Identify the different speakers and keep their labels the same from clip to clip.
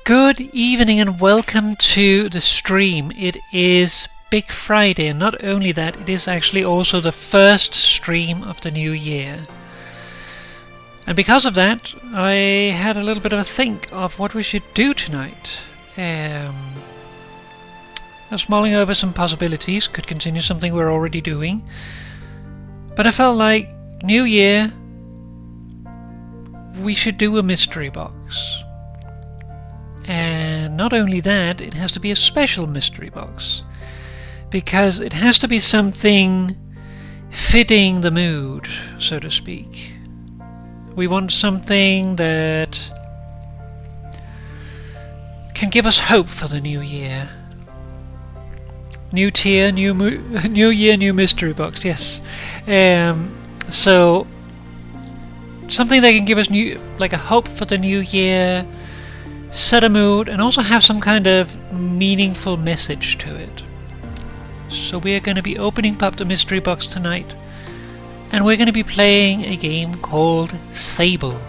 Speaker 1: Good evening and welcome to the stream. It is Big Friday, and not only that, it is actually also the first stream of the new year. And because of that, I had a little bit of a think of what we should do tonight. I was mulling over some possibilities, could continue something we're already doing. But I felt like, new year, we should do a mystery box. And not only that, it has to be a special mystery box, because it has to be something fitting the mood, so to speak. We want something that can give us hope for the new year. New tier, new year, new mystery box, yes. So something that can give us a hope for the new year, set a mood, and also have some kind of meaningful message to it. So we're going to be opening up the mystery box tonight, and we're going to be playing a game called Sable.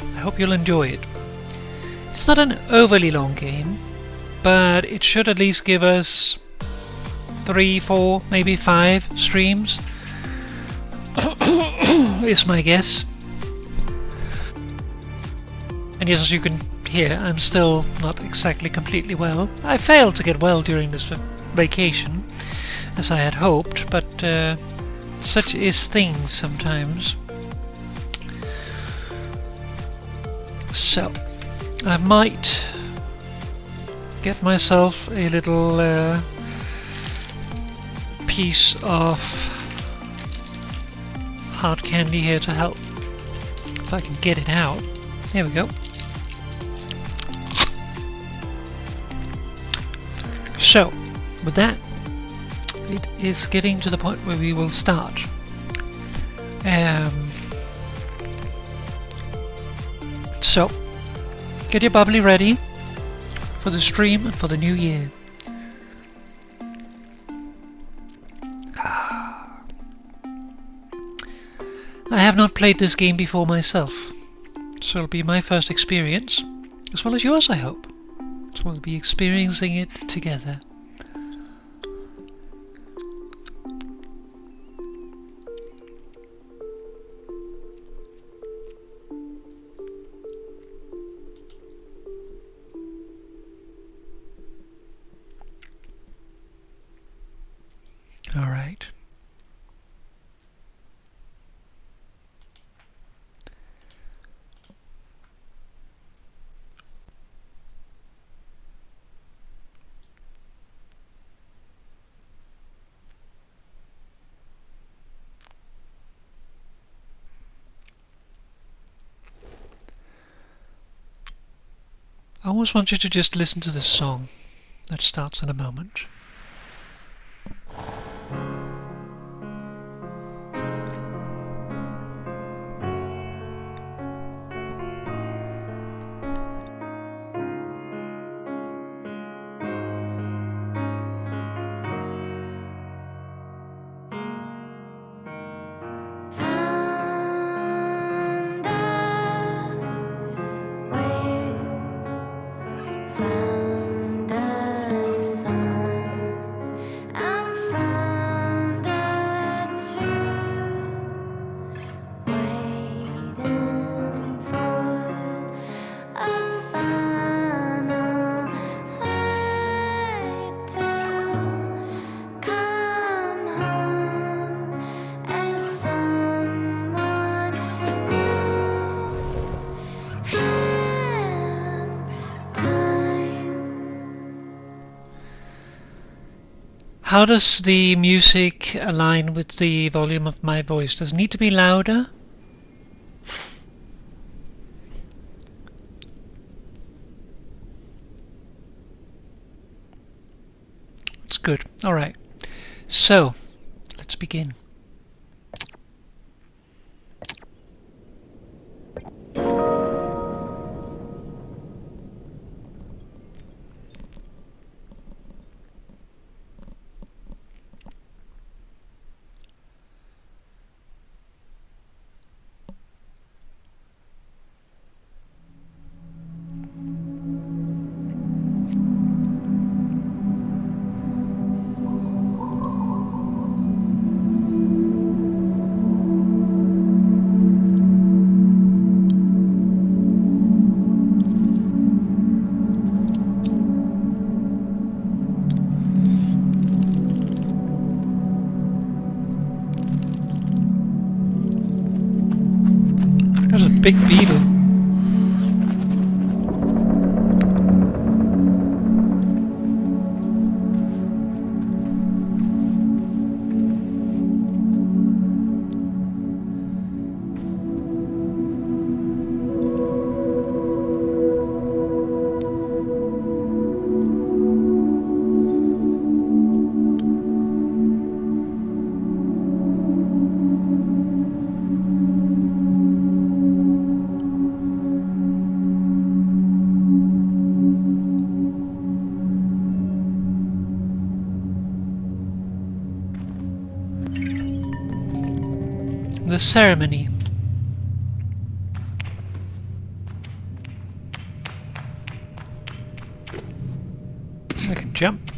Speaker 1: I hope you'll enjoy it. It's not an overly long game, but it should at least give us 3, 4, maybe 5 streams, is my guess. And yes, as you can hear, I'm still not exactly completely well. I failed to get well during this vacation, as I had hoped, but such is things sometimes. So, I might get myself a little piece of hard candy here to help, if I can get it out. There we go. So, with that, it is getting to the point where we will start. So, get your bubbly ready for the stream and for the new year. I have not played this game before myself, so it'll be my first experience, as well as yours, I hope. So we'll be experiencing it together. All right. I always want you to just listen to this song that starts in a moment. How does the music align with the volume of my voice? Does it need to be louder? It's good. Alright. So, let's begin. Big beetle. The ceremony. I can jump.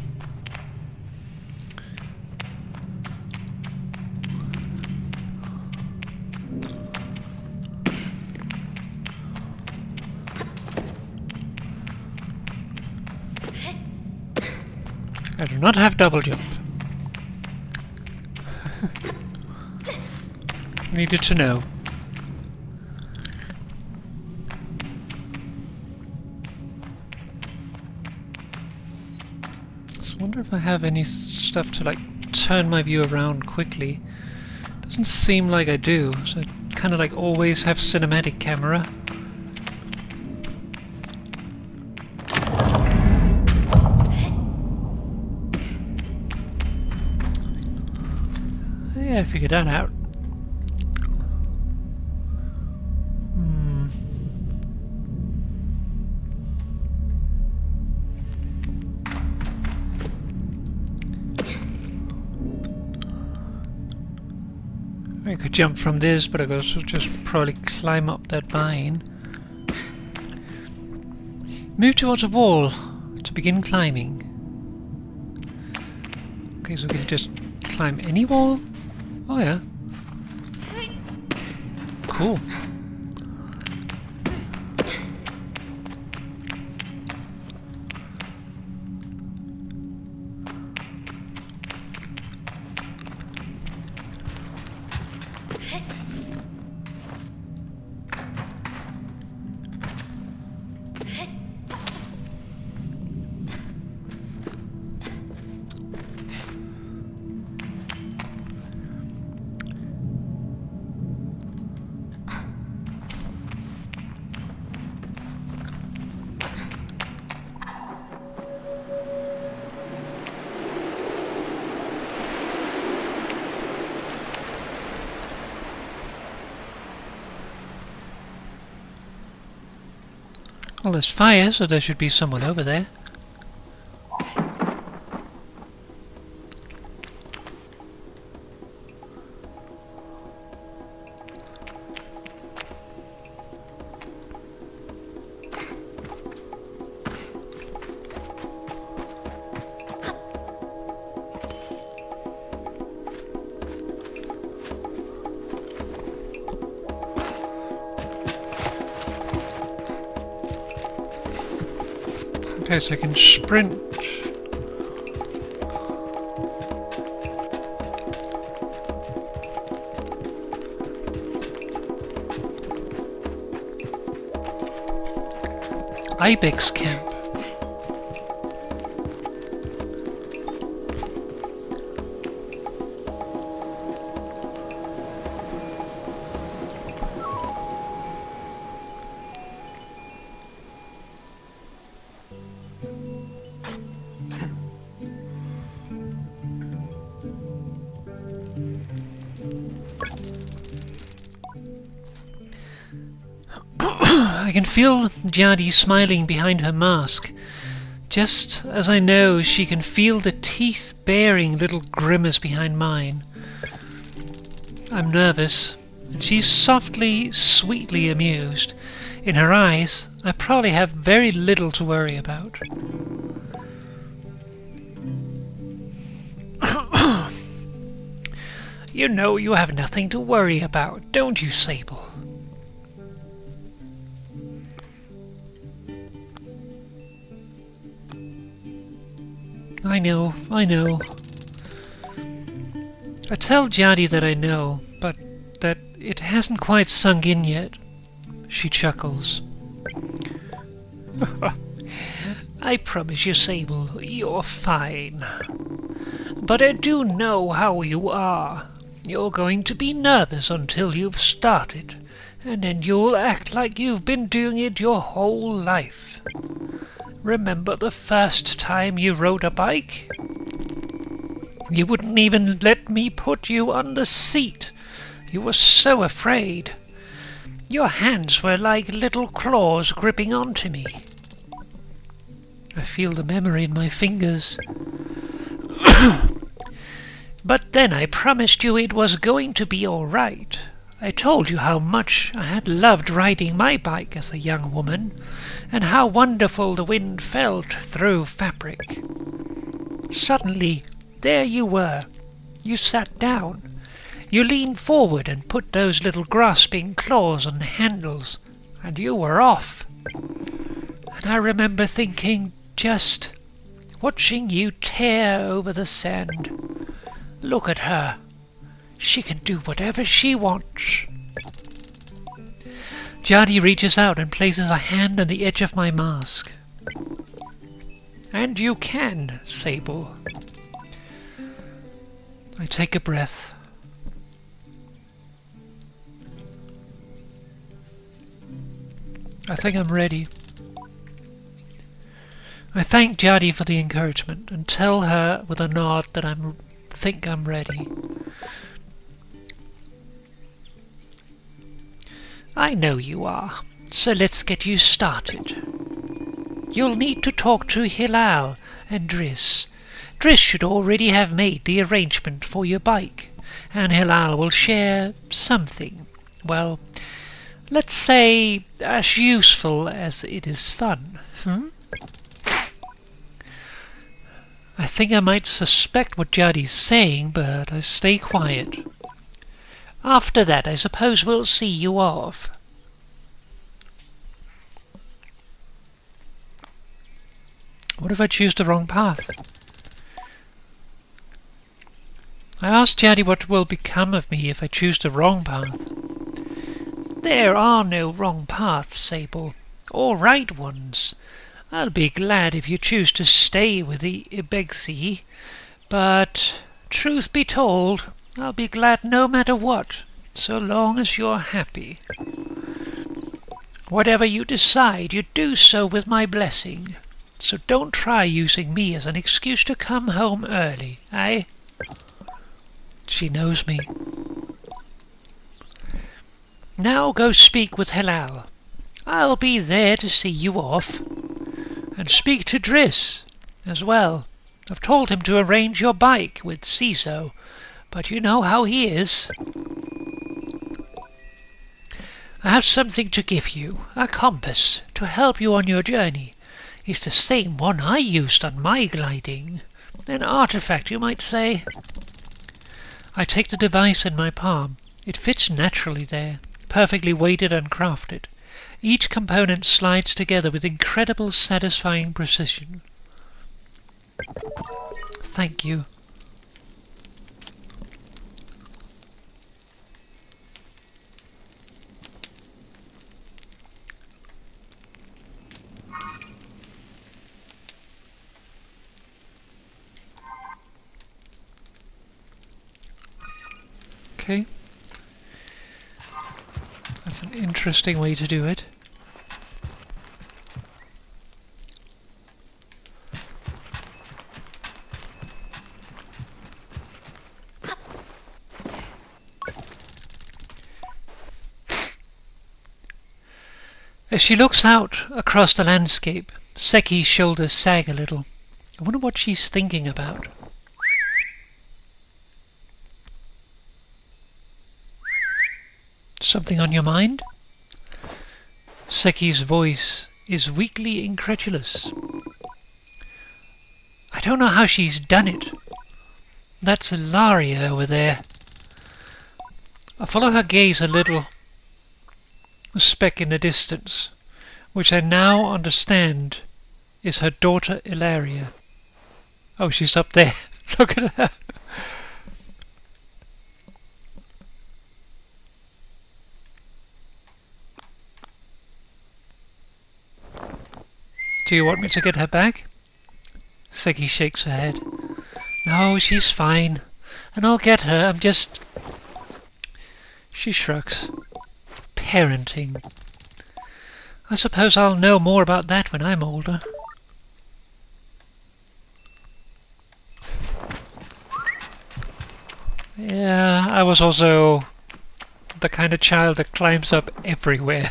Speaker 1: I do not have double jump. Needed to know. Just wonder if I have any stuff to like turn my view around quickly. Doesn't seem like I do, so I kind of like always have cinematic camera. Yeah, I figured that out. I could jump from this, but I could also just probably climb up that vine. Move towards a wall to begin climbing. Okay, so we can just climb any wall? Oh yeah. Cool. Well, there's fire, so there should be someone over there. Okay, so I can sprint. Ibex camp. I can feel Jadi smiling behind her mask, just as I know she can feel the teeth baring little grimace behind mine. I'm nervous, and she's softly, sweetly amused. In her eyes, I probably have very little to worry about. You know you have nothing to worry about, don't you, Sable? I know, I know. I tell Jadi that I know, but that it hasn't quite sunk in yet. She chuckles. I promise you, Sable, you're fine. But I do know how you are. You're going to be nervous until you've started, and then you'll act like you've been doing it your whole life. Remember the first time you rode a bike? You wouldn't even let me put you on the seat. You were so afraid. Your hands were like little claws gripping onto me. I feel the memory in my fingers. But then I promised you it was going to be all right. I told you how much I had loved riding my bike as a young woman, and how wonderful the wind felt through fabric. Suddenly, there you were. You sat down. You leaned forward and put those little grasping claws on the handles, and you were off. And I remember thinking, just watching you tear over the sand. Look at her. She can do whatever she wants. Jardie reaches out and places a hand on the edge of my mask. And you can, Sable. I take a breath. I think I'm ready. I thank Jardie for the encouragement and tell her with a nod that I think I'm ready. I know you are, so let's get you started. You'll need to talk to Hilal and Driss. Driss should already have made the arrangement for your bike, and Hilal will share something, well, let's say as useful as it is fun. I think I might suspect what Jardie's saying, but I stay quiet. After that, I suppose we'll see you off. What if I choose the wrong path? I asked Jardie what will become of me if I choose the wrong path. There are no wrong paths, Sable. All right ones. I'll be glad if you choose to stay with the Ibexi, but truth be told, I'll be glad no matter what, so long as you're happy. Whatever you decide, you do so with my blessing, so don't try using me as an excuse to come home early, eh? She knows me. Now go speak with Hilal. I'll be there to see you off. And speak to Driss as well. I've told him to arrange your bike with Ciso, but you know how he is. I have something to give you, a compass, to help you on your journey. It's the same one I used on my gliding. An artifact, you might say. I take the device in my palm. It fits naturally there, perfectly weighted and crafted. Each component slides together with incredible satisfying precision. Thank you. Okay. That's an interesting way to do it. As she looks out across the landscape, Seki's shoulders sag a little. I wonder what she's thinking about. Something on your mind? Seki's voice is weakly incredulous. I don't know how she's done it. That's Ilaria over there. I follow her gaze a little. A speck in the distance, which I now understand is her daughter Ilaria. Oh, she's up there. Look at her. Do you want me to get her back? Seki shakes her head. No, she's fine. And I'll get her, I'm just... She shrugs. Parenting. I suppose I'll know more about that when I'm older. Yeah, I was also the kind of child that climbs up everywhere.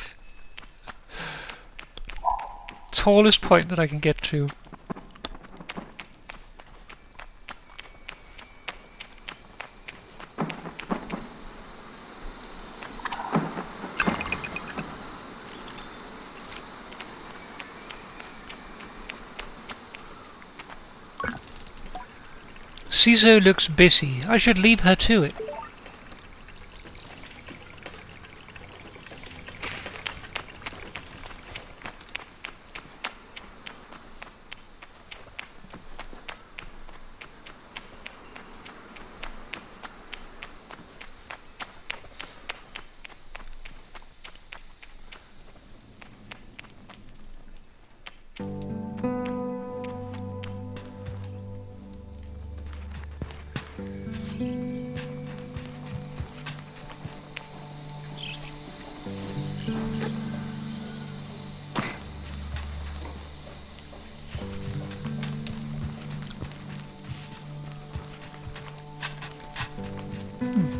Speaker 1: Tallest point that I can get to. Ciso looks busy. I should leave her to it.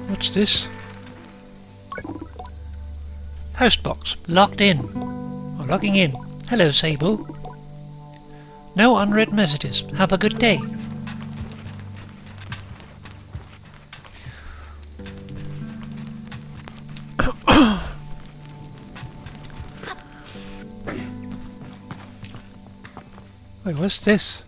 Speaker 1: What's this? Postbox. Locked in. Or logging in. Hello, Sable. No unread messages. Have a good day. Wait, what's this?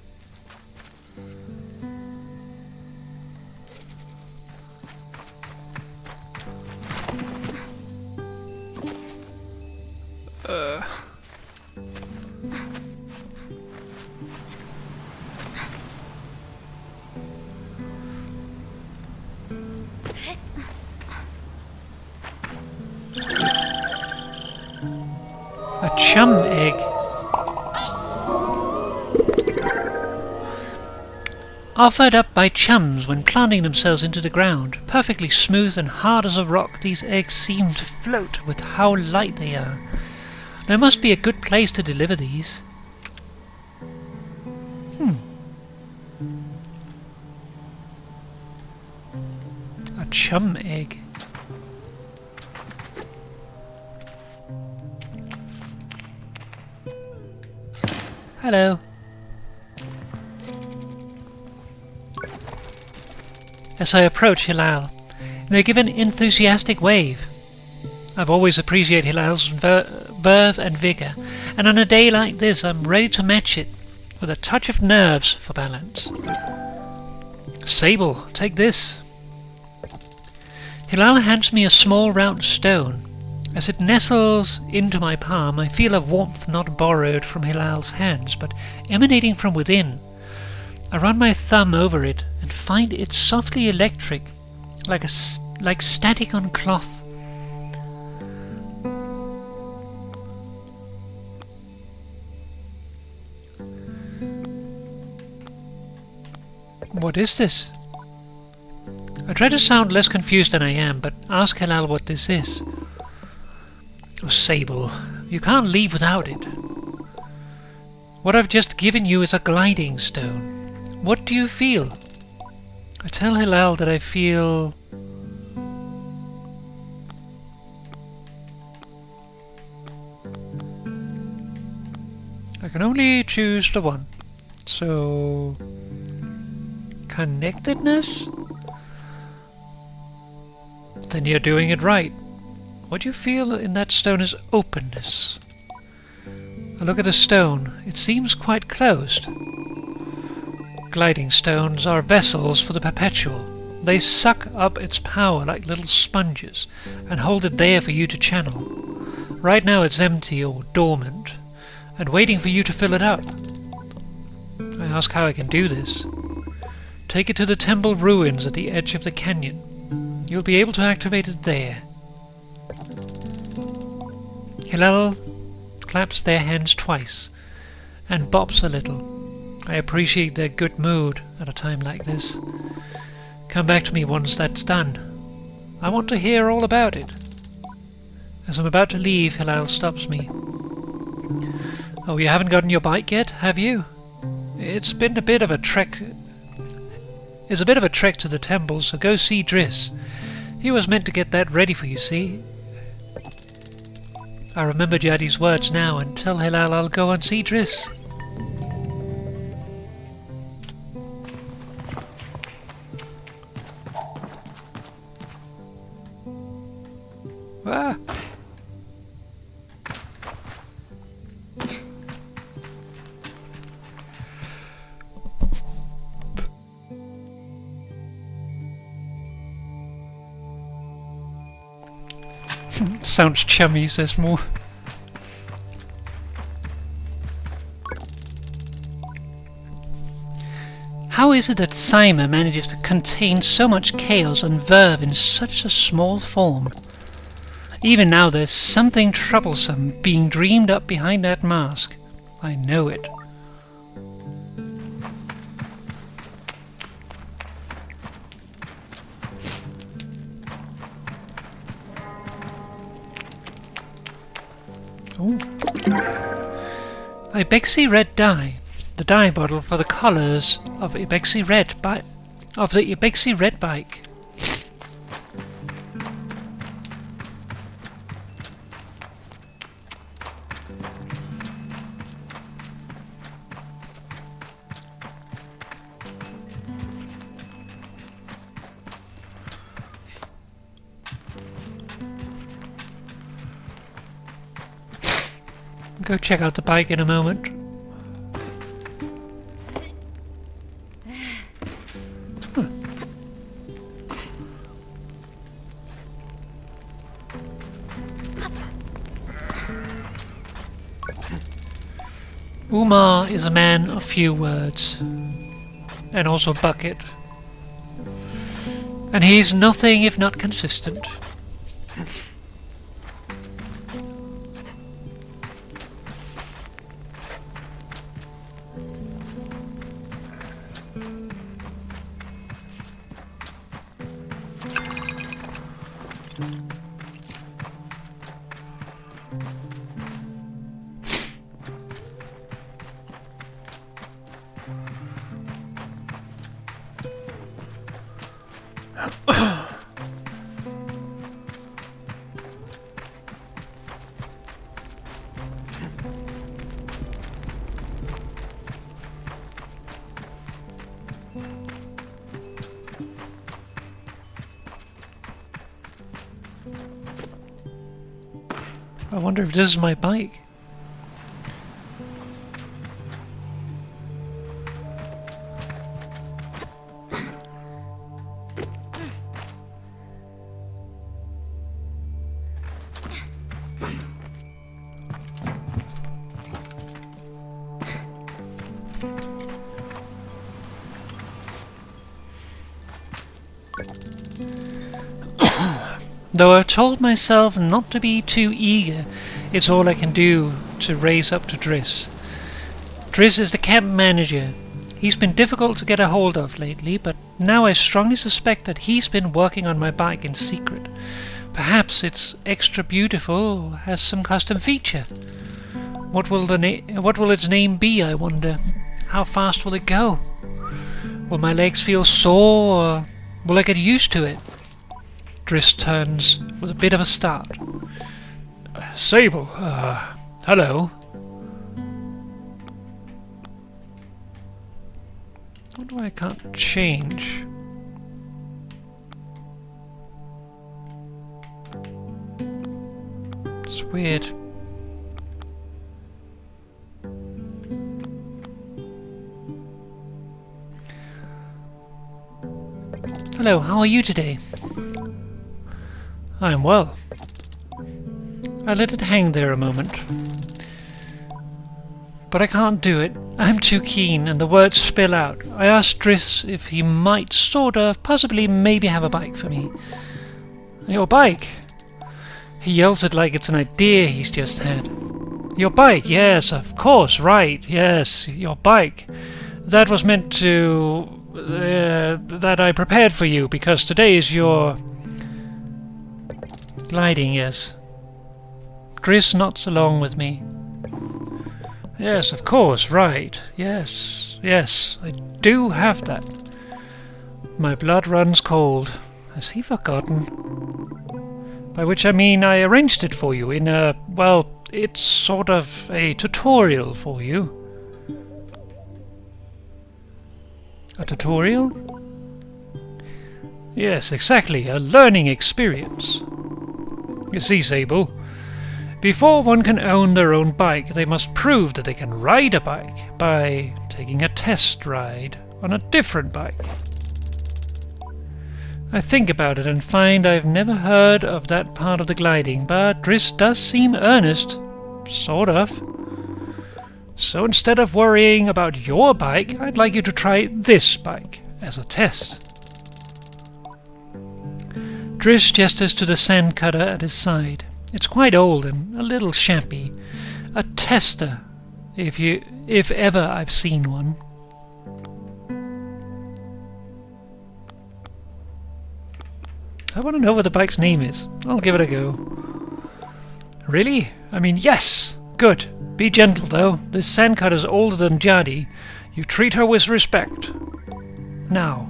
Speaker 1: A chum egg. Offered up by chums when planting themselves into the ground. Perfectly smooth and hard as a rock, these eggs seem to float with how light they are. There must be a good place to deliver these. A chum egg. Hello. As I approach Hilal, they give an enthusiastic wave. I've always appreciated Hilal's verve and vigour, and on a day like this I'm ready to match it with a touch of nerves for balance. Sable, take this. Hilal hands me a small round stone. As it nestles into my palm, I feel a warmth not borrowed from Hilal's hands, but emanating from within. I run my thumb over it and find it softly electric, like static on cloth. What is this? I try to sound less confused than I am, but ask Hilal what this is. Oh, Sable, you can't leave without it. What I've just given you is a gliding stone. What do you feel? I tell Hilal that I feel... I can only choose the one. So... connectedness? Then you're doing it right. What you feel in that stone is openness. I look at the stone. It seems quite closed. Gliding stones are vessels for the perpetual. They suck up its power like little sponges and hold it there for you to channel. Right now it's empty or dormant and waiting for you to fill it up. I ask how I can do this. Take it to the temple ruins at the edge of the canyon. You'll be able to activate it there. Hilal claps their hands twice, and bops a little. I appreciate their good mood at a time like this. Come back to me once that's done. I want to hear all about it. As I'm about to leave, Hilal stops me. Oh, you haven't gotten your bike yet, have you? It's a bit of a trek to the temple, so go see Driss. He was meant to get that ready for you, see? I remember Jadi's words now, and tell Hilal I'll go and see Driss. Ah! Sounds chummy, says more. How is it that Saima manages to contain so much chaos and verve in such a small form? Even now there's something troublesome being dreamed up behind that mask. I know it. Ooh. Ibexi red dye. The dye bottle for the colours of Ibexi red the Ibexi red bike. Go check out the bike in a moment. Umar is a man of few words, and also bucket, and he's nothing if not consistent. I wonder if this is my bike. Though I've told myself not to be too eager, it's all I can do to raise up to Driss. Driss is the camp manager. He's been difficult to get a hold of lately, but now I strongly suspect that he's been working on my bike in secret. Perhaps it's extra beautiful or has some custom feature. What will its name be, I wonder? How fast will it go? Will my legs feel sore, or will I get used to it? Driss turns with a bit of a start. Sable, hello. What do I can't change? It's weird. Hello, how are you today? I am well. I let it hang there a moment. But I can't do it. I'm too keen, and the words spill out. I asked Driss if he might sort of, possibly, maybe have a bike for me. Your bike? He yells it like it's an idea he's just had. Your bike, yes, of course, right, yes, your bike. That was meant to... that I prepared for you, because today is your... gliding, yes. Chris nods along with me. Yes, of course, right, yes, yes, I do have that. My blood runs cold. Has he forgotten? By which I mean I arranged it for you in a... well, it's sort of a tutorial for you. A tutorial? Yes, exactly, a learning experience. You see, Sable, before one can own their own bike, they must prove that they can ride a bike by taking a test ride on a different bike. I think about it and find I've never heard of that part of the gliding, but Driss does seem earnest. Sort of. So instead of worrying about your bike, I'd like you to try this bike as a test. Driss gestures to the sand cutter at his side. It's quite old and a little shabby. A tester, if ever I've seen one. I want to know what the bike's name is. I'll give it a go. Really? I mean, yes! Good. Be gentle, though. This sandcutter's older than Jadi. You treat her with respect. Now,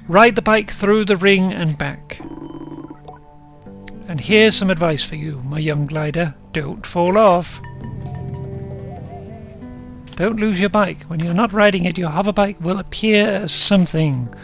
Speaker 1: ride the bike through the ring and back. And here's some advice for you, my young glider. Don't fall off. Don't lose your bike. When you're not riding it, your hover bike will appear as something.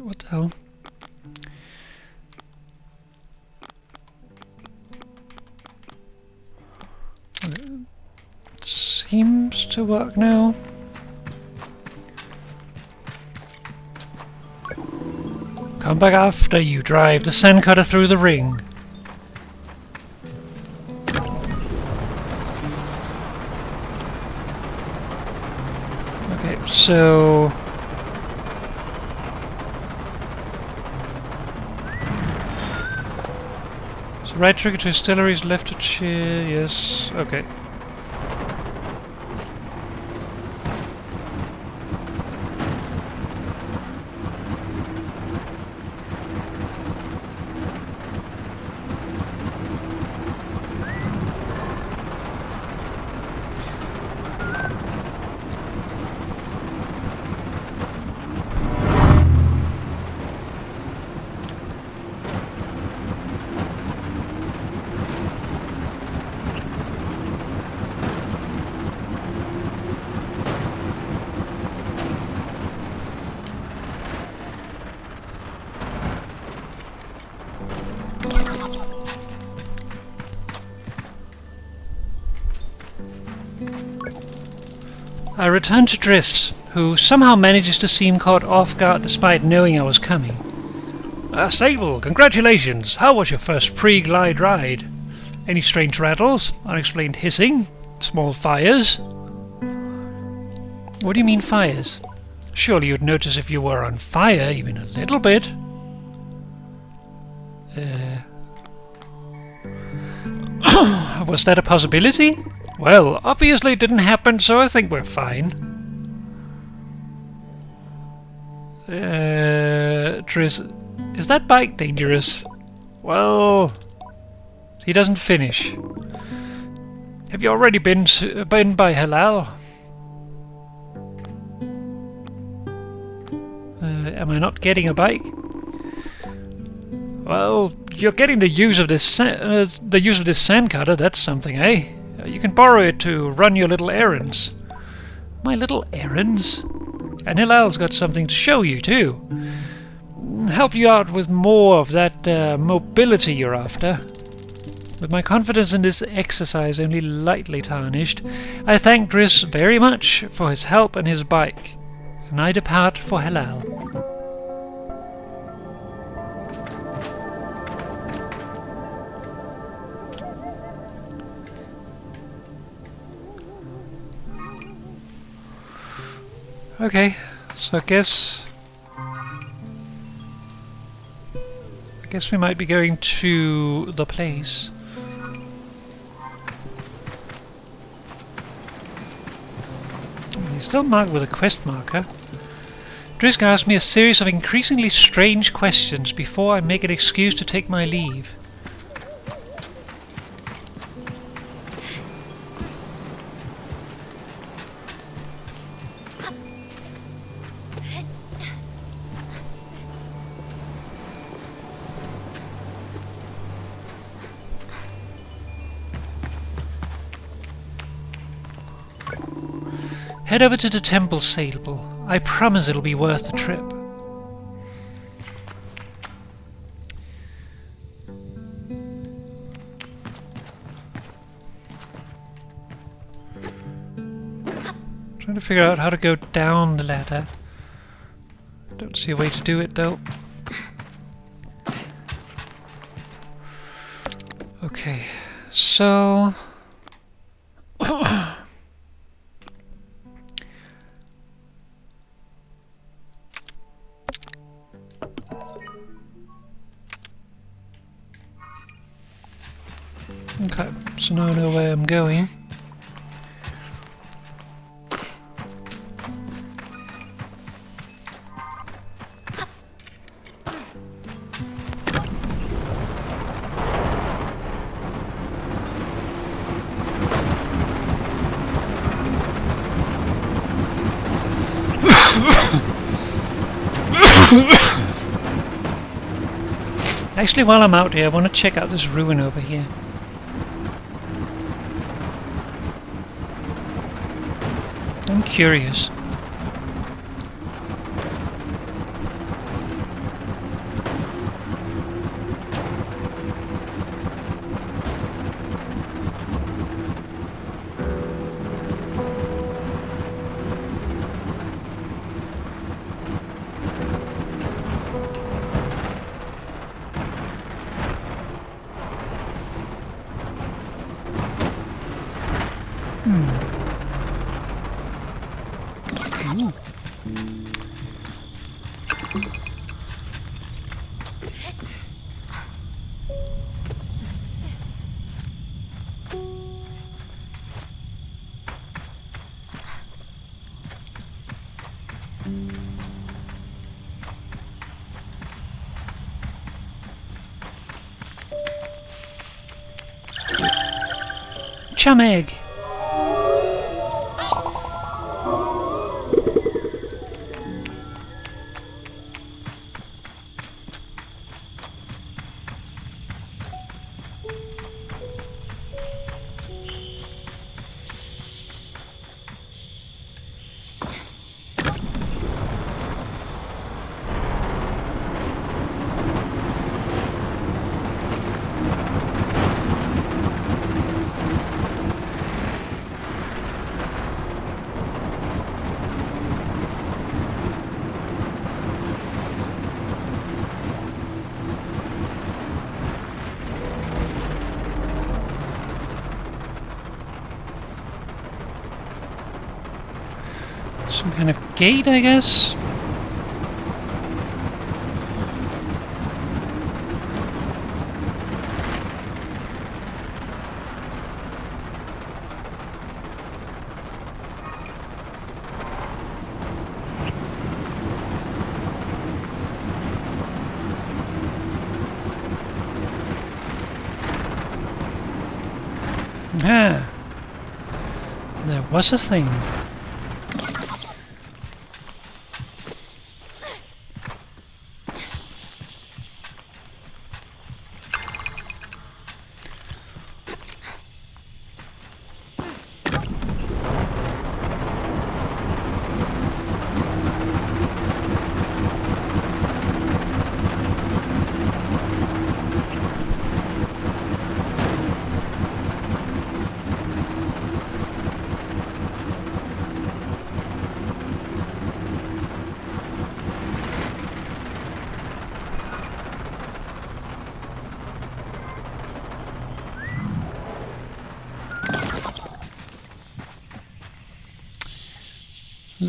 Speaker 1: What the hell? It seems to work now. Come back after you drive the sandcutter through the ring. Okay, so... right trigger to distilleries, left to cheer, yes, okay. I return to Driss, who somehow manages to seem caught off guard despite knowing I was coming. Sable, congratulations! How was your first pre-glide ride? Any strange rattles? Unexplained hissing? Small fires? What do you mean fires? Surely you'd notice if you were on fire, even a little bit. Was that a possibility? Well, obviously it didn't happen, so I think we're fine. Triss, is that bike dangerous? Well, he doesn't finish. Have you already been by Halal? Am I not getting a bike? Well, you're getting the use of this sandcutter. That's something, eh? You can borrow it to run your little errands. My little errands? And Hilal's got something to show you, too. Help you out with more of that mobility you're after. With my confidence in this exercise only lightly tarnished, I thank Driss very much for his help and his bike, and I depart for Halal. Okay, so I guess we might be going to the place. He's still marked with a quest marker. Drisk asked me a series of increasingly strange questions before I make an excuse to take my leave. Head over to the temple, Sable. I promise it'll be worth the trip. Trying to figure out how to go down the ladder. Don't see a way to do it though. Okay, so okay, so now I know where I'm going. Actually, while I'm out here, I want to check out this ruin over here. I'm curious. Ooh. Chum egg. Some kind of gate, I guess? Ah, there was a thing.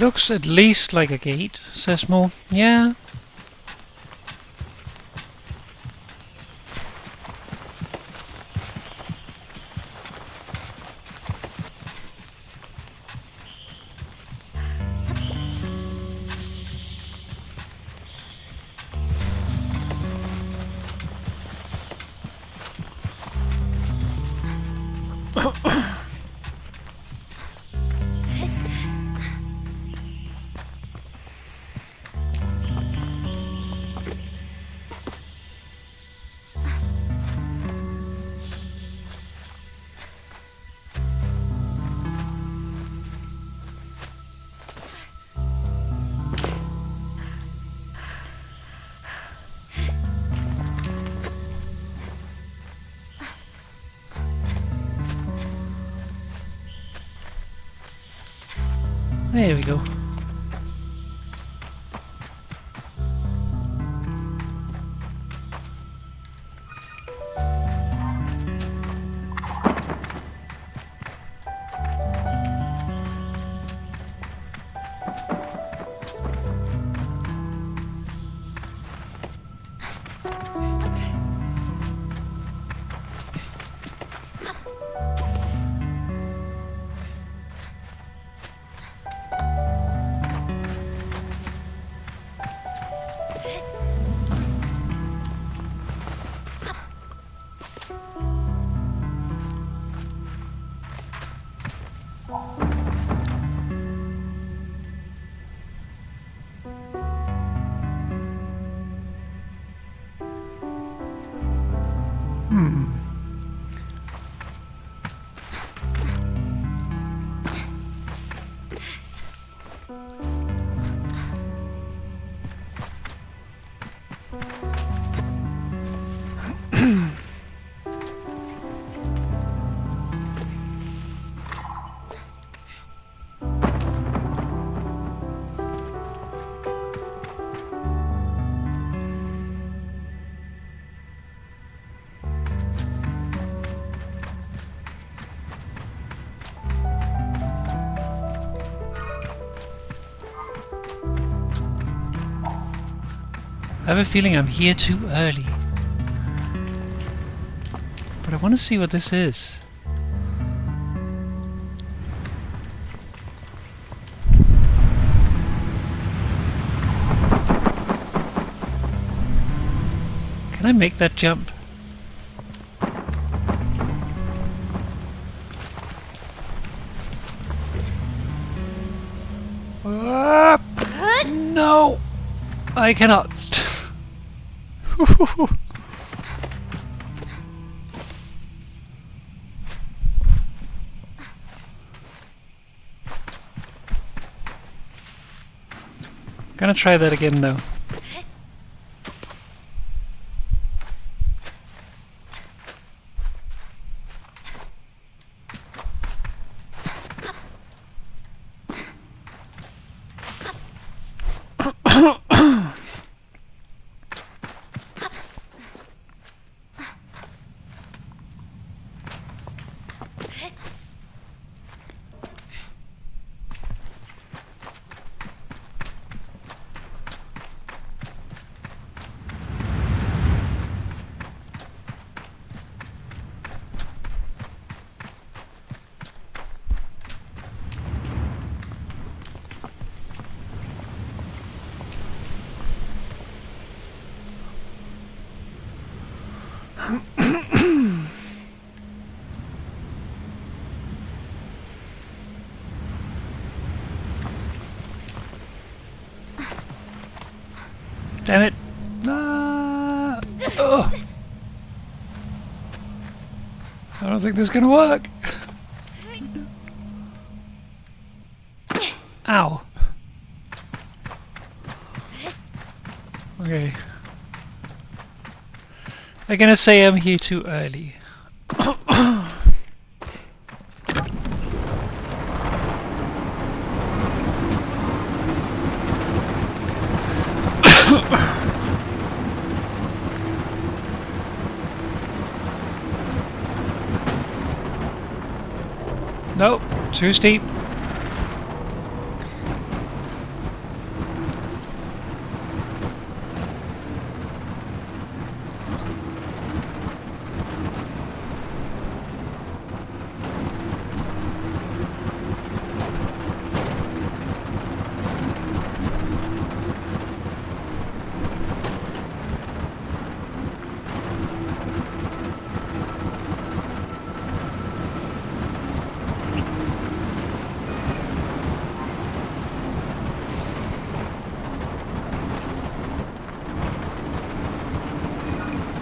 Speaker 1: Looks at least like a gate, says Mo. Yeah. There we go. I have a feeling I'm here too early. But I want to see what this is. Can I make that jump? No! I cannot. Gonna try that again though. Damn it! Ah! Oh. I don't think this is gonna work. Ow! Okay. I'm gonna say I'm here too early. Nope, too steep.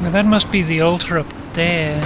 Speaker 1: Now that must be the altar up there.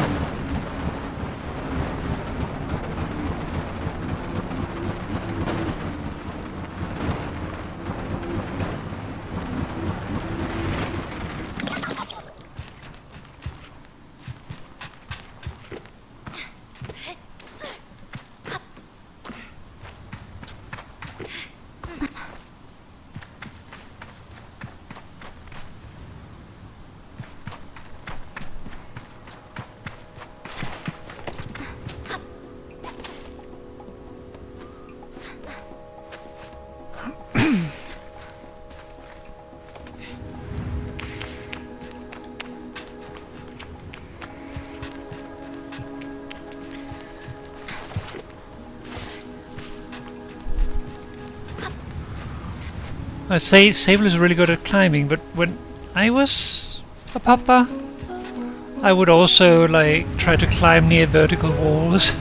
Speaker 1: I say Sable is really good at climbing, but when I was a papa, I would also like try to climb near vertical walls.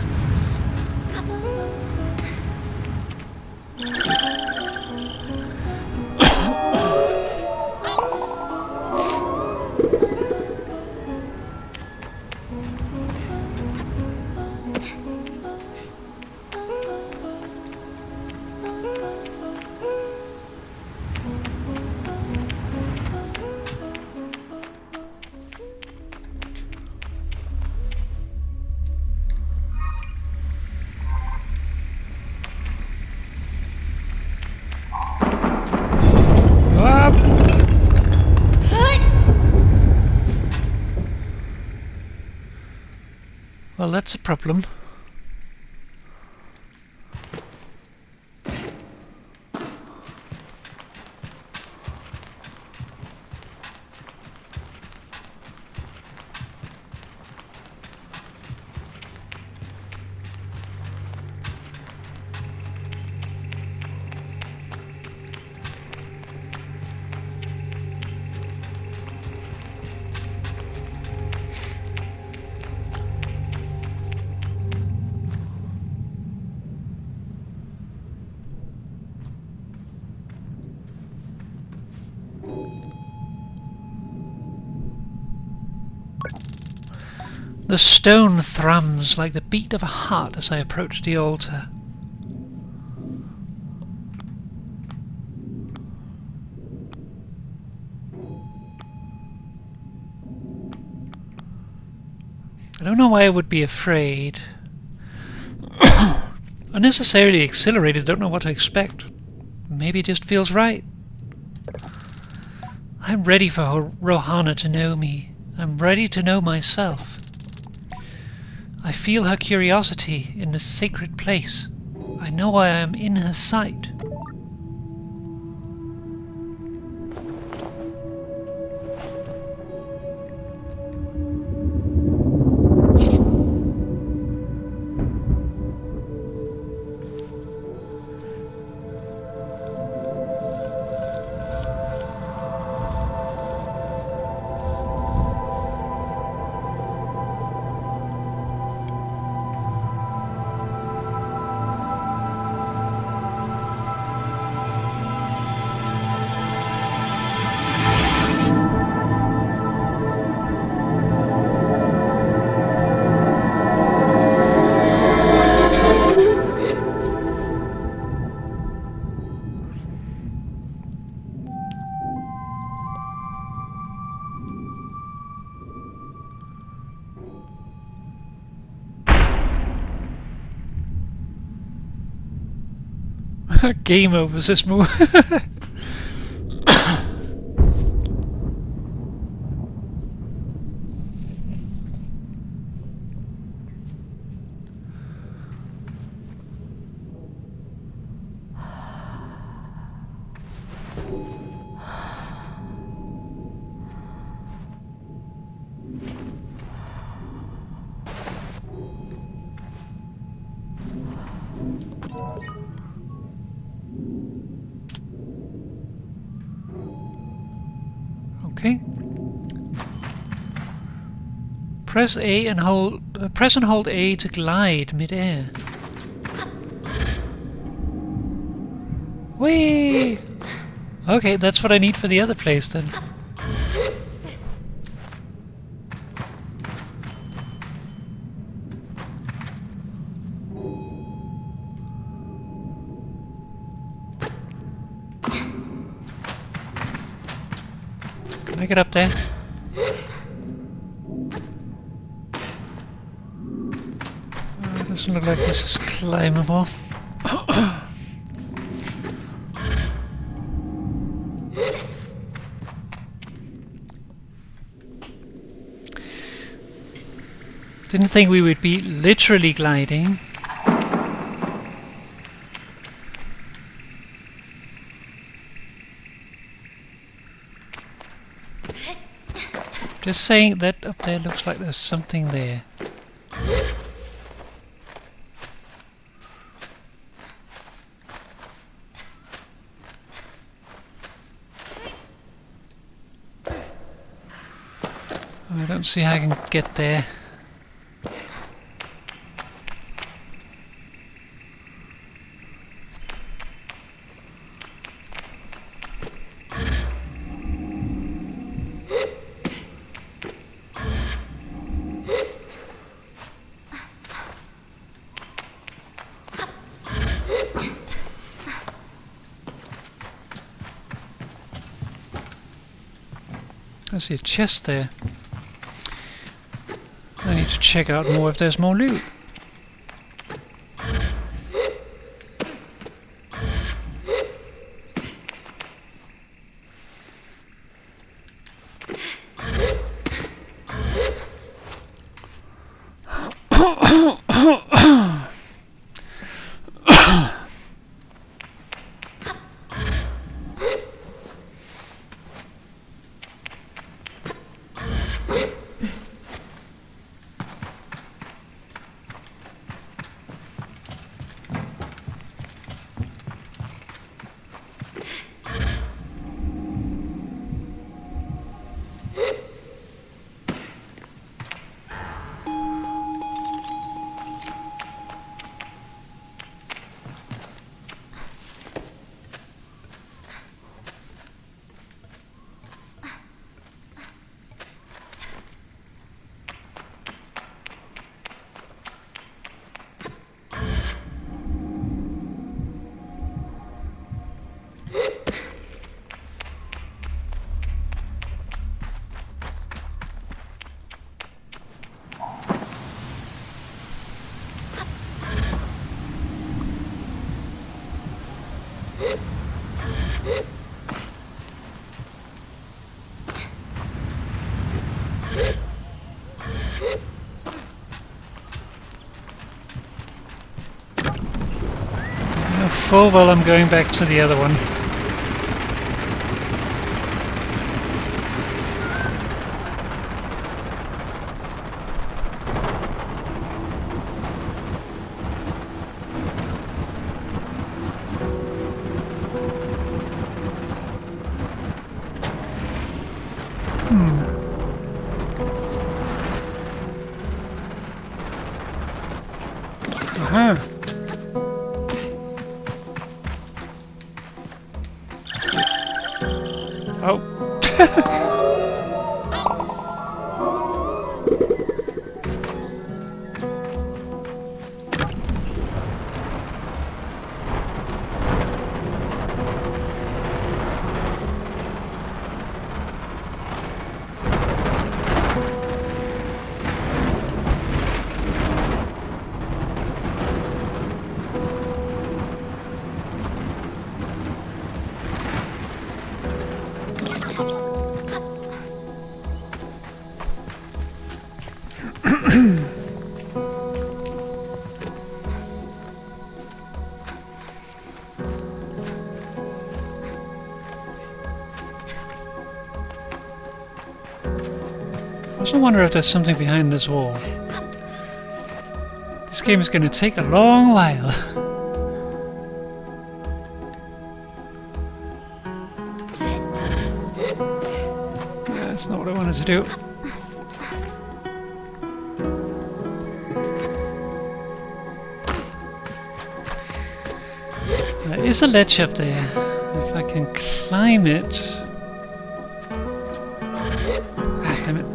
Speaker 1: Well, that's a problem. The stone thrums like the beat of a heart as I approach the altar. I don't know why I would be afraid. Unnecessarily exhilarated, don't know what to expect. Maybe it just feels right. I'm ready for Rohana to know me. I'm ready to know myself. I feel her curiosity in this sacred place. I know I am in her sight. Game over, Sismo. Okay. Press A and hold. Press and hold A to glide mid-air. Whee! Okay, that's what I need for the other place then. get up there. It doesn't look like this is climbable. Didn't think we would be literally gliding. Just saying that up there looks like there's something there. I don't see how I can get there. I see a chest there. I need to check out more if there's more loot. Full well I'm going back to the other one. Aha. I also wonder if there's something behind this wall. This game is going to take a long while. That's not what I wanted to do. There is a ledge up there. If I can climb it... Ah, damn it.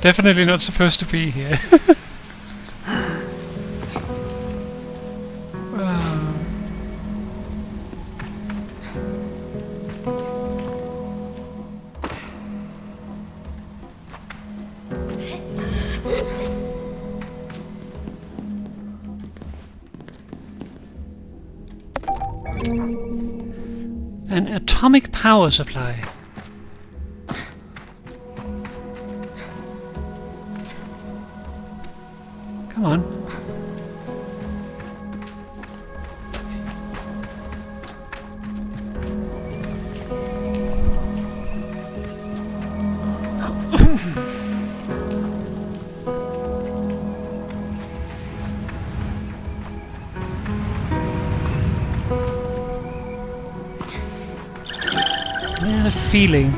Speaker 1: Definitely not supposed to be here. An atomic power supply. Come on. I had a feeling.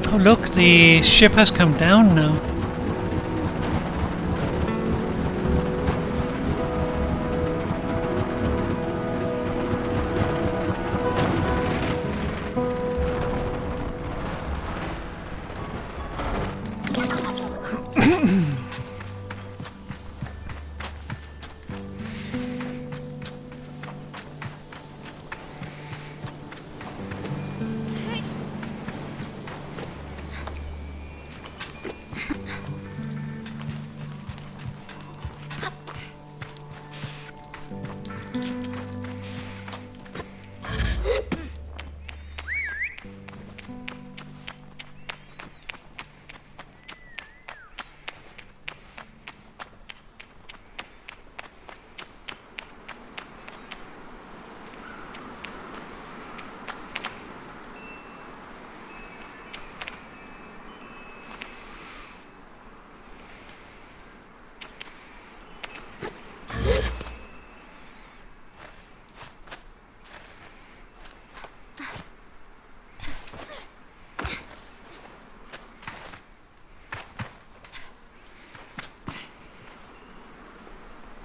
Speaker 1: Oh look, the ship has come down now.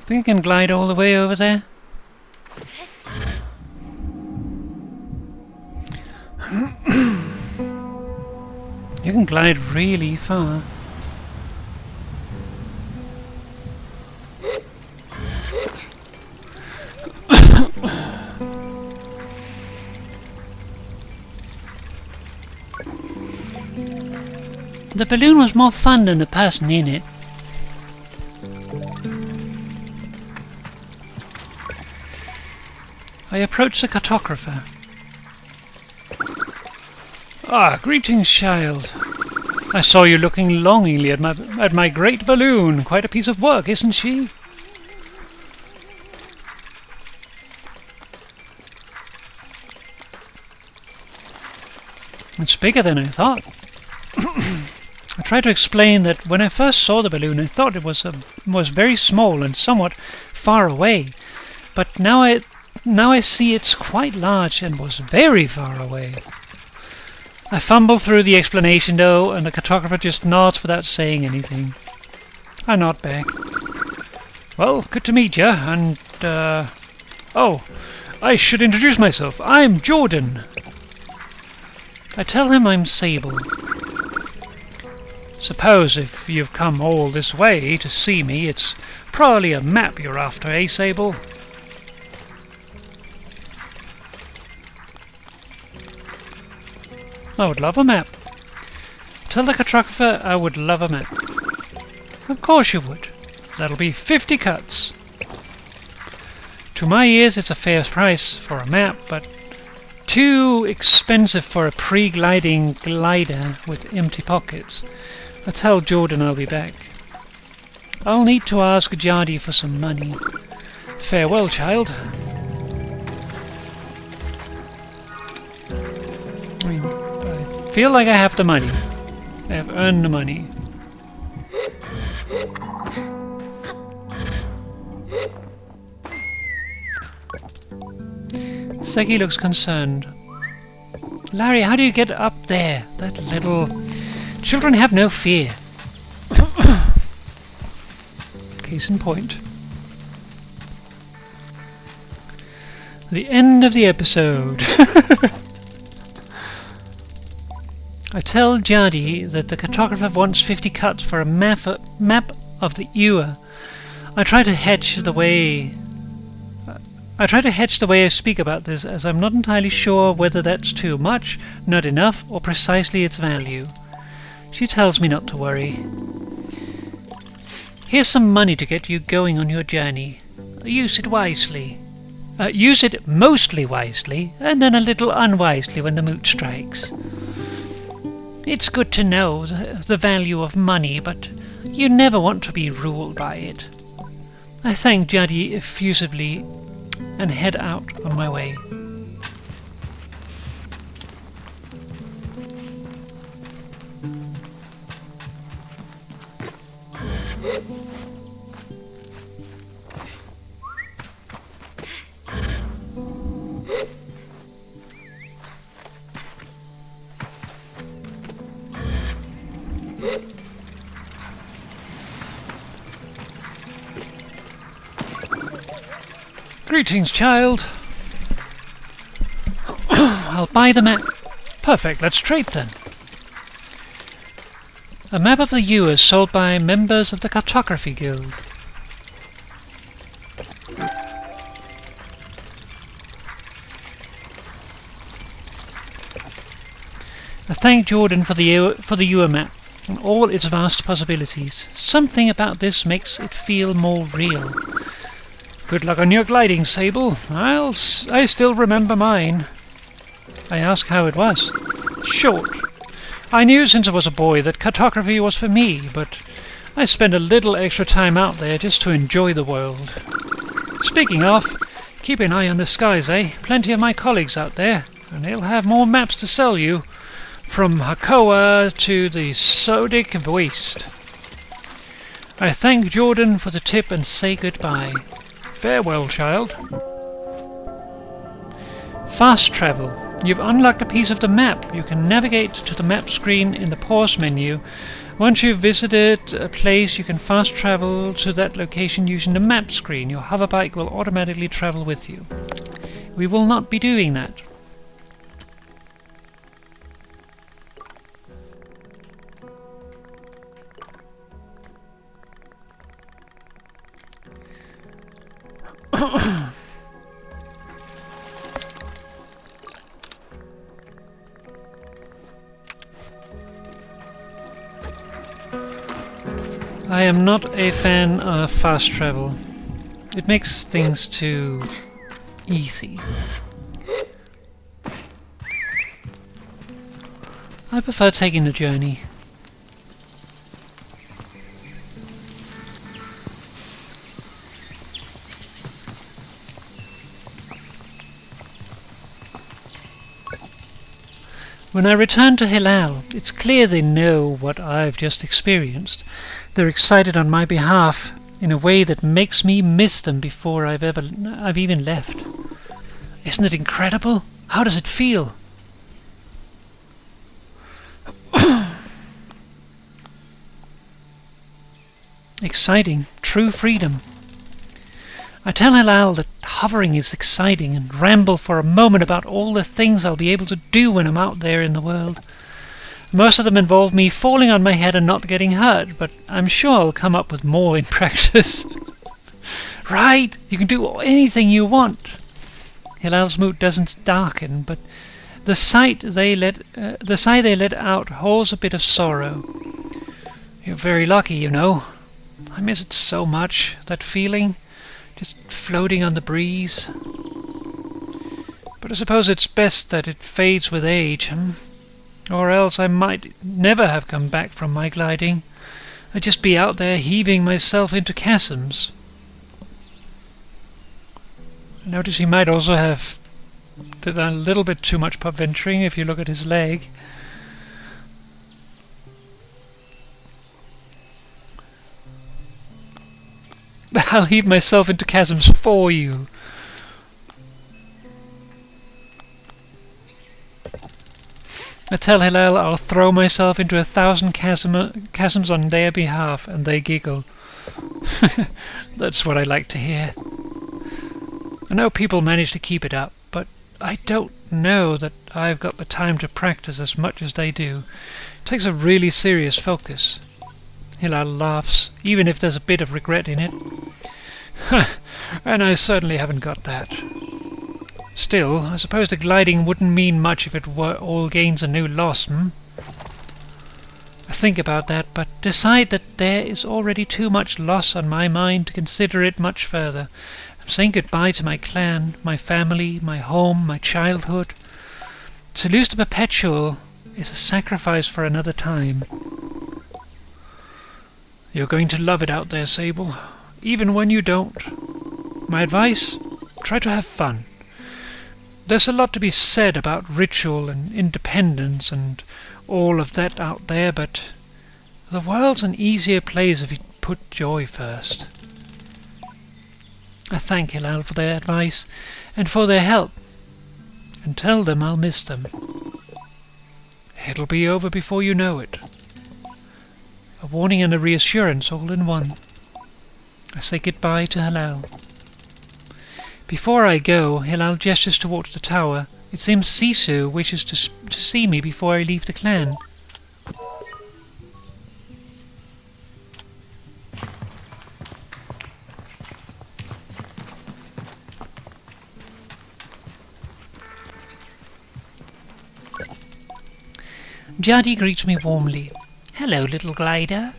Speaker 1: I think I can glide all the way over there. You can glide really far. The balloon was more fun than the person in it. I approached the cartographer. Ah, greetings, child. I saw you looking longingly at my great balloon. Quite a piece of work, isn't she? It's bigger than I thought. I tried to explain that when I first saw the balloon, I thought it was very small and somewhat far away. But now I see it's quite large and was very far away. I fumble through the explanation though, and the cartographer just nods without saying anything. I nod back. Well, good to meet ya, and oh, I should introduce myself. I'm Jordan. I tell him I'm Sable. Suppose if you've come all this way to see me, it's probably a map you're after, eh, Sable? I would love a map. Tell the cartographer I would love a map. Of course you would. That'll be 50 cuts. To my ears it's a fair price for a map, but too expensive for a pre-gliding glider with empty pockets. I tell Jordan I'll be back. I'll need to ask Jardy for some money. Farewell, child. I feel like I have the money. I have earned the money. Seki looks concerned. Larry, how do you get up there? That little... Children have no fear. Case in point. The end of the episode. I tell Jardy that the cartographer wants 50 cuts for a map of the Ewer. I try to hedge the way I speak about this, as I'm not entirely sure whether that's too much, not enough, or precisely its value. She tells me not to worry. Here's some money to get you going on your journey. Use it wisely. Use it mostly wisely, and then a little unwisely when the mood strikes. It's good to know the value of money, but you never want to be ruled by it. I thank Jardy effusively and head out on my way. Greetings, child. I'll buy the map. Perfect, let's trade then. A map of the Ewers sold by members of the Cartography Guild. I thank Jordan for the Ewer map and all its vast possibilities. Something about this makes it feel more real. Good luck on your gliding, Sable. I still remember mine. I ask how it was. Short. I knew since I was a boy that cartography was for me, but I spent a little extra time out there just to enjoy the world. Speaking of, keep an eye on the skies, eh? Plenty of my colleagues out there, and they'll have more maps to sell you, from Hakoa to the Sodic Waste. I thank Jordan for the tip and say goodbye. Farewell, child. Fast travel. You've unlocked a piece of the map. You can navigate to the map screen in the pause menu. Once you've visited a place, you can fast travel to that location using the map screen. Your hoverbike will automatically travel with you. We will not be doing that. I am not a fan of fast travel. It makes things too easy. I prefer taking the journey. When I return to Hilal, it's clear they know what I've just experienced. They're excited on my behalf in a way that makes me miss them before I've even left. Isn't it incredible? How does it feel? Exciting, true freedom. I tell Hilal that hovering is exciting and ramble for a moment about all the things I'll be able to do when I'm out there in the world. Most of them involve me falling on my head and not getting hurt, but I'm sure I'll come up with more in practice. Right, you can do anything you want. Hilal's mood doesn't darken, but the sigh they let out holds a bit of sorrow. You're very lucky, you know. I miss it so much, that feeling, just floating on the breeze. But I suppose it's best that it fades with age, or else I might never have come back from my gliding. I'd just be out there heaving myself into chasms. I notice he might also have done a little bit too much pub venturing if you look at his leg. I'll heave myself into chasms for you. I tell Hilal I'll throw myself into 1,000 chasms on their behalf, and they giggle. That's what I like to hear. I know people manage to keep it up, but I don't know that I've got the time to practice as much as they do. It takes a really serious focus. Hilal laughs, even if there's a bit of regret in it. And I certainly haven't got that. Still, I suppose the gliding wouldn't mean much if it were all gains and no loss, I think about that, but decide that there is already too much loss on my mind to consider it much further. I'm saying goodbye to my clan, my family, my home, my childhood. To lose the perpetual is a sacrifice for another time. You're going to love it out there, Sable, even when you don't. My advice? Try to have fun. There's a lot to be said about ritual and independence and all of that out there, but the world's an easier place if you put joy first. I thank Hilal for their advice and for their help, and tell them I'll miss them. It'll be over before you know it. A warning and a reassurance all in one. I say goodbye to Hilal. Before I go, Hilal gestures towards the tower. It seems Sisu wishes to see me before I leave the clan. Jadi greets me warmly. Hello, little glider.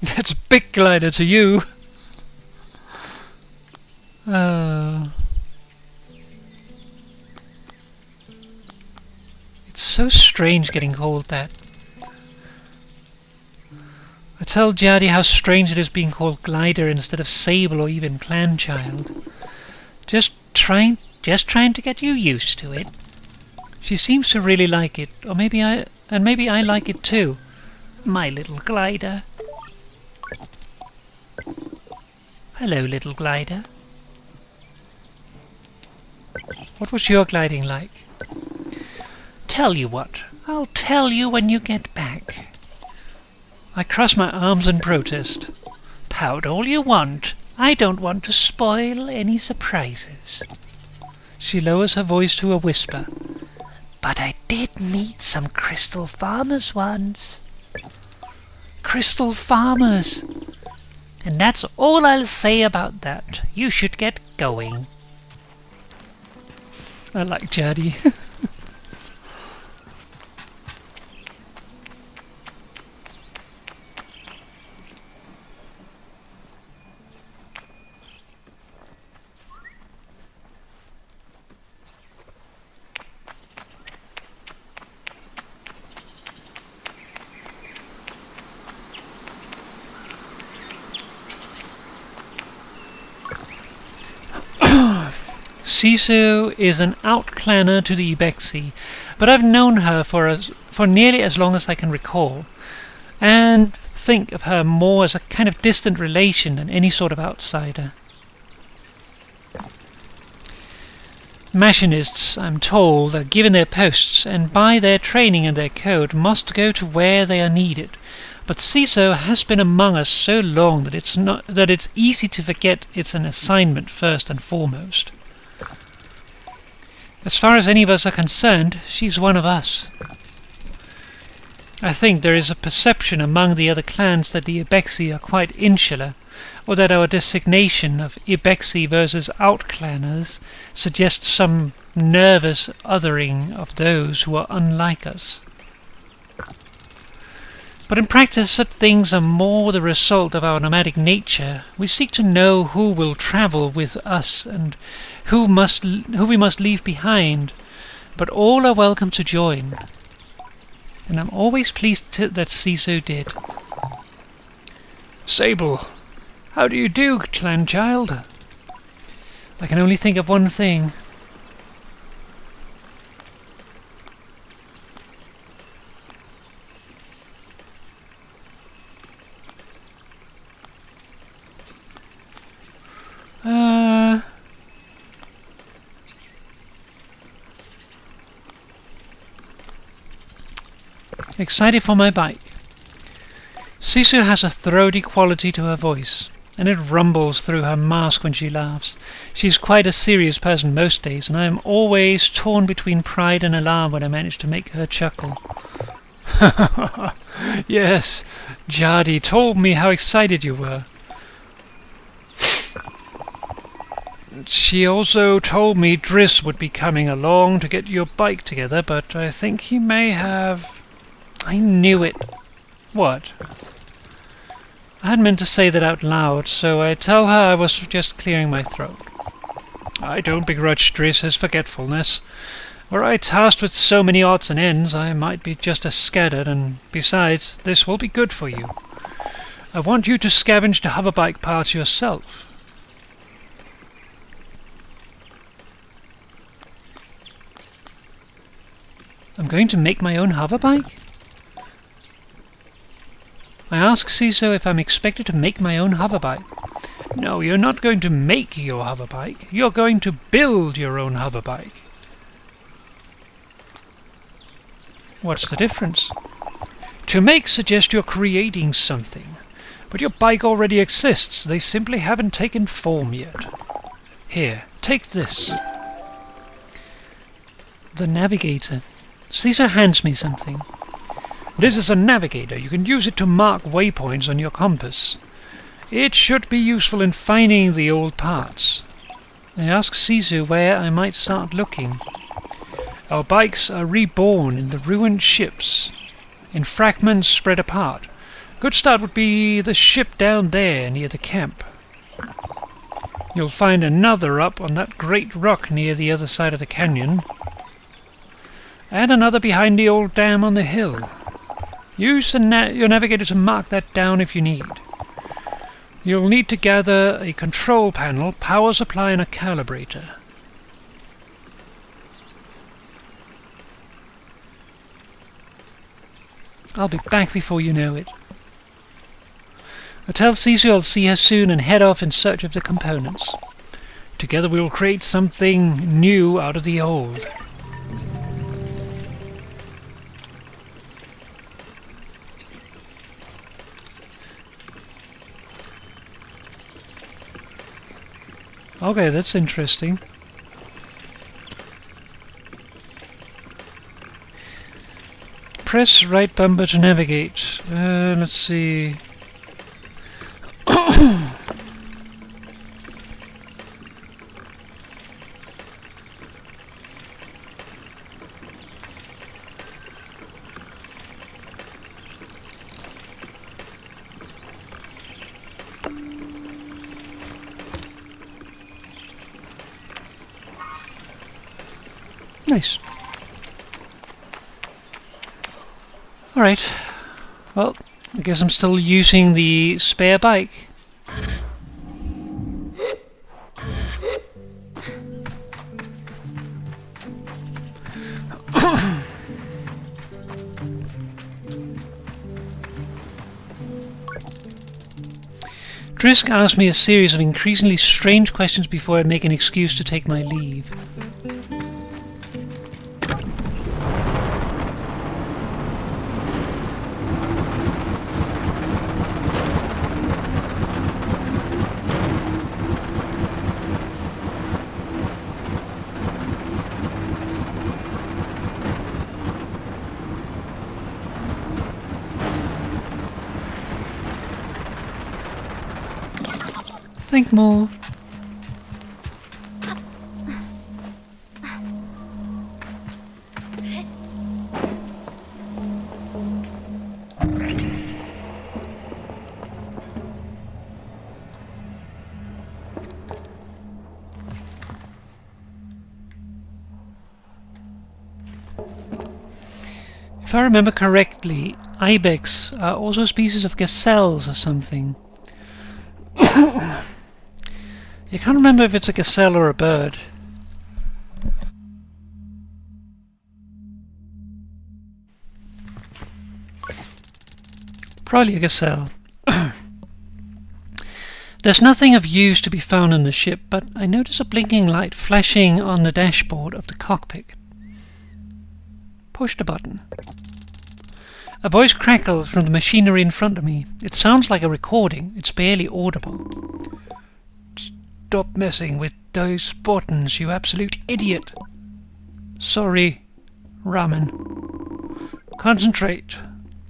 Speaker 1: That's a big glider to you. It's so strange getting called that. I tell Jadi how strange it is being called glider instead of Sable or even clan child. Just trying to get you used to it. She seems to really like it, or maybe I like it too. My little glider. Hello, little glider. What was your gliding like? Tell you what, I'll tell you when you get back. I cross my arms in protest. Pout all you want. I don't want to spoil any surprises. She lowers her voice to a whisper. But I did meet some crystal farmers once. Crystal farmers! And that's all I'll say about that. You should get going. I like Jadi. Sisu is an out-clanner to the Ibexi, but I've known her for nearly as long as I can recall, and think of her more as a kind of distant relation than any sort of outsider. Machinists, I'm told, are given their posts, and by their training and their code must go to where they are needed. But Sisu has been among us so long that it's easy to forget it's an assignment first and foremost. As far as any of us are concerned, she's one of us. I think there is a perception among the other clans that the Ibexi are quite insular, or that our designation of Ibexi versus outclanners suggests some nervous othering of those who are unlike us. But in practice, such things are more the result of our nomadic nature. We seek to know who will travel with us and who we must leave behind, but all are welcome to join. And I'm always pleased that Ciso did. Sable, how do you do, clan child? I can only think of one thing. Excited for my bike. Sisu has a throaty quality to her voice, and it rumbles through her mask when she laughs. She's quite a serious person most days, and I am always torn between pride and alarm when I manage to make her chuckle. Yes, Jardi told me how excited you were. She also told me Driss would be coming along to get your bike together, but I think he may have... I knew it. What? I hadn't meant to say that out loud, so I tell her I was just clearing my throat. I don't begrudge Driss his forgetfulness. Were I tasked with so many odds and ends, I might be just as scattered, and besides, this will be good for you. I want you to scavenge the hoverbike parts yourself. I'm going to make my own hoverbike? I ask Ciso if I'm expected to make my own hoverbike. No, you're not going to make your hoverbike. You're going to build your own hoverbike. What's the difference? To make suggests you're creating something. But your bike already exists. They simply haven't taken form yet. Here, take this. The navigator. Ciso hands me something. This is a navigator. You can use it to mark waypoints on your compass. It should be useful in finding the old parts. I ask Ciso where I might start looking. Our bikes are reborn in the ruined ships, in fragments spread apart. Good start would be the ship down there near the camp. You'll find another up on that great rock near the other side of the canyon, and another behind the old dam on the hill. Use your navigator to mark that down if you need. You'll need to gather a control panel, power supply and a calibrator. I'll be back before you know it. I tell Ciso I'll see her soon and head off in search of the components. Together we will create something new out of the old. Okay, that's interesting. Press right bumper to navigate. Let's see. Nice. Alright. Well, I guess I'm still using the spare bike. Drisk asked me a series of increasingly strange questions before I make an excuse to take my leave. Think more. If I remember correctly, ibex are also species of gazelles or something. I can't remember if it's a gazelle or a bird. Probably a gazelle. There's nothing of use to be found in the ship, but I notice a blinking light flashing on the dashboard of the cockpit. Push the button. A voice crackles from the machinery in front of me. It sounds like a recording. It's barely audible. Stop messing with those buttons, you absolute idiot. Sorry, Ramen. Concentrate.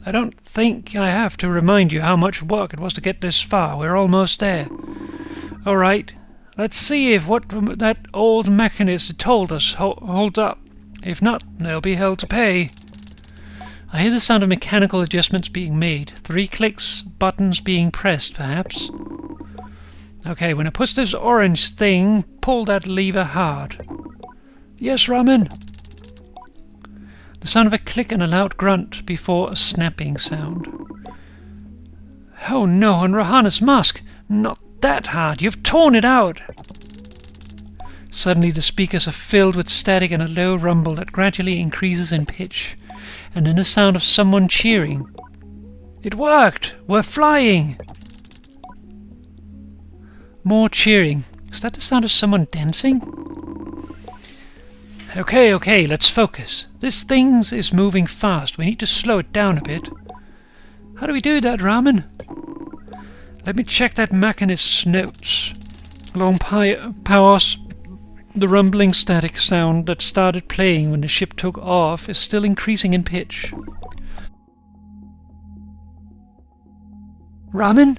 Speaker 1: I don't think I have to remind you how much work it was to get this far. We're almost there. All right, let's see if what that old mechanist told us holds up. If not, there'll be hell to pay. I hear the sound of mechanical adjustments being made. 3 clicks, buttons being pressed, perhaps. Okay, when I push this orange thing, pull that lever hard. Yes, Ramen. The sound of a click and a loud grunt before a snapping sound. Oh no, on Rahana's mask! Not that hard! You've torn it out! Suddenly the speakers are filled with static and a low rumble that gradually increases in pitch, and then the sound of someone cheering. It worked! We're flying! More cheering. Is that the sound of someone dancing? Okay, let's focus. This thing is moving fast. We need to slow it down a bit. How do we do that, Ramen? Let me check that mechanist's notes. Along powers, the rumbling static sound that started playing when the ship took off is still increasing in pitch. Ramen?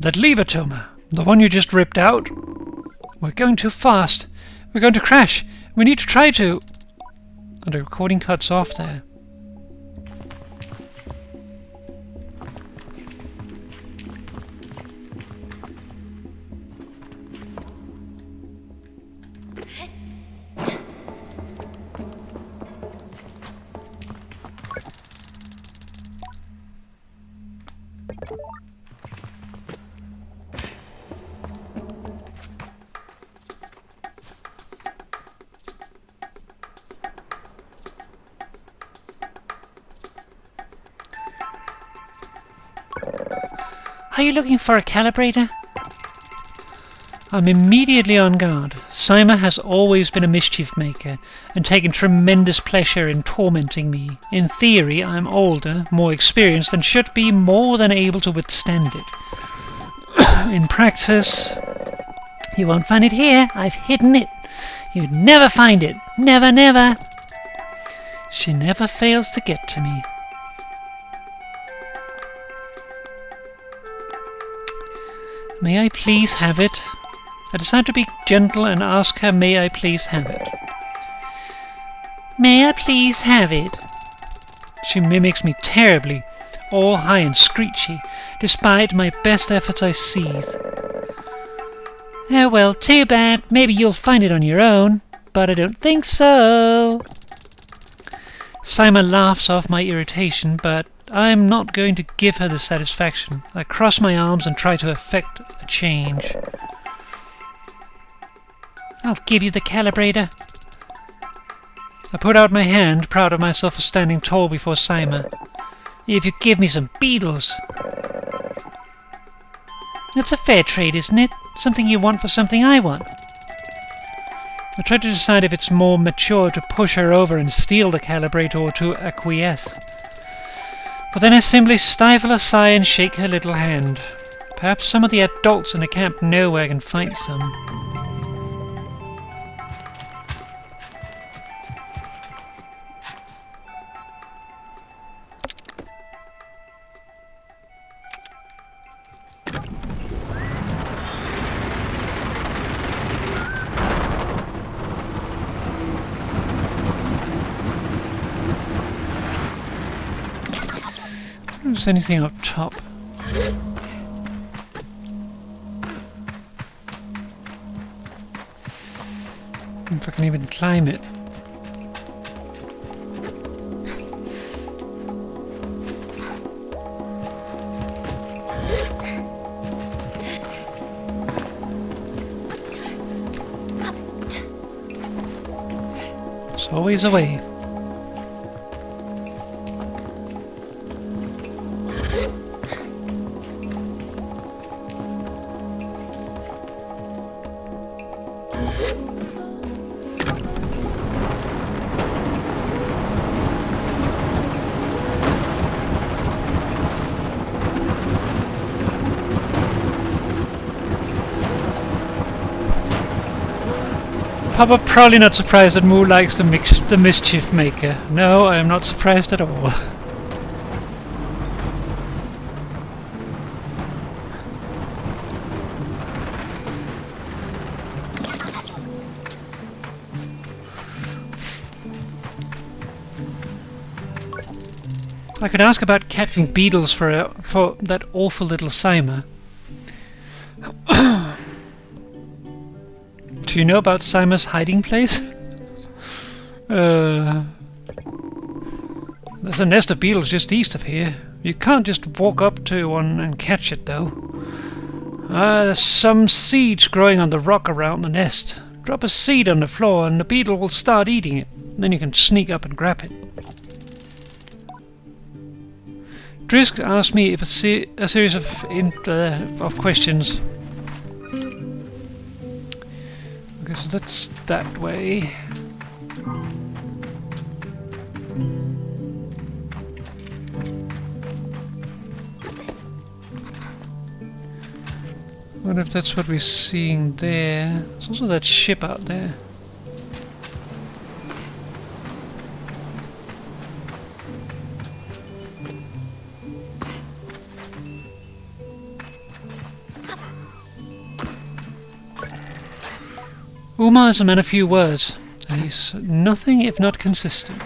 Speaker 1: That lever, Toma. The one you just ripped out. We're going too fast. We're going to crash. We need to try to... And the recording cuts off there. Are you looking for a calibrator? I'm immediately on guard. Sima has always been a mischief maker and taken tremendous pleasure in tormenting me. In theory, I'm older, more experienced, and should be more than able to withstand it. In practice, you won't find it here. I've hidden it. You'd never find it. Never, never. She never fails to get to me. May I please have it? I decide to be gentle and ask her, may I please have it? May I please have it? She mimics me terribly, all high and screechy. Despite my best efforts, I seethe. Oh well, too bad. Maybe you'll find it on your own. But I don't think so. Simon laughs off my irritation, but I'm not going to give her the satisfaction. I cross my arms and try to effect a change. I'll give you the calibrator. I put out my hand, proud of myself for standing tall before Sima. If you give me some beetles. That's a fair trade, isn't it? Something you want for something I want. I try to decide if it's more mature to push her over and steal the calibrator or to acquiesce. But then I simply stifle a sigh and shake her little hand. Perhaps some of the adults in the camp know where I can find some. Is anything up top? If I can even climb it. There's always a way. Papa probably not surprised that Moo likes the mischief maker. No, I am not surprised at all. I could ask about catching beetles for that awful little Simer. Do you know about Simer's hiding place? There's a nest of beetles just east of here. You can't just walk up to one and catch it, though. There's some seeds growing on the rock around the nest. Drop a seed on the floor and the beetle will start eating it. Then you can sneak up and grab it. Drisk asked me if a series of questions. Okay, so that's that way. I wonder if that's what we're seeing there. There's also that ship out there. Umar is a man of few words, and he's nothing if not consistent.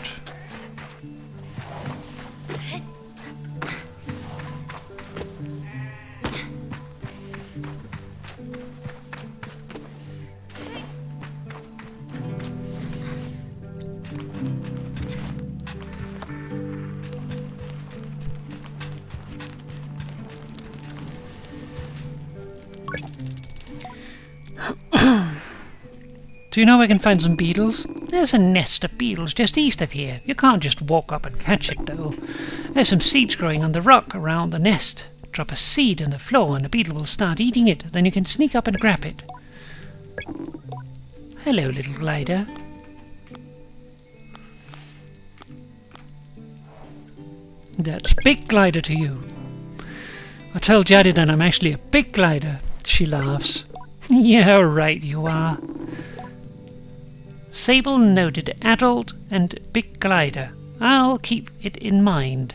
Speaker 1: Do you know where I can find some beetles? There's a nest of beetles just east of here. You can't just walk up and catch it, though. There's some seeds growing on the rock around the nest. Drop a seed on the floor and the beetle will start eating it. Then you can sneak up and grab it. Hello, little glider. That's big glider to you. I tell Jadidan I'm actually a big glider. She laughs. Yeah, right you are. Sable noted adult and big glider. I'll keep it in mind.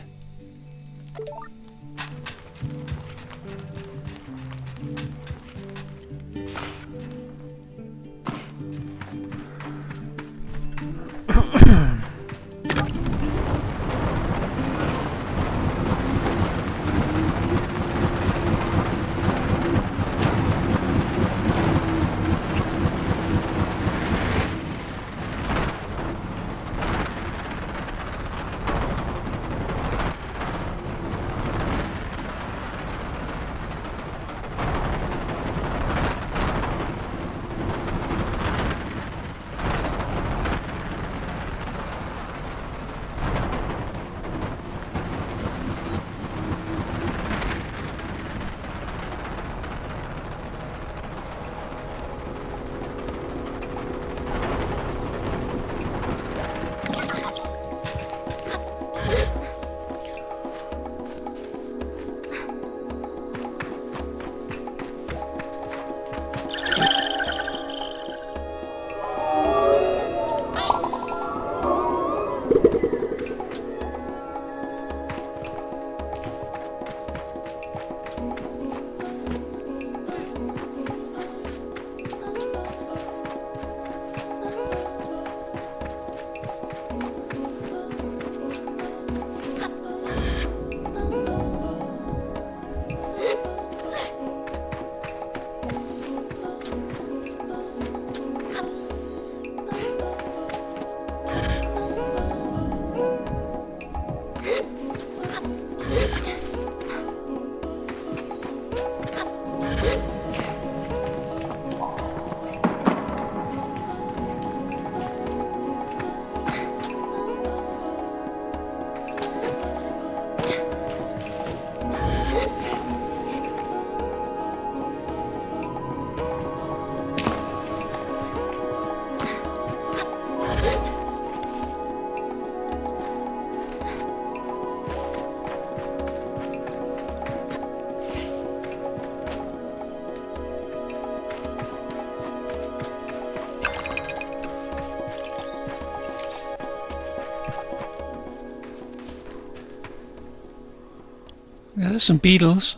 Speaker 1: There's some beetles.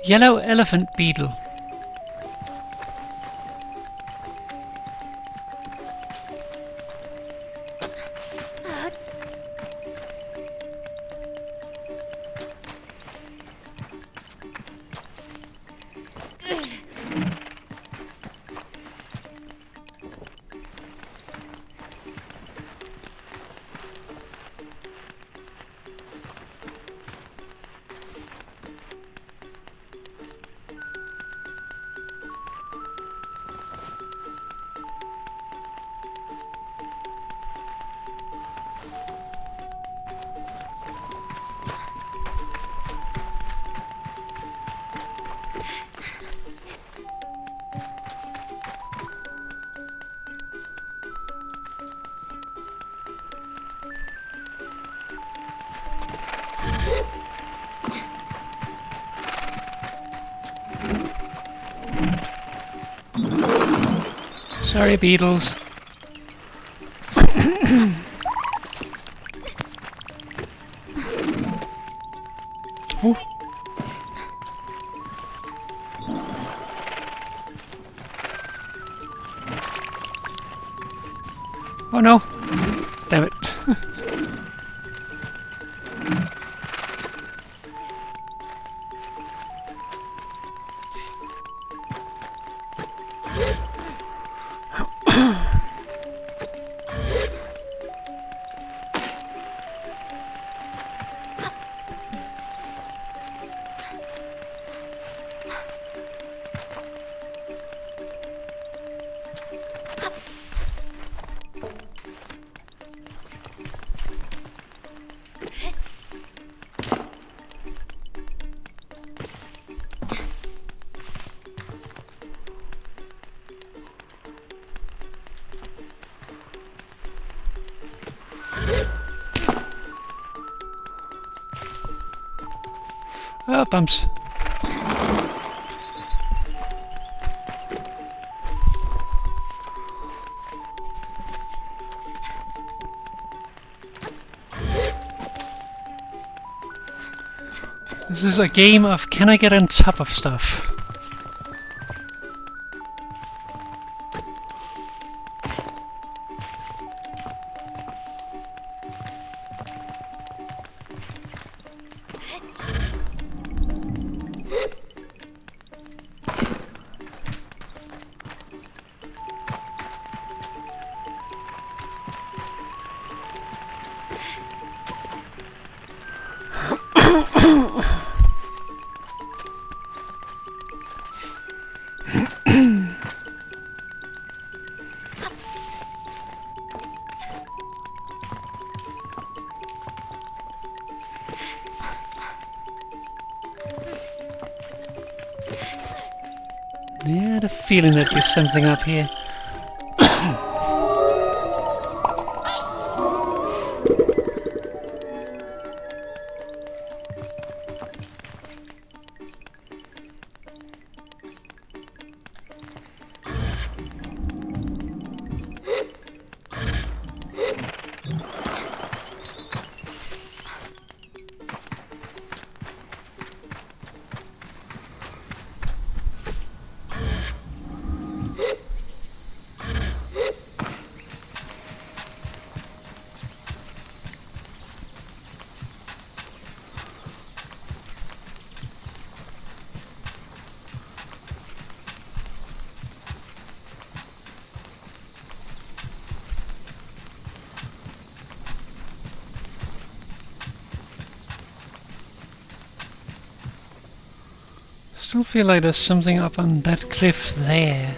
Speaker 1: Yellow elephant beetle. Sorry, beetles. Oh. Oh no! Damn it. Oh, bumps. This is a game of can I get on top of stuff? Yeah, I had a feeling there'd be something up here. Still feel like there's something up on that cliff there.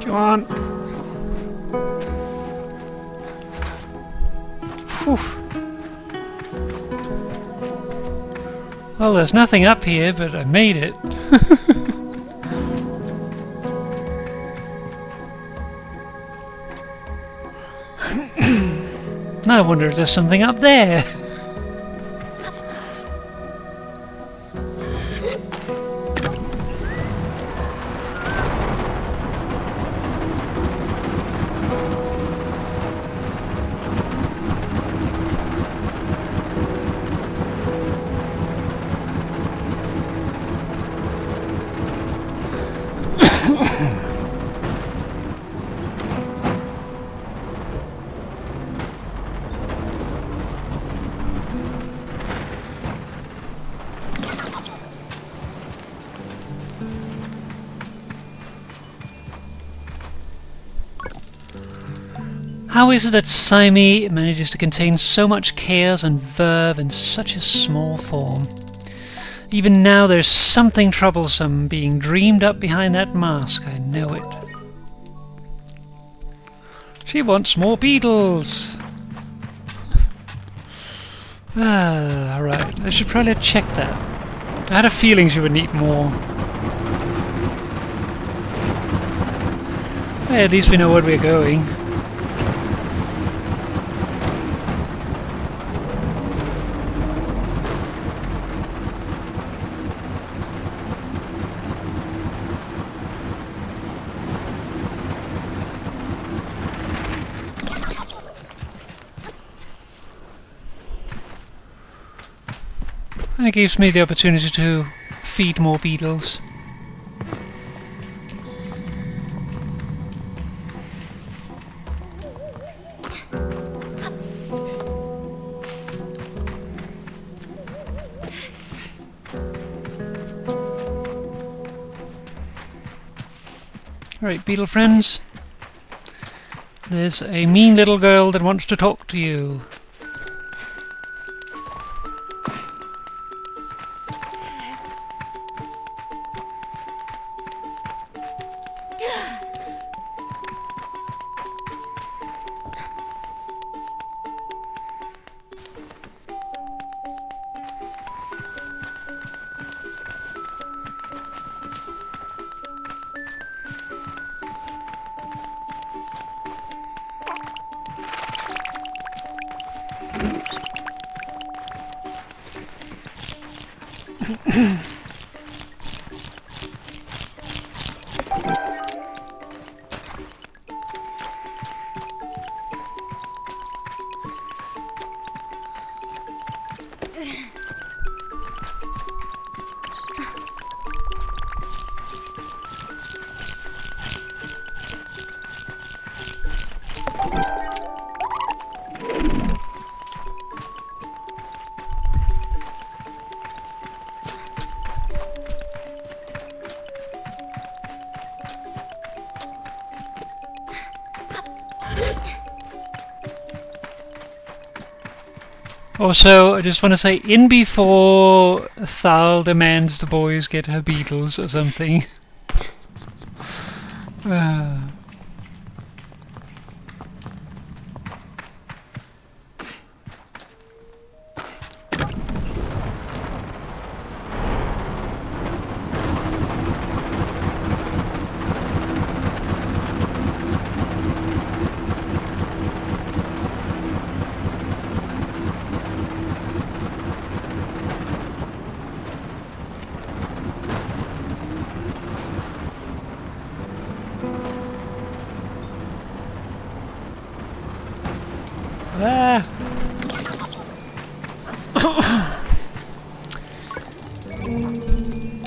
Speaker 1: Come on. Whew. Well, there's nothing up here, but I made it. Now I wonder if there's something up there. How is it that Sime manages to contain so much chaos and verve in such a small form? Even now there's something troublesome being dreamed up behind that mask, I know it. She wants more beetles! Alright, I should probably check that. I had a feeling she would need more. Hey, at least we know where we're going. And it gives me the opportunity to feed more beetles. Alright, beetle friends. There's a mean little girl that wants to talk to you. Also, I just want to say, in before Thal demands the boys get her beetles or something.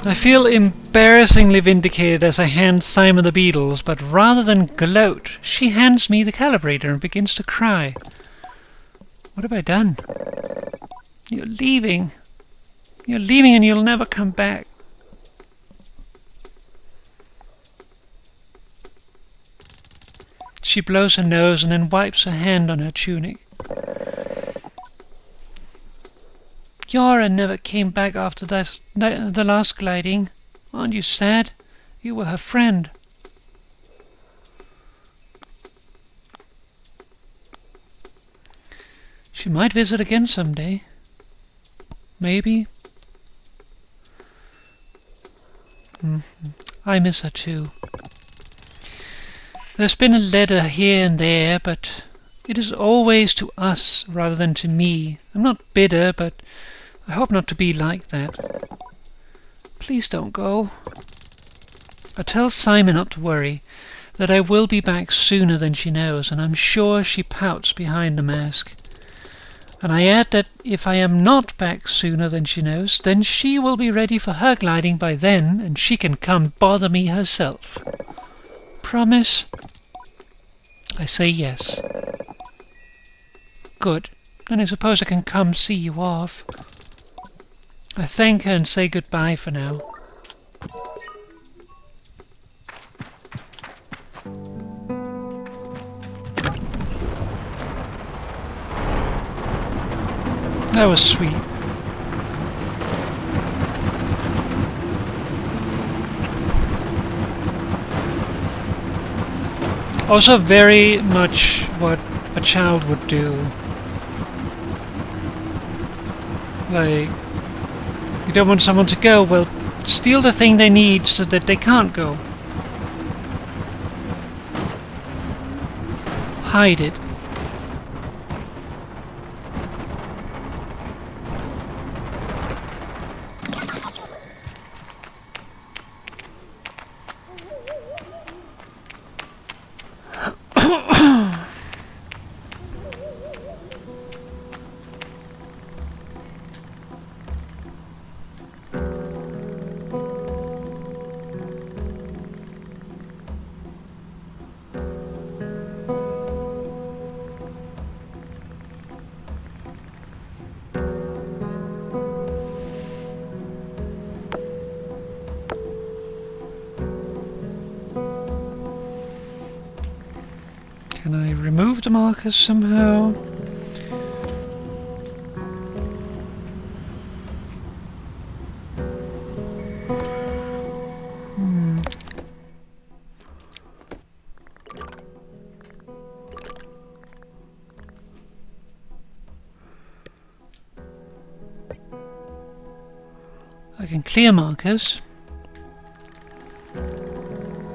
Speaker 1: I feel embarrassingly vindicated as I hand Simon the beetles, but rather than gloat, she hands me the calibrator and begins to cry. What have I done? You're leaving. You're leaving and you'll never come back. She blows her nose and then wipes her hand on her tunic. Yara never came back after the last gliding. Aren't you sad? You were her friend. She might visit again someday. Maybe. I miss her too. There's been a letter here and there, but it is always to us rather than to me. I'm not bitter, but I hope not to be like that. Please don't go. I tell Simon not to worry, that I will be back sooner than she knows, and I'm sure she pouts behind the mask. And I add that if I am not back sooner than she knows, then she will be ready for her gliding by then, and she can come bother me herself. Promise? I say yes. Good. Then I suppose I can come see you off. I thank her and say goodbye for now. That was sweet. Also very much what a child would do. Like, you don't want someone to go, well, steal the thing they need so that they can't go. Hide it. Can I remove the markers somehow? I can clear markers.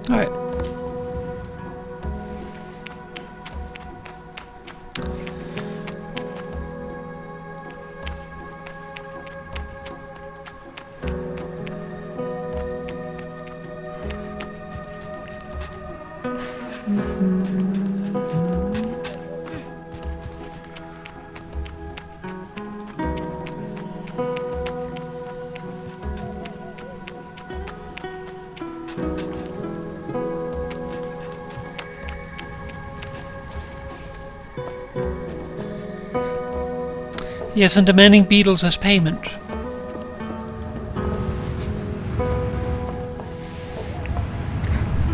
Speaker 1: Alright. Yes, and demanding beetles as payment.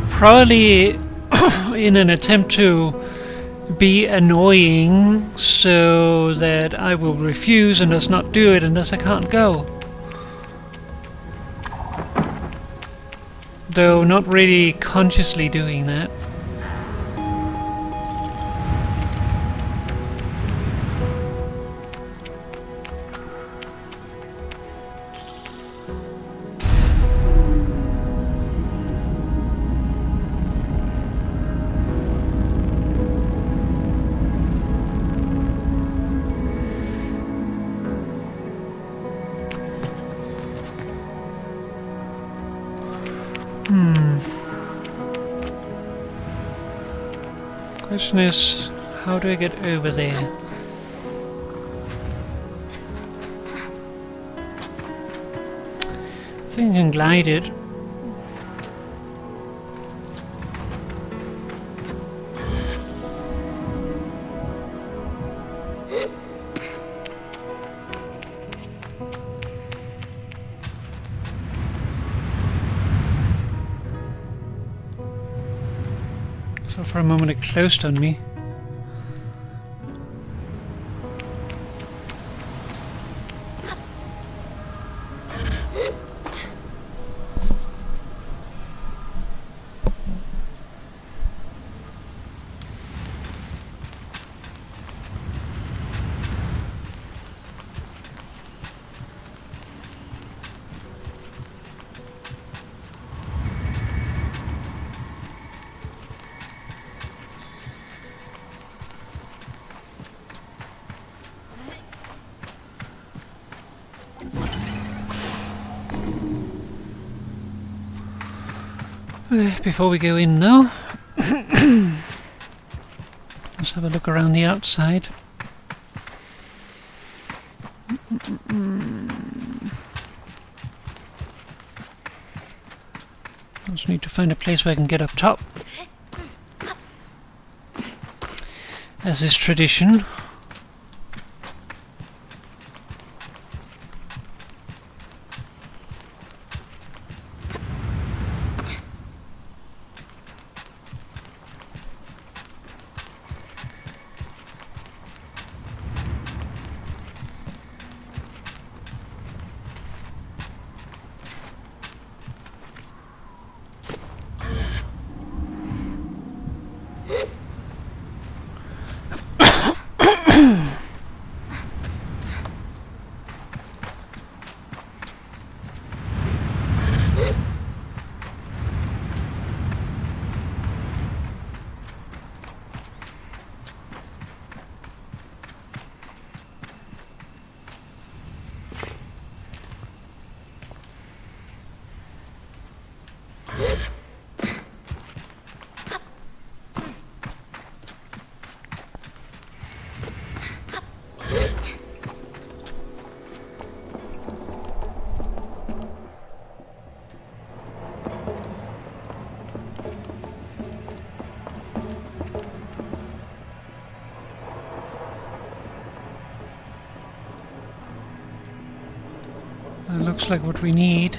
Speaker 1: Probably in an attempt to be annoying so that I will refuse and thus not do it, and thus I can't go. Though not really consciously doing that. Question is, how do I get over there? I think I can glide it. So for a moment it closed on me. Before we go in though, let's have a look around the outside. Just need to find a place where I can get up top, as is tradition. Looks like what we need.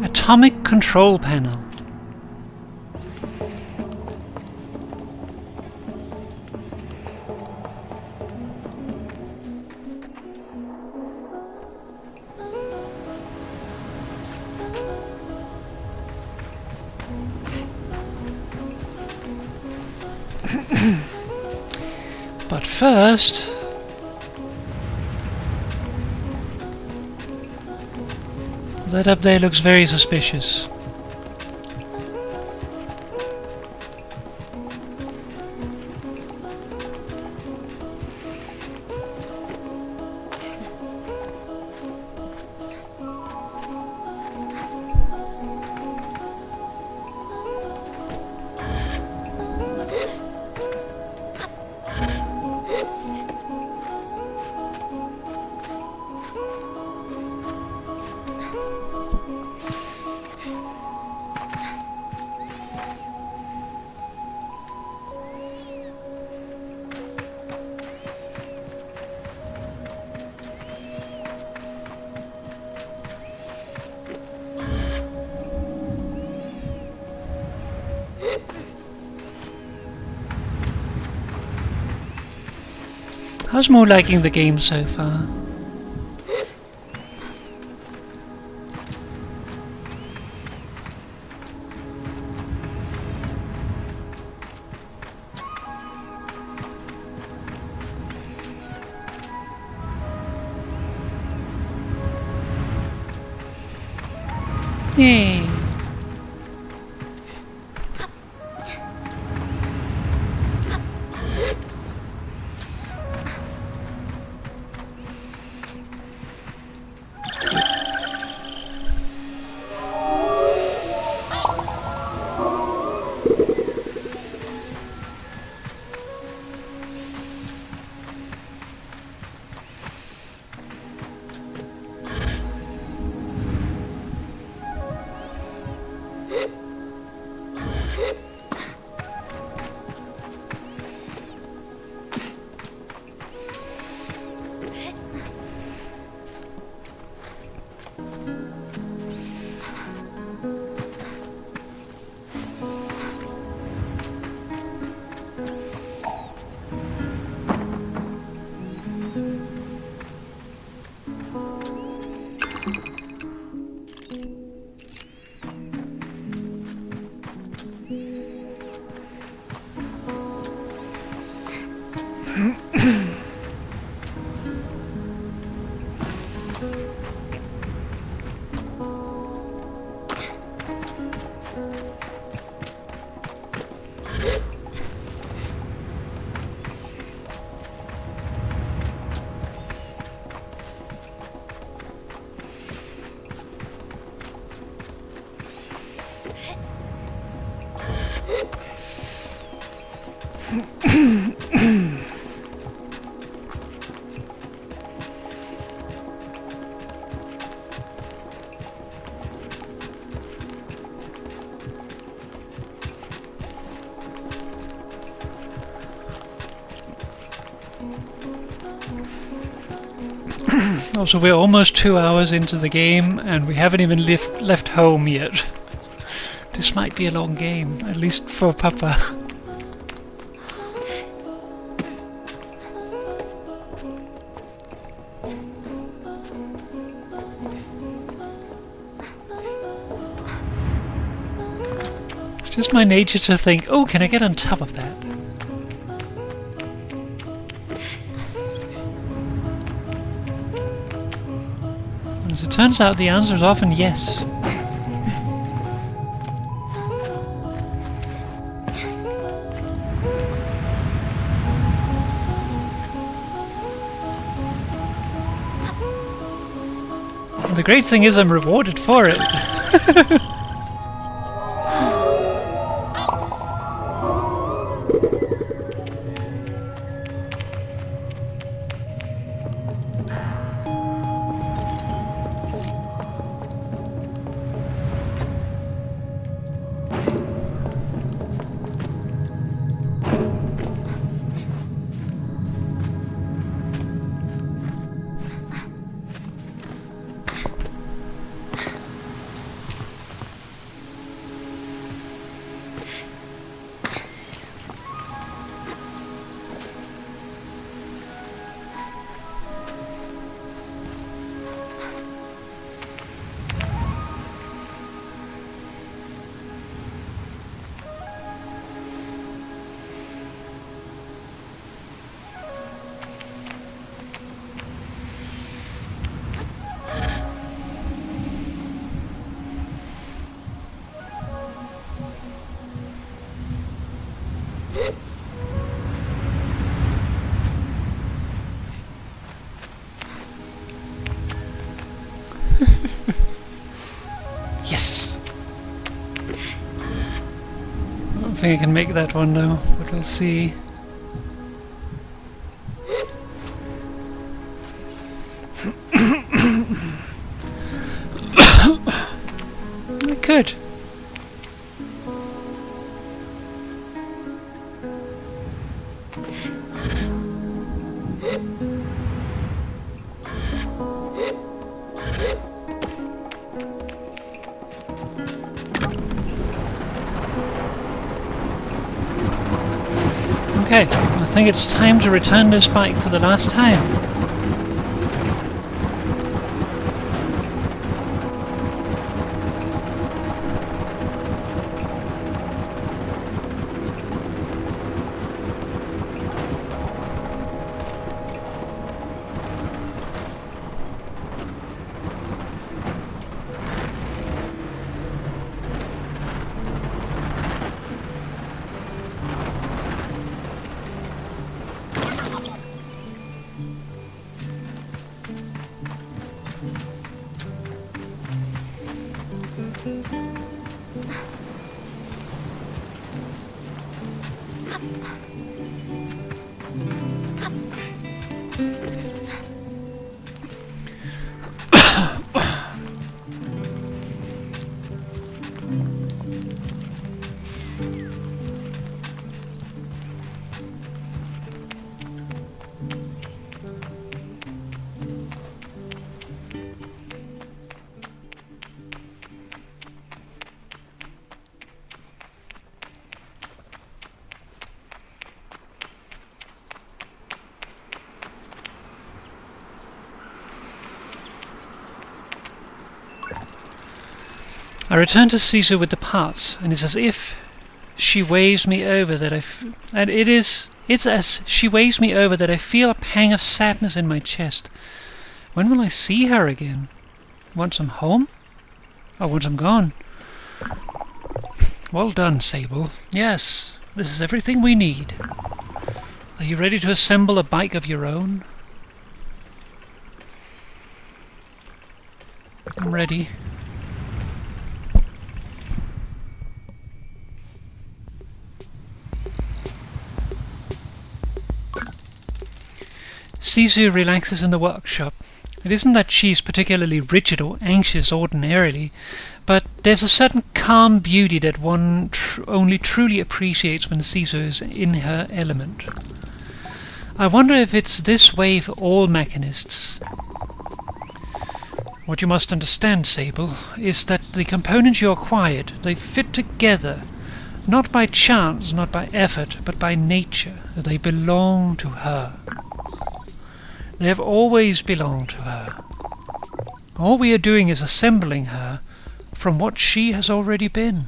Speaker 1: Atomic control panel. But first, that up there looks very suspicious. How's Mo liking the game so far? Yay! Also, we're almost 2 hours into the game and we haven't even left home yet. This might be a long game, at least for Papa. It's just my nature to think, oh, can I get on top of that? As it turns out, the answer is often yes. And the great thing is I'm rewarded for it. Yes! I don't think I can make that one though, but we'll see. I could. Okay, I think it's time to return this bike for the last time. I return to Caesar with the parts, and it's as if she waves me over that it's as she waves me over that I feel a pang of sadness in my chest. When will I see her again? Once I'm home? Or once I'm gone? Well done, Sable. Yes, this is everything we need. Are you ready to assemble a bike of your own? I'm ready. Sisu relaxes in the workshop. It isn't that she's particularly rigid or anxious ordinarily, but there's a certain calm beauty that one only truly appreciates when Sisu is in her element. I wonder if it's this way for all mechanists. What you must understand, Sable, is that the components you acquired, they fit together, not by chance, not by effort, but by nature. They belong to her. They have always belonged to her. All we are doing is assembling her from what she has already been.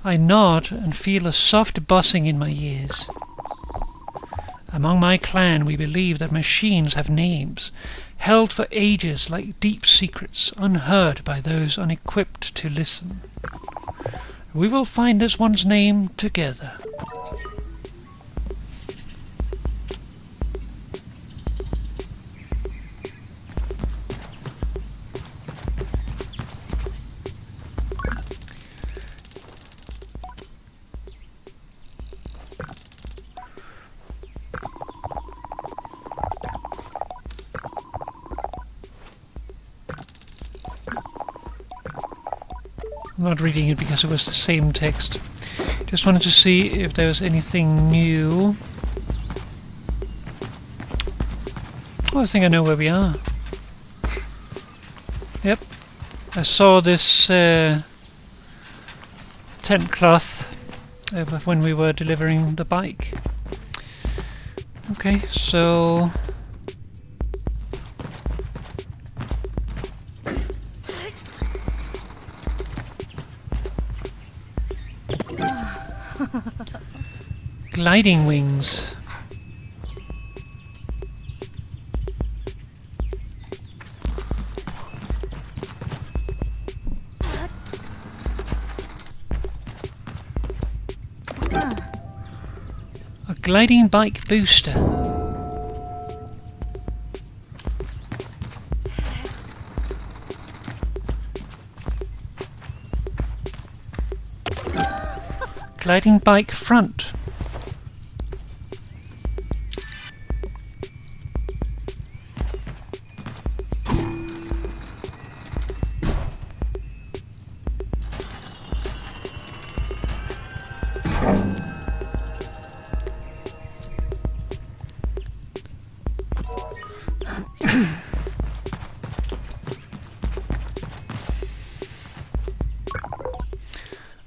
Speaker 1: I nod and feel a soft buzzing in my ears. Among my clan we believe that machines have names, held for ages like deep secrets, unheard by those unequipped to listen. We will find this one's name together. I'm not reading it because it was the same text. Just wanted to see if there was anything new. Oh, I think I know where we are. Yep. I saw this tent cloth when we were delivering the bike. Okay, so... gliding wings. A gliding bike booster. Gliding bike front.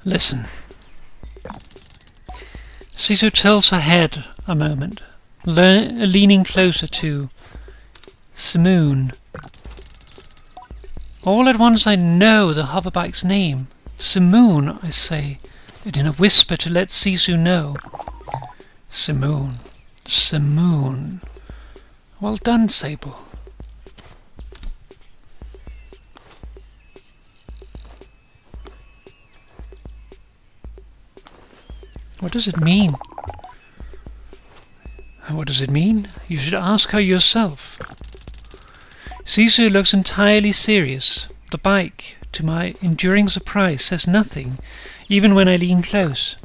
Speaker 1: Listen. Sisu tilts her head a moment, leaning closer to Simoon. All at once I know the hoverbike's name. Simoon, I say, and in a whisper to let Sisu know. Simoon. Simoon. Well done, Sable. What does it mean? What does it mean? You should ask her yourself. Sisu looks entirely serious. The bike, to my enduring surprise, says nothing, even when I lean close.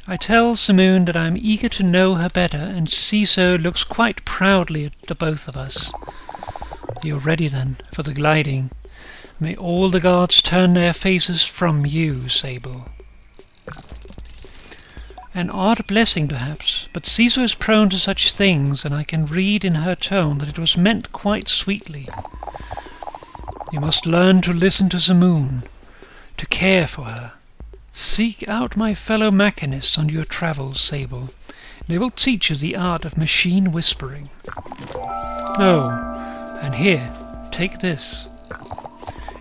Speaker 1: I tell Simoon that I am eager to know her better, and Sisu looks quite proudly at the both of us. You're ready then for the gliding. May all the gods turn their faces from you, Sable. An odd blessing, perhaps, but Sisu is prone to such things, and I can read in her tone that it was meant quite sweetly. You must learn to listen to Simoon, to care for her. Seek out my fellow machinists on your travels, Sable. They will teach you the art of machine whispering. Oh, and here, take this.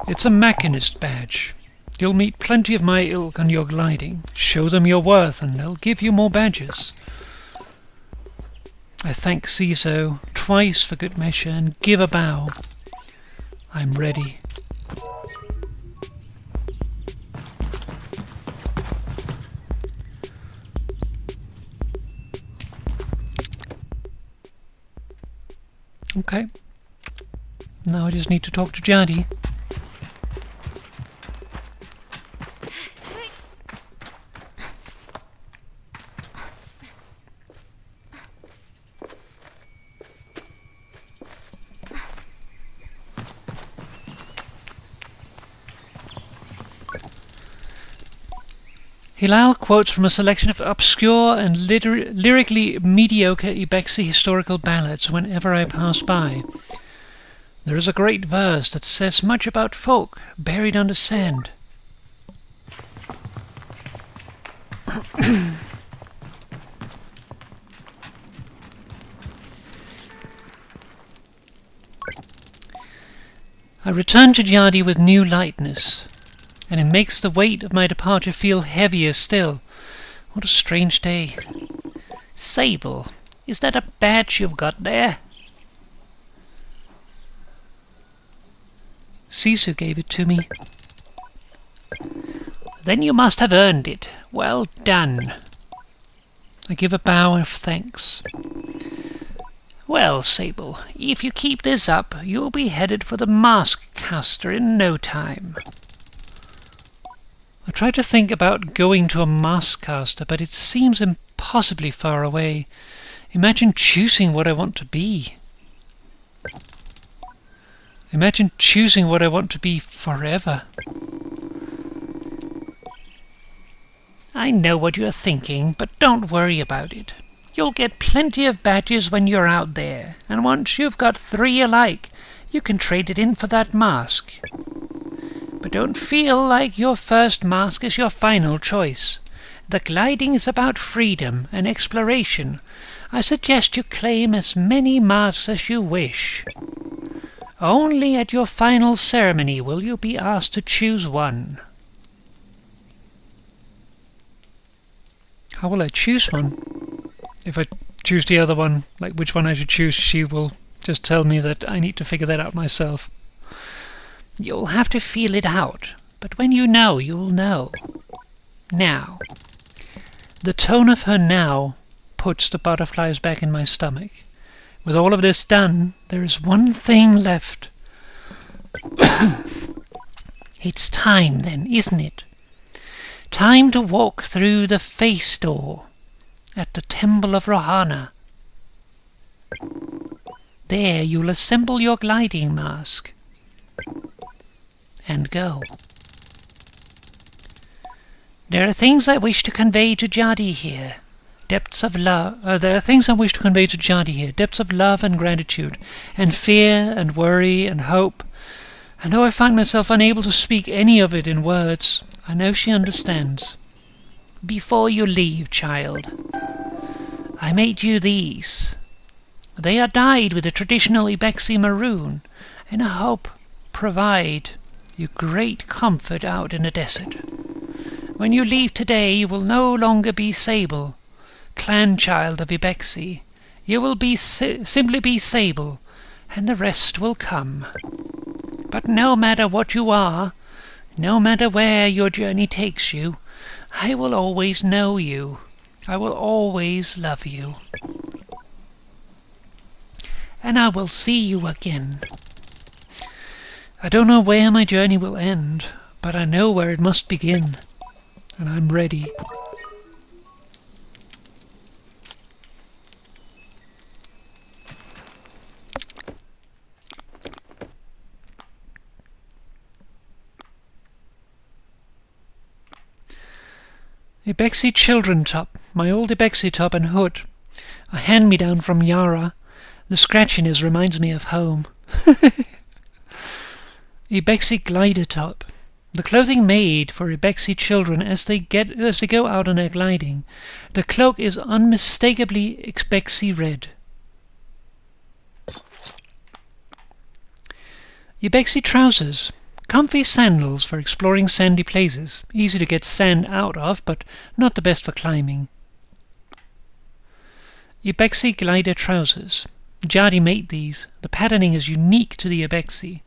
Speaker 1: It's a machinist badge. You'll meet plenty of my ilk on your gliding. Show them your worth, and they'll give you more badges. I thank Sisu twice for good measure, and give a bow. I'm ready. Okay. Now I just need to talk to Jadi. Hilal quotes from a selection of obscure and lyrically mediocre Ibexi historical ballads whenever I pass by. There is a great verse that says much about folk buried under sand. I return to Jadi with new lightness, and it makes the weight of my departure feel heavier still. What a strange day.
Speaker 2: Sable, is that a badge you've got there?
Speaker 1: Sisu gave it to me.
Speaker 2: Then you must have earned it. Well done.
Speaker 1: I give a bow of thanks.
Speaker 2: Well, Sable, if you keep this up, you'll be headed for the mask caster in no time.
Speaker 1: I try to think about going to a mask caster, but it seems impossibly far away. Imagine choosing what I want to be. Imagine choosing what I want to be forever.
Speaker 2: I know what you're thinking, but don't worry about it. You'll get plenty of badges when you're out there, and once you've got 3 alike, you can trade it in for that mask. But don't feel like your first mask is your final choice. The gliding is about freedom and exploration. I suggest you claim as many masks as you wish. Only at your final ceremony will you be asked to choose one.
Speaker 1: How will I choose one? If I choose the other one, like which one I should choose, she will just tell me that I need to figure that out myself.
Speaker 2: You'll have to feel it out, but when you know, you'll know. Now.
Speaker 1: The tone of her now puts the butterflies back in my stomach. With all of this done, there is one thing left.
Speaker 2: It's time then, isn't it? Time to walk through the face door at the Temple of Rohana. There you'll assemble your gliding mask and go. There are things I wish to convey to Jadi here. Depths of love. There are things I wish to convey to Jadi here. Depths of love and gratitude, and fear and worry and hope. And though I find myself unable to speak any of it in words, I know she understands. Before you leave, child, I made you these. They are dyed with the traditional Ibexi maroon, and I hope provide you great comfort out in the desert. When you leave today, you will no longer be Sable, clan child of Ibexi. You will be simply be Sable, and the rest will come. But no matter what you are, no matter where your journey takes you, I will always know you. I will always love you. And I will see you again. I don't know where my journey will end, but I know where it must begin, and I'm ready. Ibexi children top, my old Ibexi top and hood. A hand-me-down from Yara. The scratchiness reminds me of home. Ibexi glider top. The clothing made for Ibexi children as they go out on their gliding. The cloak is unmistakably Ibexi red. Ibexi trousers. Comfy sandals for exploring sandy places. Easy to get sand out of, but not the best for climbing. Ibexi glider trousers. Jadi made these. The patterning is unique to the Ibexi.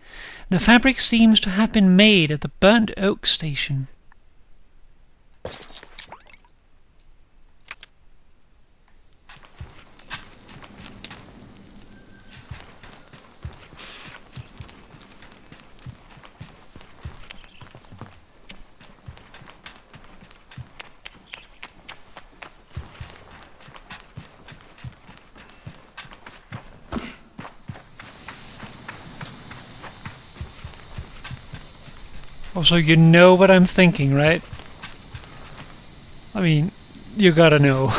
Speaker 2: The fabric seems to have been made at the Burnt Oak Station. Also, you know what I'm thinking, right? I mean, you gotta know.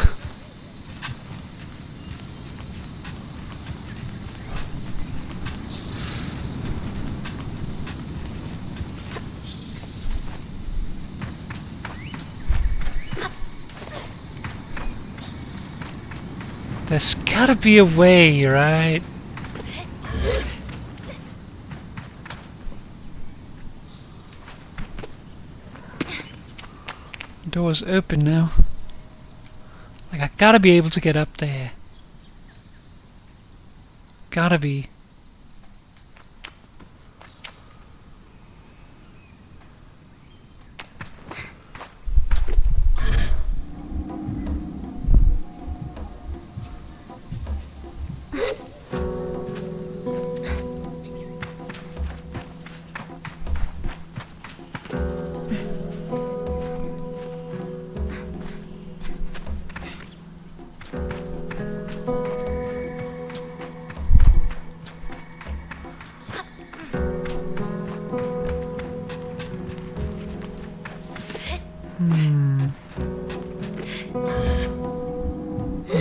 Speaker 2: There's gotta be a way, right? Door's open now. Like, I gotta be able to get up there. Gotta be.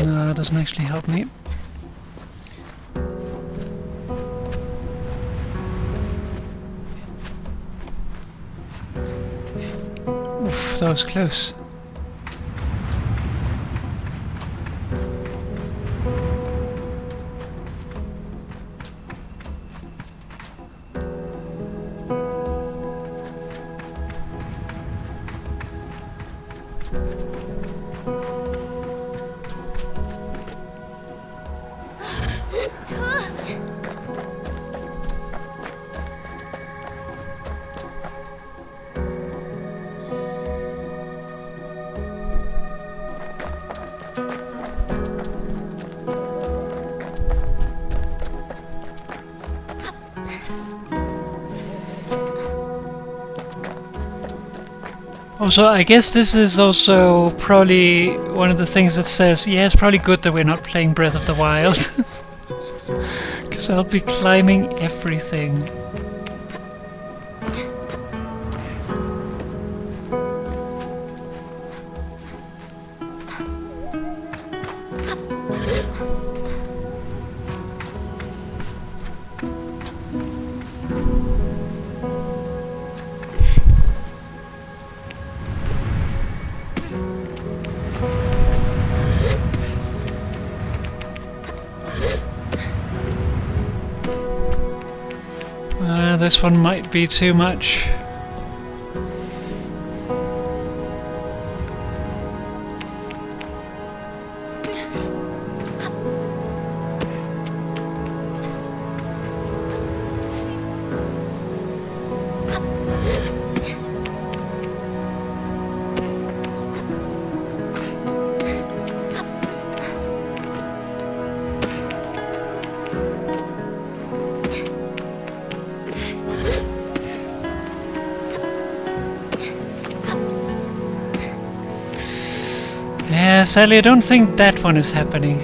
Speaker 2: No, it doesn't actually help me. Oof, that was close. Also, I guess this is also probably one of the things that says, yeah, it's probably good that we're not playing Breath of the Wild. Because I'll be climbing everything.
Speaker 1: this one might be too much. Yeah, sadly I don't think that one is happening.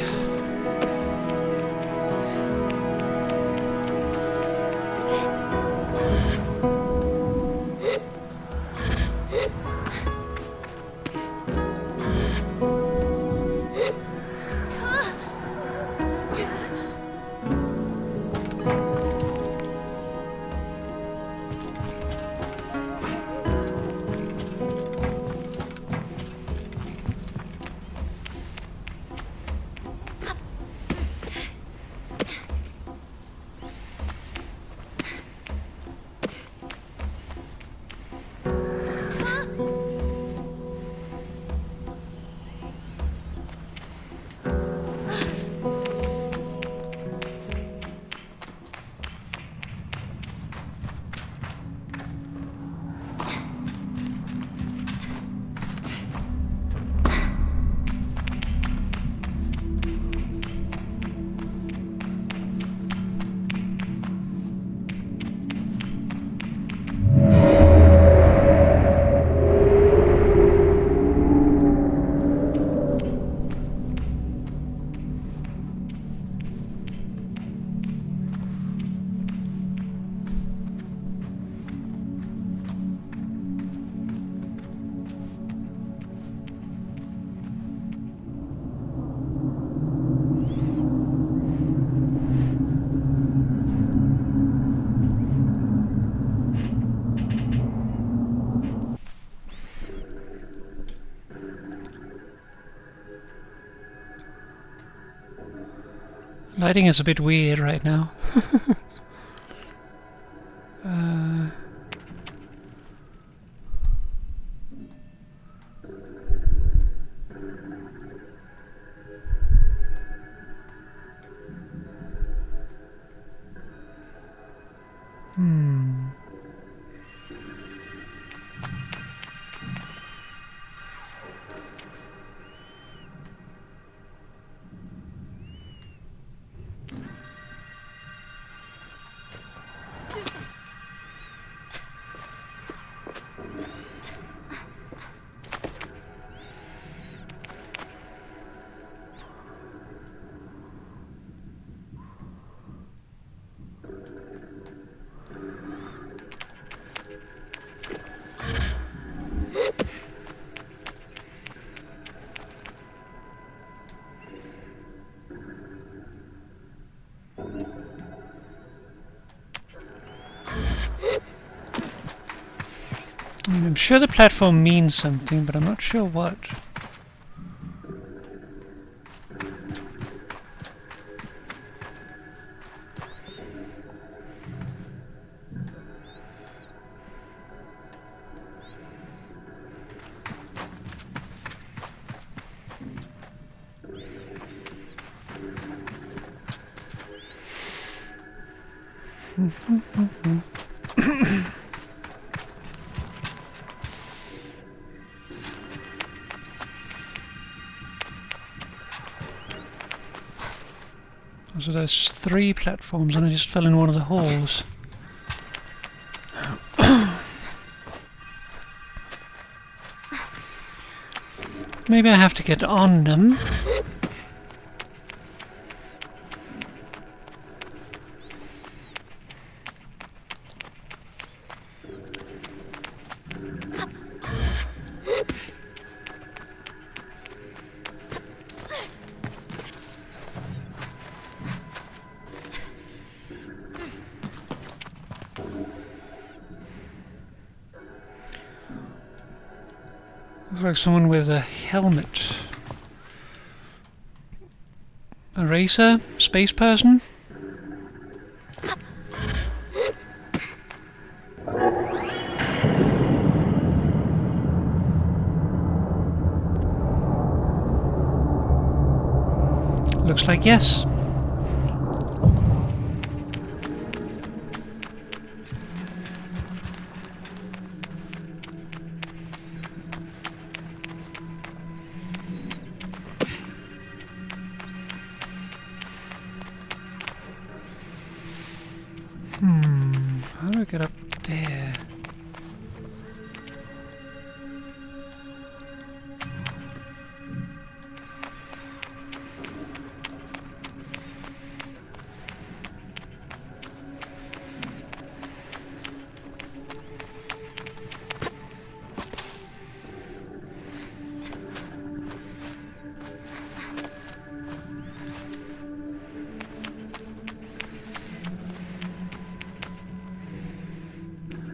Speaker 1: Lighting is a bit weird right now. I'm sure the platform means something, but I'm not sure what. So there's 3 platforms and I just fell in one of the holes. Maybe I have to get on them. Looks like someone with a helmet. A racer? Space person? Looks like yes. How do I get up there?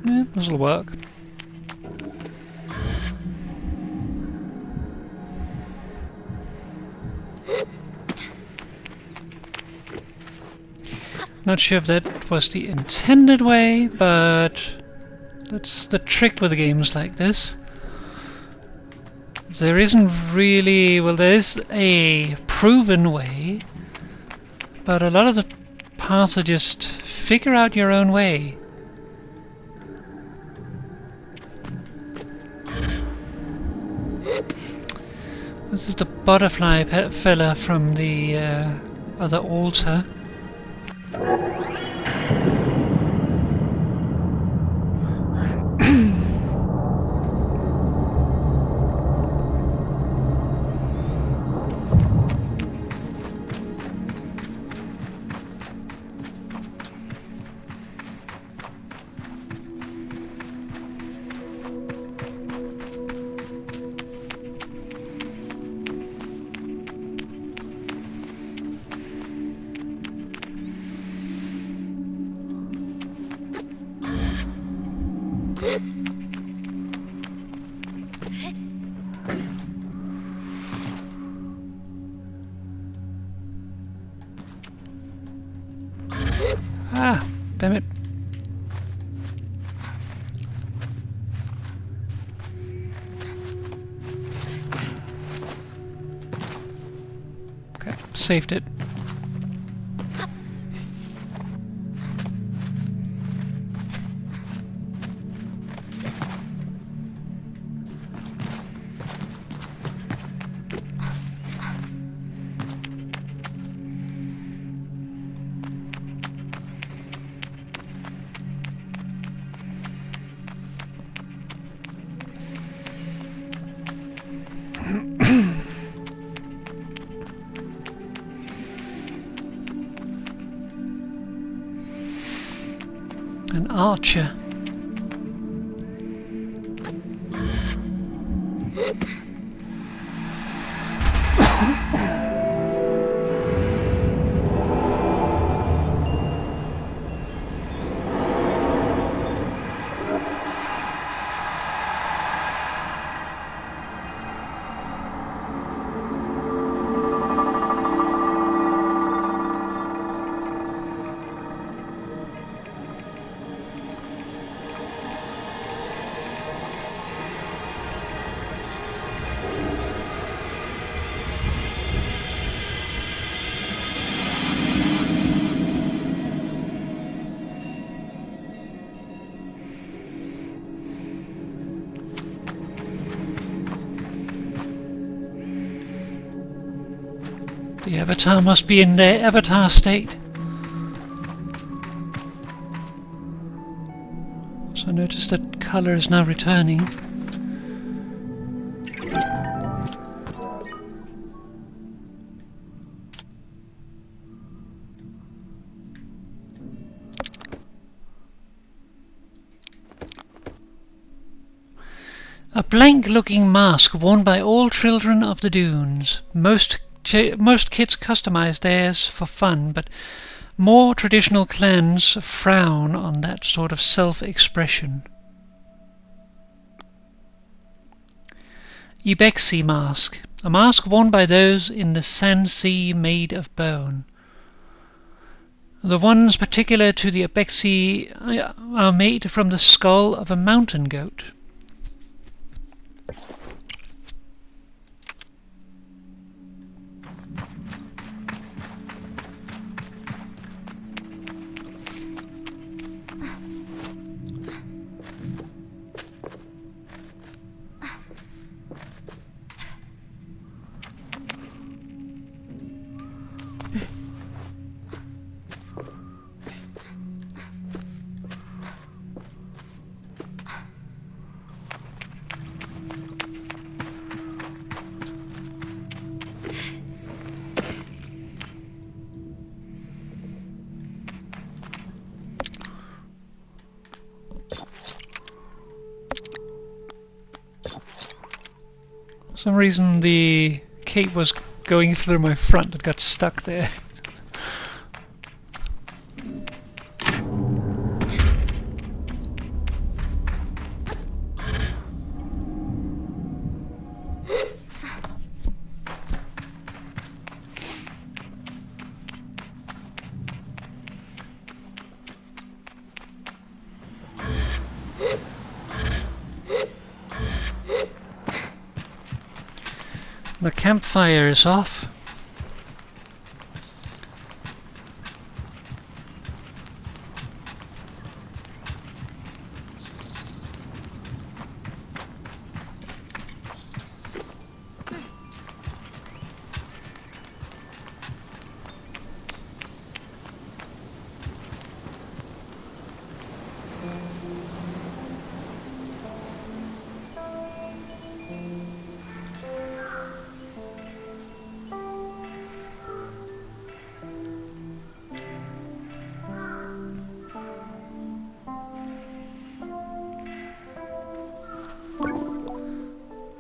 Speaker 1: Yeah, this'll work. Not sure if that was the intended way, but that's the trick with games like this. There isn't really... well, there is a proven way, but a lot of the paths are just figure out your own way. This is the butterfly fella from the other altar. Ah, damn it. Okay, saved it. An archer. The avatar must be in their avatar state. So notice that color is now returning. A blank-looking mask worn by all children of the dunes. Most kids customize theirs for fun, but more traditional clans frown on that sort of self-expression. Ibeksi mask. A mask worn by those in the Sand Sea made of bone. The ones particular to the Ibeksi are made from the skull of a mountain goat. For some reason the cape was going through my front and got stuck there. The campfire is off.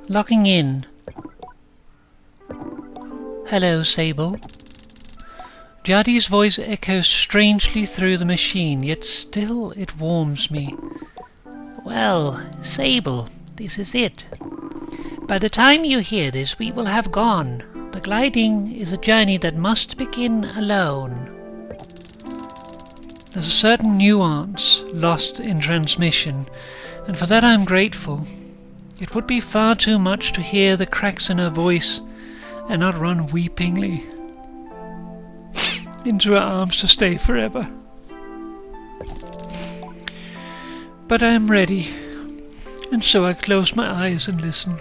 Speaker 1: Logging in. Hello, Sable. Jadi's voice echoes strangely through the machine, yet still it warms me.
Speaker 2: Well, Sable, this is it. By the time you hear this, we will have gone. The gliding is a journey that must begin alone.
Speaker 1: There's a certain nuance lost in transmission, and for that I'm grateful. It would be far too much to hear the cracks in her voice and not run weepingly into her arms to stay forever. But I am ready, and so I close my eyes and listen.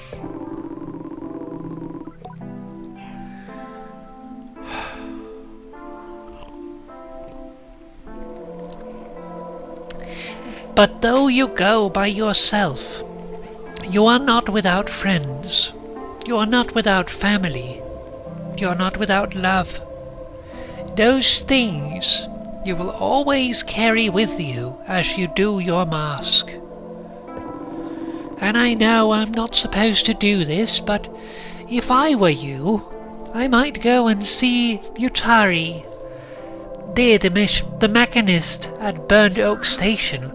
Speaker 2: But though you go by yourself, you are not without friends. You are not without family. You are not without love. Those things you will always carry with you as you do your mask. And I know I'm not supposed to do this, but if I were you, I might go and see Utari. They're the mechanist at Burned Oak Station,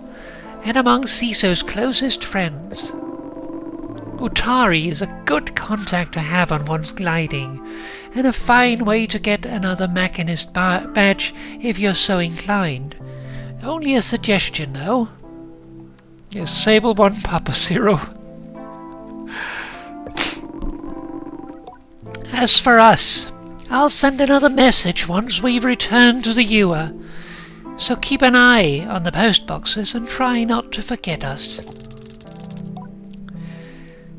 Speaker 2: and among Ciso's closest friends. Utari is a good contact to have on one's gliding, and a fine way to get another mechanist badge if you're so inclined. Only a suggestion, though.
Speaker 1: Yes, Sable 1, Papa 0.
Speaker 2: As for us, I'll send another message once we've returned to the Ewer, so keep an eye on the post boxes and try not to forget us.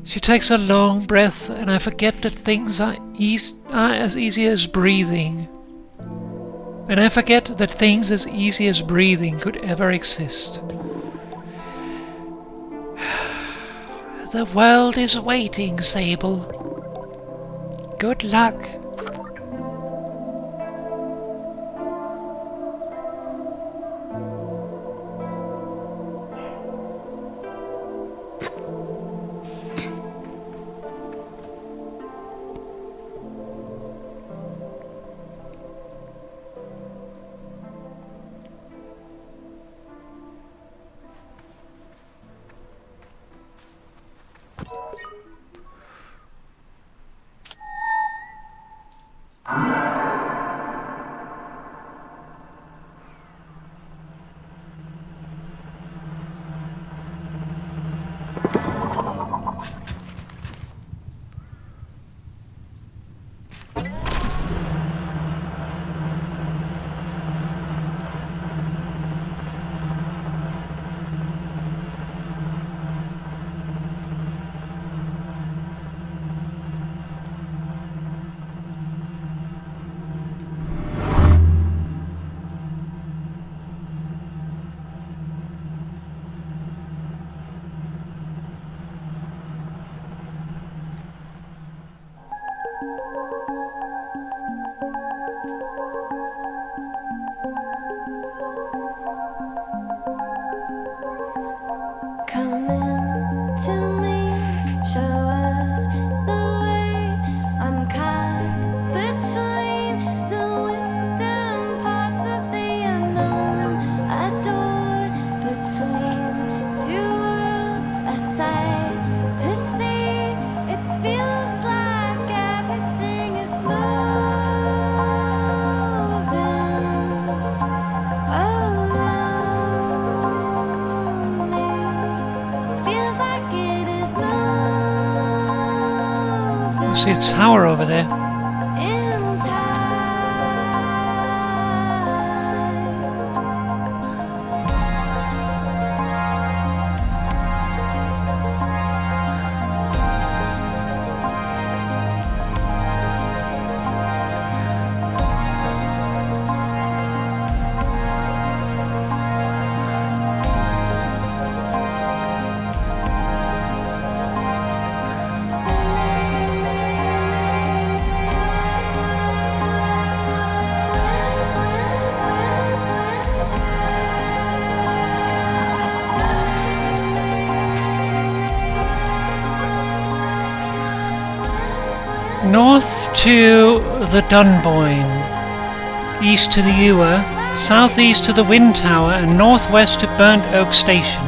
Speaker 1: She takes a long breath, and I forget that things are as easy as breathing. And I forget that things as easy as breathing could ever exist.
Speaker 2: The world is waiting, Sable. Good luck.
Speaker 1: See a tower over there. North to the Dunboyne, east to the Ewer, southeast to the Wind Tower, and northwest to Burnt Oak Station.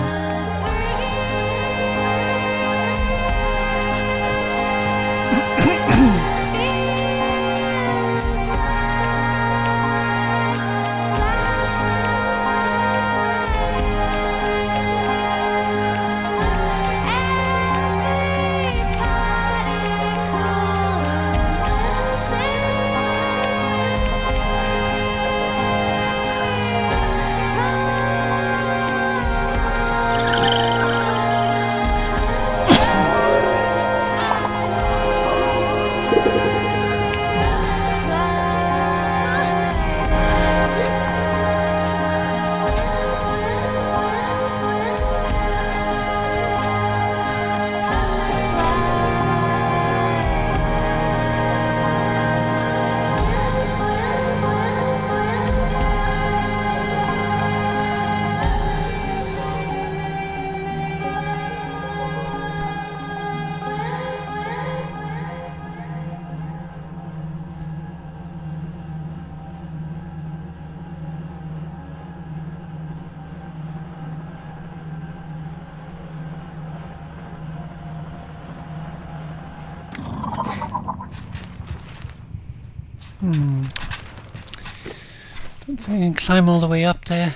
Speaker 1: Don't think I can climb all the way up there.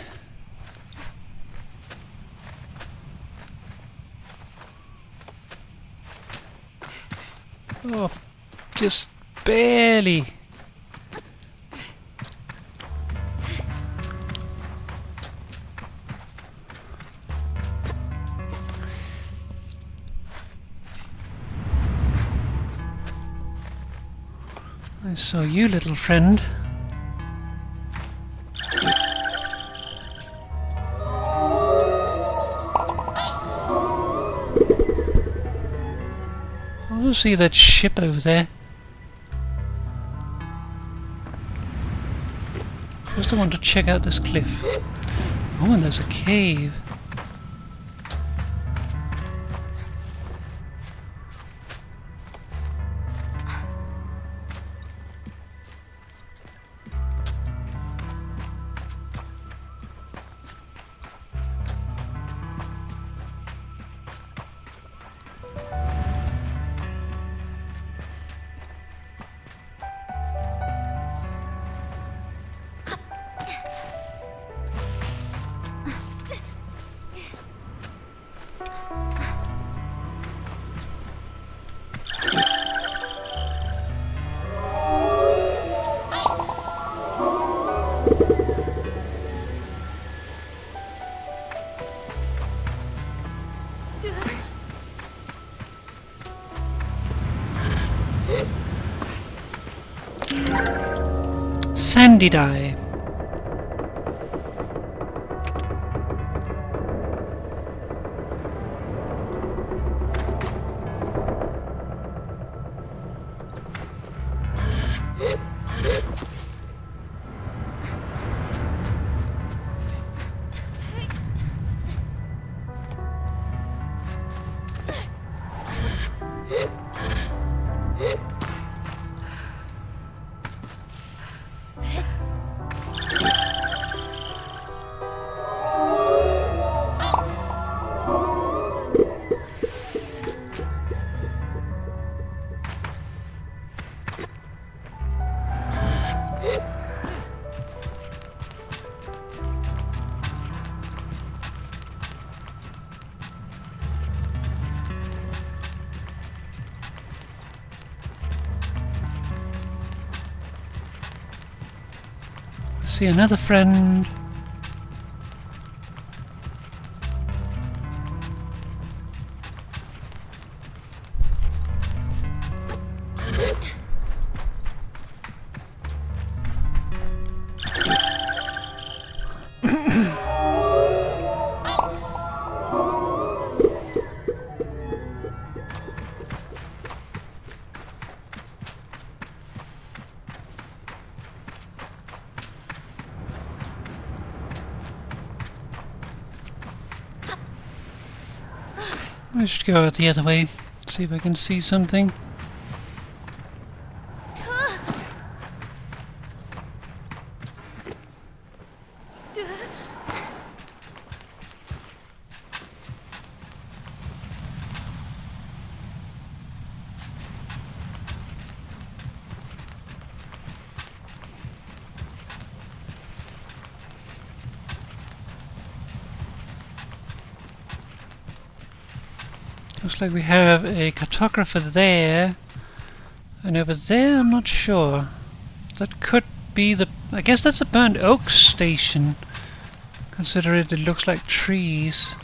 Speaker 1: Oh, just barely. I saw you, little friend. I'll see that ship over there. First I want to check out this cliff. Oh, and there's a cave. Sandy dye. See another friend. I should go out the other way, see if I can see something. Looks like we have a cartographer there, and over there I'm not sure. That could be the... I guess that's a burnt oak station, considering it looks like trees.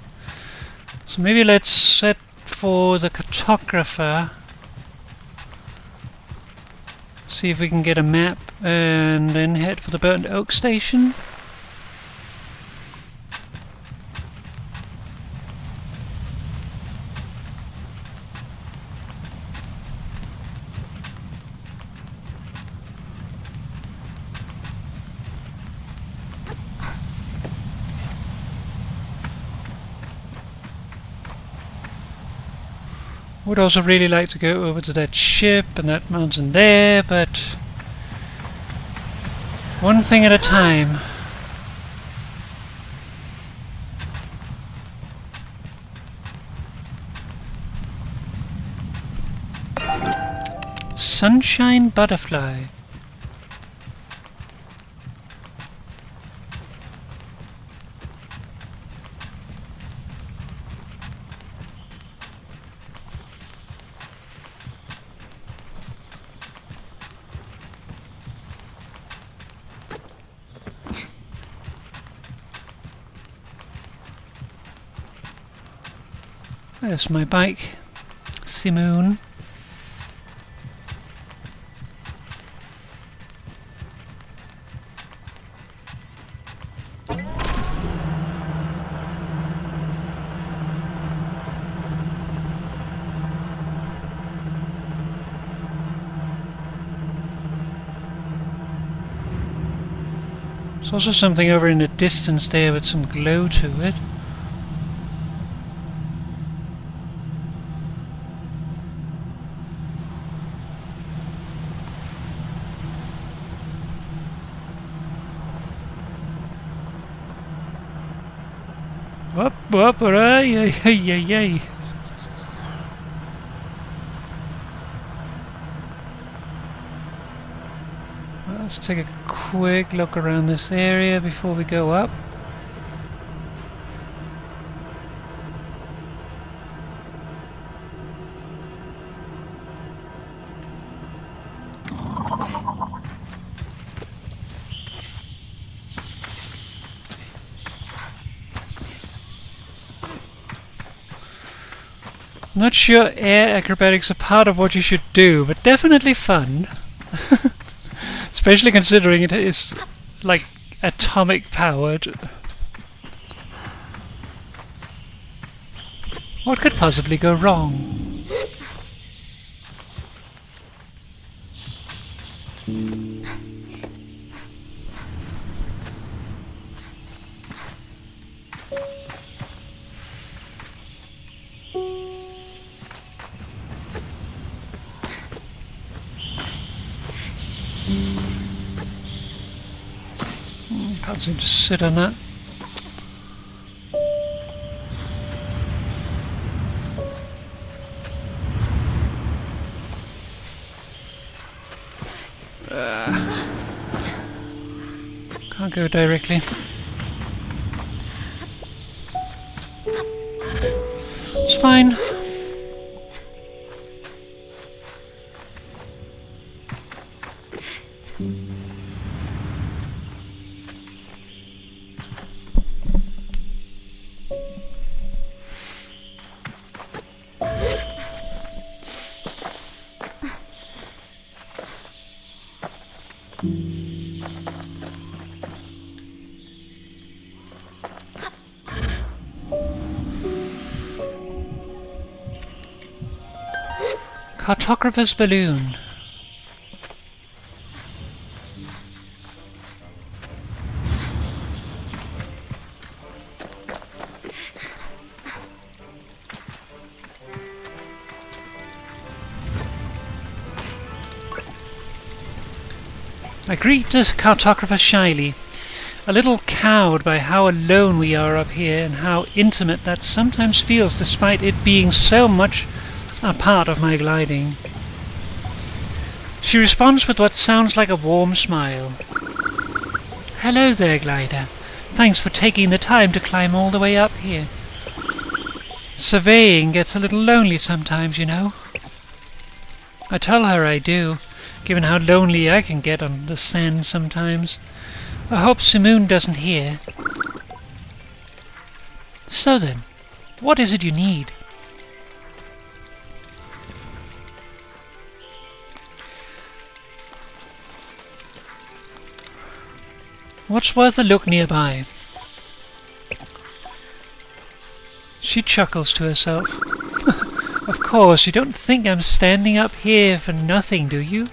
Speaker 1: So maybe let's set for the cartographer, see if we can get a map, and then head for the burnt oak station. Would also really like to go over to that ship and that mountain there, but one thing at a time. Sunshine butterfly. There's my bike, Simoon. There's also something over in the distance there with some glow to it. Up, yay, yay, yay. Let's take a quick look around this area before we go up. Not sure air acrobatics are part of what you should do, but definitely fun. Especially considering it is, like, atomic powered. What could possibly go wrong? Can't seem to sit on that. Can't go directly. It's fine. Cartographer's balloon. I greet the cartographer shyly, a little cowed by how alone we are up here and how intimate that sometimes feels despite it being so much a part of my gliding. She responds with what sounds like a warm smile. Hello there, glider. Thanks for taking the time to climb all the way up here. Surveying gets a little lonely sometimes, you know. I tell her I do, given how lonely I can get on the sand sometimes. I hope Simoon doesn't hear. So then, what is it you need? What's worth a look nearby? She chuckles to herself. Of course, you don't think I'm standing up here for nothing, do you?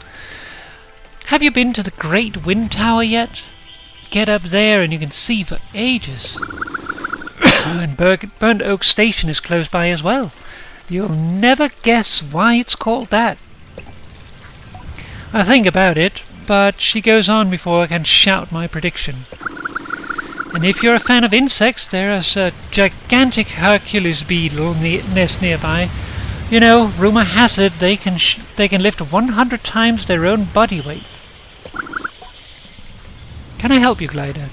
Speaker 1: Have you been to the Great Wind Tower yet? Get up there and you can see for ages. And Burnt Oak Station is close by as well. You'll never guess why it's called that. I think about it, but she goes on before I can shout my prediction. And if you're a fan of insects, there's a gigantic Hercules beetle nest nearby. You know, rumor has it they can lift 100 times their own body weight. Can I help you, glider?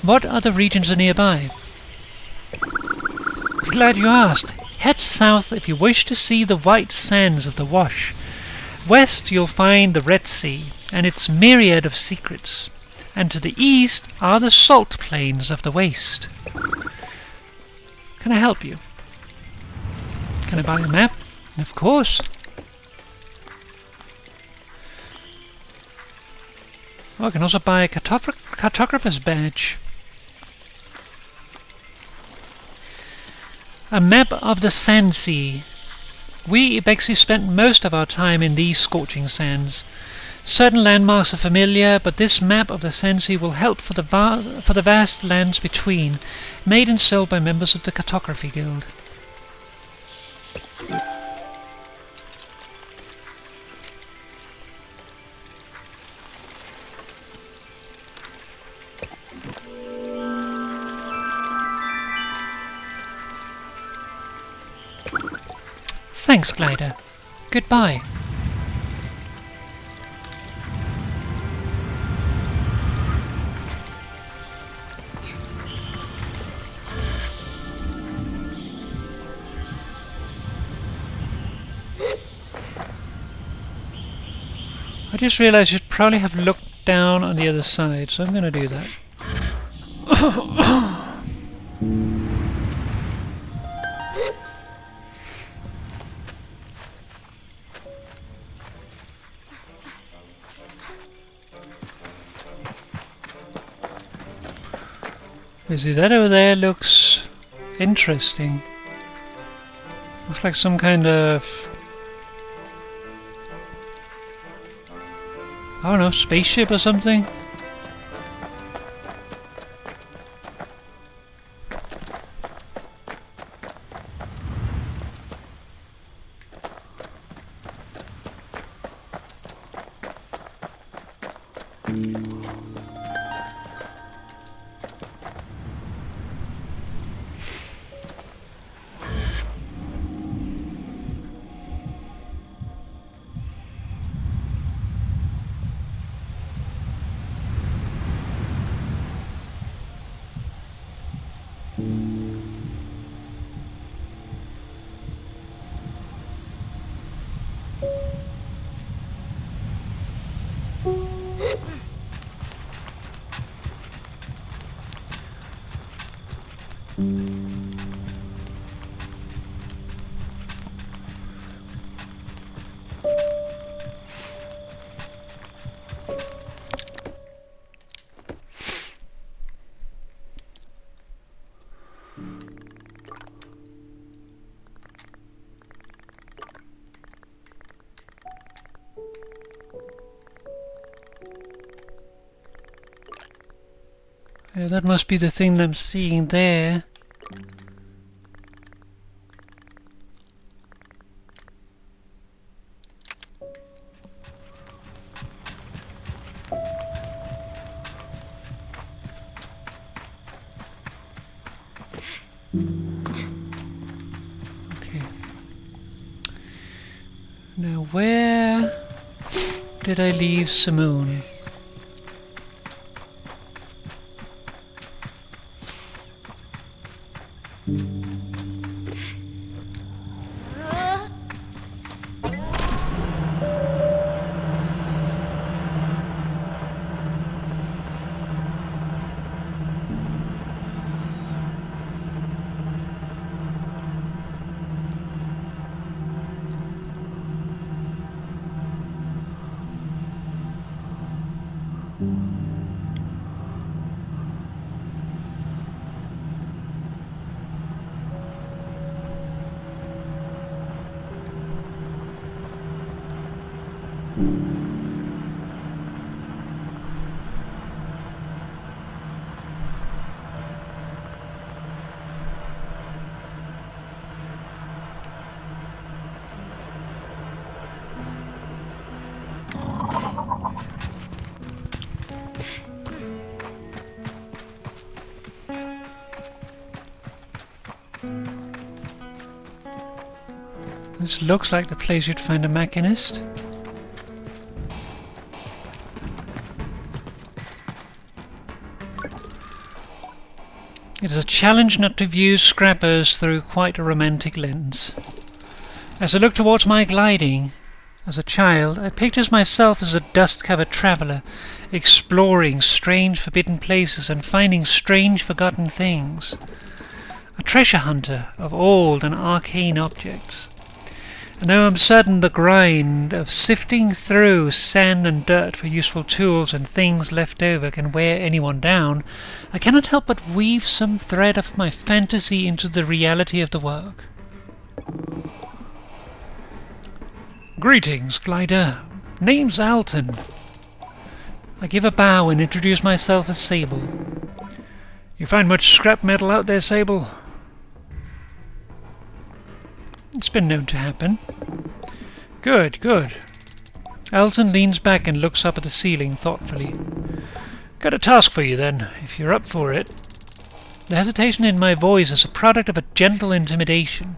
Speaker 1: What other regions are nearby? Glad you asked. Head south if you wish to see the white sands of the Wash. West you'll find the Red Sea and its myriad of secrets, and to the east are the salt plains of the Waste. Can I help you? Can I buy a map? Of course. Oh, I can also buy a cartographer's badge. A map of the Sand Sea. We Ibexi spent most of our time in these scorching sands. Certain landmarks are familiar, but this map of the Sand Sea will help for the vast lands between, made and sold by members of the Cartography Guild. Thanks, glider. Goodbye. I just realized you'd probably have looked down on the other side, so I'm going to do that. You see, that over there looks interesting. Looks like some kind of, I don't know, spaceship or something? That must be the thing that I'm seeing there. Okay. Now where did I leave Simoon? This looks like the place you'd find a machinist. It is a challenge not to view scrappers through quite a romantic lens. As I look towards my gliding, as a child, I pictured myself as a dust-covered traveller, exploring strange forbidden places and finding strange forgotten things. A treasure hunter of old and arcane objects. And now I'm certain the grind of sifting through sand and dirt for useful tools and things left over can wear anyone down. I cannot help but weave some thread of my fantasy into the reality of the work. Greetings, glider. Name's Alton. I give a bow and introduce myself as Sable. You find much scrap metal out there, Sable? It's been known to happen. Good, good. Alton leans back and looks up at the ceiling thoughtfully. Got a task for you then, if you're up for it. The hesitation in my voice is a product of a gentle intimidation,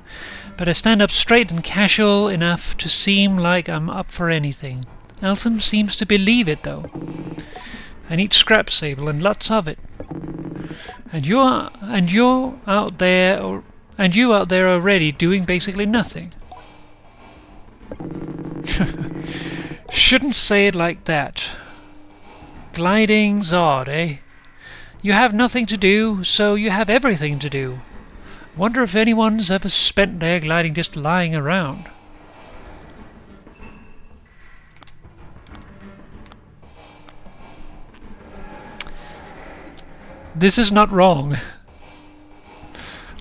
Speaker 1: but I stand up straight and casual enough to seem like I'm up for anything. Alton seems to believe it, though. I need scrap, Sable, and lots of it. And you out there already doing basically nothing. Shouldn't say it like that. Gliding's odd, eh? You have nothing to do, so you have everything to do. Wonder if anyone's ever spent their gliding just lying around. This is not wrong.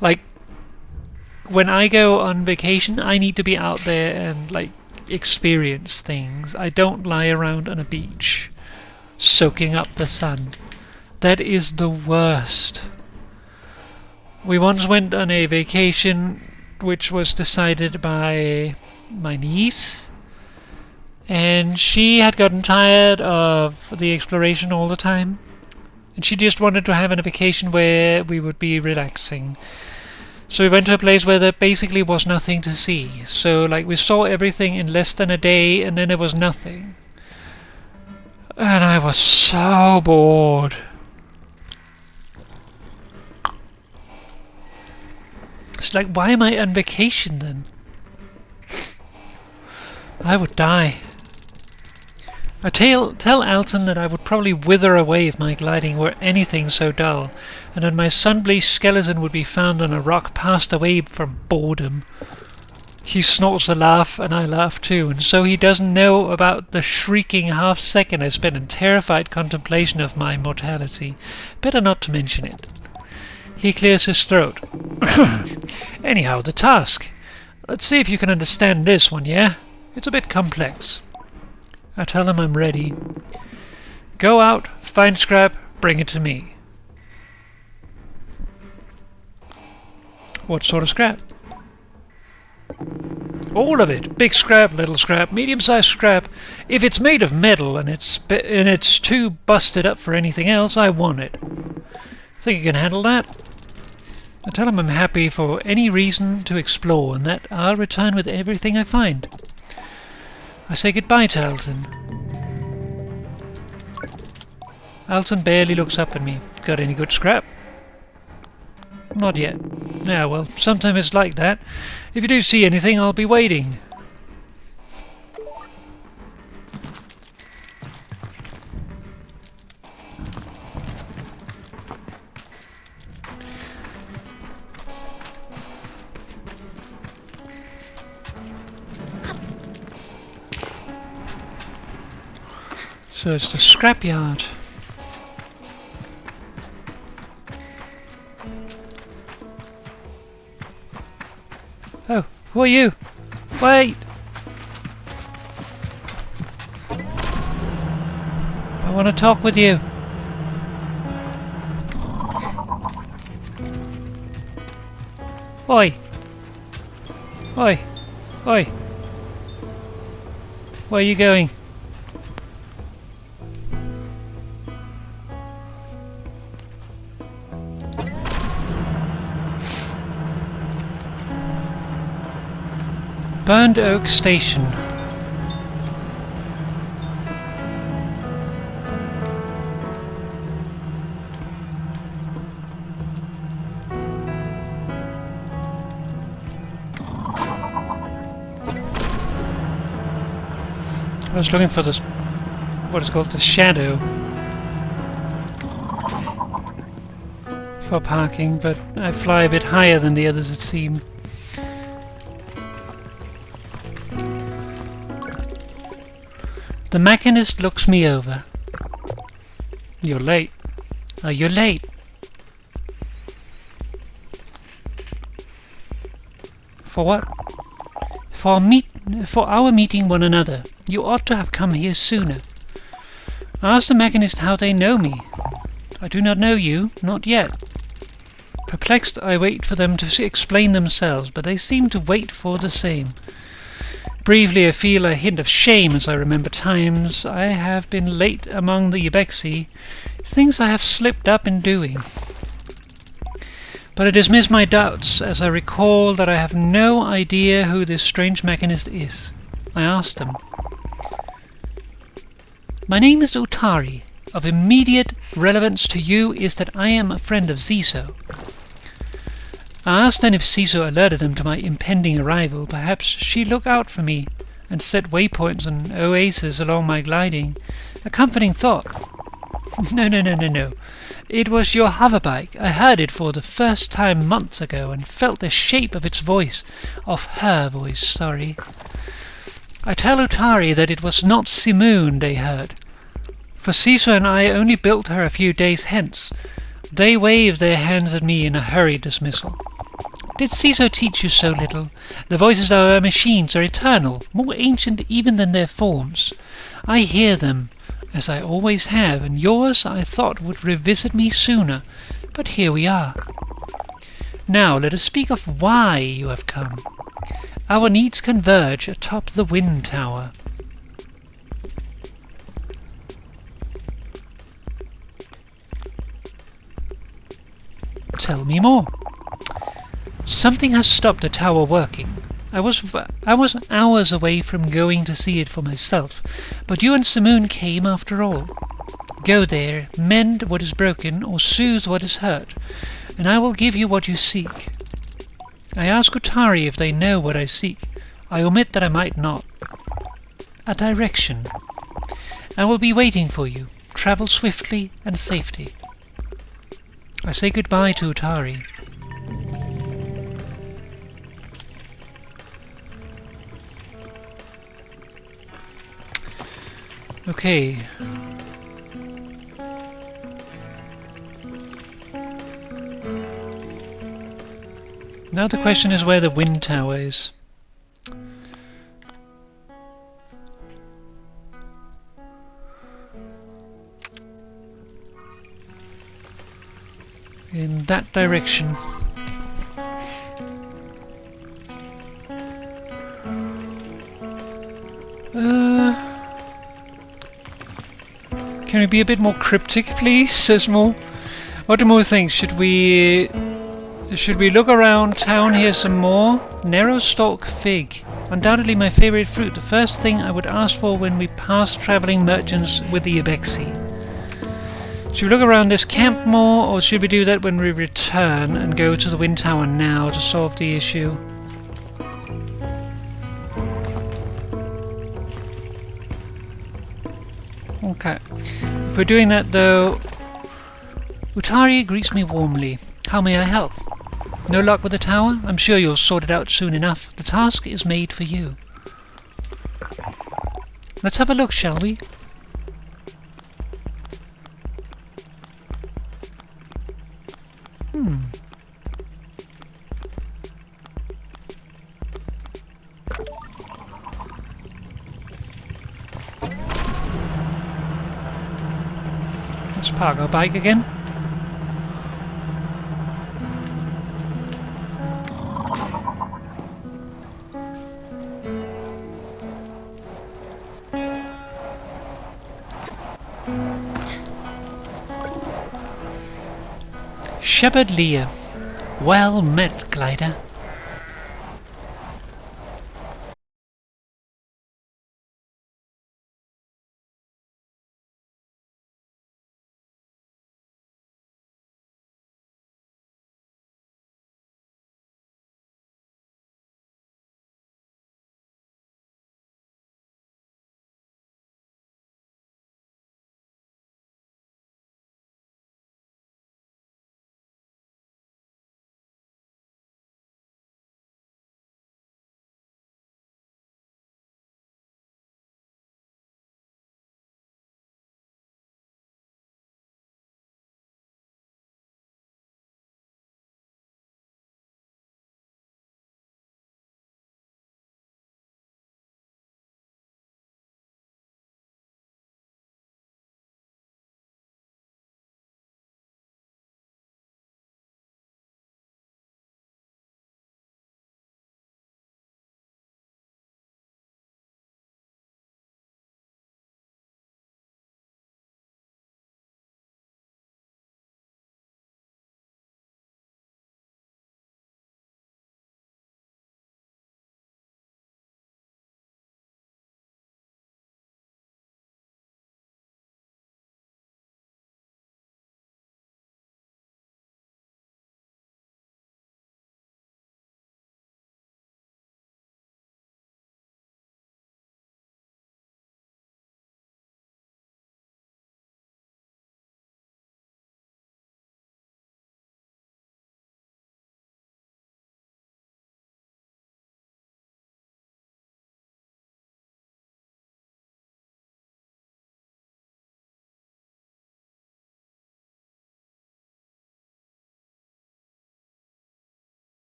Speaker 1: Like, when I go on vacation, I need to be out there and, like, experience things. I don't lie around on a beach, soaking up the sun. That is the worst. We once went on a vacation which was decided by my niece, and she had gotten tired of the exploration all the time, and she just wanted to have a vacation where we would be relaxing. So we went to a place where there basically was nothing to see. So, like, we saw everything in less than a day, and then there was nothing. And I was so bored. It's like, why am I on vacation then? I would die. I tell Alton that I would probably wither away if my gliding were anything so dull, and that my sun-bleached skeleton would be found on a rock passed away from boredom. He snorts a laugh, and I laugh too, and so he doesn't know about the shrieking half-second I spent in terrified contemplation of my mortality. Better not to mention it. He clears his throat. Anyhow, the task. Let's see if you can understand this one, yeah? It's a bit complex. I tell him I'm ready. Go out, find scrap, bring it to me. What sort of scrap? All of it. Big scrap, little scrap, medium-sized scrap. If it's made of metal and it's too busted up for anything else, I want it. Think you can handle that? I tell him I'm happy for any reason to explore and that I'll return with everything I find. I say goodbye to Alton. Alton barely looks up at me. Got any good scrap? Not yet. Yeah, well, sometimes it's like that. If you do see anything, I'll be waiting. So it's the scrapyard. Oh, who are you? Wait! I want to talk with you. Oi! Oi! Oi! Where are you going? Burned Oak Station. I was looking for this, what is called the shadow for parking, but I fly a bit higher than the others, it seemed. The machinist looks me over. You're late. Oh, you're late. For what? For our meeting one another. You ought to have come here sooner. I asked the machinist how they know me. I do not know you, not yet. Perplexed, I wait for them to explain themselves, but they seem to wait for the same. Briefly, I feel a hint of shame as I remember times I have been late among the Ubexi, things I have slipped up in doing. But I dismiss my doubts as I recall that I have no idea who this strange machinist is. I asked him. My name is Utari. Of immediate relevance to you is that I am a friend of Ziso. I asked then if Ziso alerted them to my impending arrival. Perhaps she'd look out for me and set waypoints and oases along my gliding. A comforting thought. No. It was your hoverbike. I heard it for the first time months ago and felt the shape of its voice. Of her voice, sorry. I tell Utari that it was not Simoon they heard. For Ziso and I only built her a few days hence. They waved their hands at me in a hurried dismissal. Did Ziso teach you so little? The voices of our machines are eternal, more ancient even than their forms. I hear them, as I always have, and yours I thought would revisit me sooner, but here we are. Now let us speak of why you have come. Our needs converge atop the wind tower. Tell me more. Something has stopped the tower working. I was hours away from going to see it for myself, but you and Simoon came after all. Go there, mend what is broken, or soothe what is hurt, and I will give you what you seek. I ask Utari if they know what I seek. I omit that I might not. A direction. I will be waiting for you. Travel swiftly and safely. I say goodbye to Utari. Okay. Now the question is where the wind tower is. In that direction. Can we be a bit more cryptic, please? There's more. What do Moo think? Should we look around town here some more? Narrow stalk fig. Undoubtedly my favorite fruit. The first thing I would ask for when we pass traveling merchants with the Ibexi. Should we look around this camp more, or should we do that when we return and go to the Wind Tower now to solve the issue? Okay. If we're doing that though... Utari greets me warmly. How may I help? No luck with the tower? I'm sure you'll sort it out soon enough. The task is made for you. Let's have a look, shall we? Let's park our bike again. Shepherd Lear. Well met, Glider.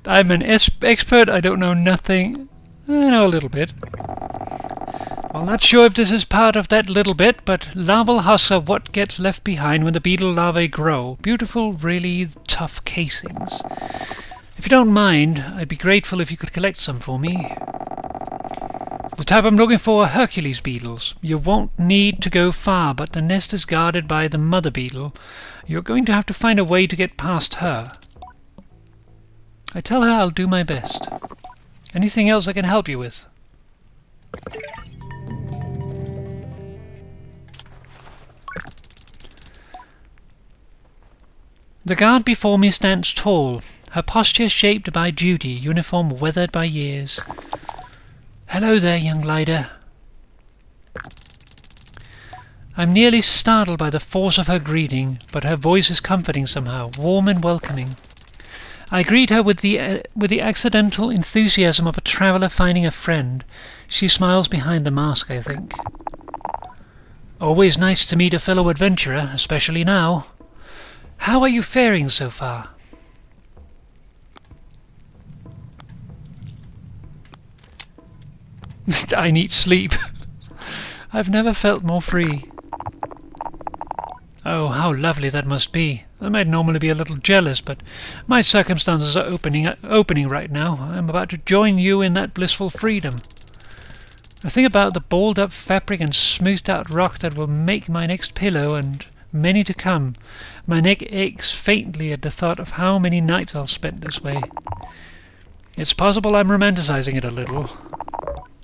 Speaker 1: I'm an expert, I don't know nothing. I know a little bit. Well, not sure if this is part of that little bit, but larval husks are what gets left behind when the beetle larvae grow. Beautiful, really tough casings. If you don't mind, I'd be grateful if you could collect some for me. The type I'm looking for are Hercules beetles. You won't need to go far, but the nest is guarded by the mother beetle. You're going to have to find a way to get past her. I tell her I'll do my best. Anything else I can help you with? The guard before me stands tall, her posture shaped by duty, uniform weathered by years. Hello there, young glider. I'm nearly startled by the force of her greeting, but her voice is comforting somehow, warm and welcoming. I greet her with the accidental enthusiasm of a traveller finding a friend. She smiles behind the mask, I think. Always nice to meet a fellow adventurer, especially now. How are you faring so far? I need sleep. I've never felt more free. Oh, how lovely that must be. I might normally be a little jealous, but my circumstances are opening right now. I'm about to join you in that blissful freedom. I think about the balled-up fabric and smoothed-out rock that will make my next pillow, and many to come. My neck aches faintly at the thought of how many nights I'll spend this way. It's possible I'm romanticizing it a little.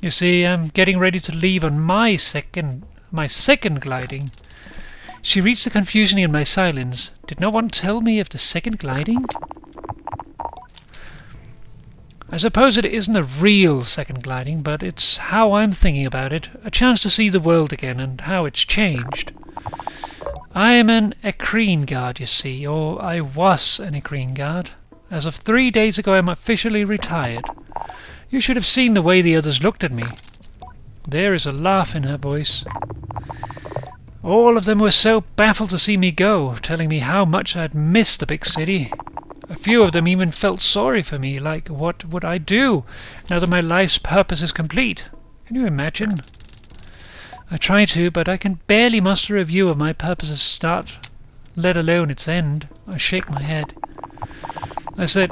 Speaker 1: You see, I'm getting ready to leave on my second gliding. She reads the confusion in my silence. Did no one tell me of the second gliding? I suppose it isn't a real second gliding, but it's how I'm thinking about it. A chance to see the world again and how it's changed. I am an Ecrine guard, you see, or I was an Ecrine guard. As of 3 days ago, I'm officially retired. You should have seen the way the others looked at me. There is a laugh in her voice. All of them were so baffled to see me go, telling me how much I'd missed the big city. A few of them even felt sorry for me, like, what would I do now that my life's purpose is complete? Can you imagine? I try to, but I can barely muster a view of my purpose's start, let alone its end. I shake my head. I said,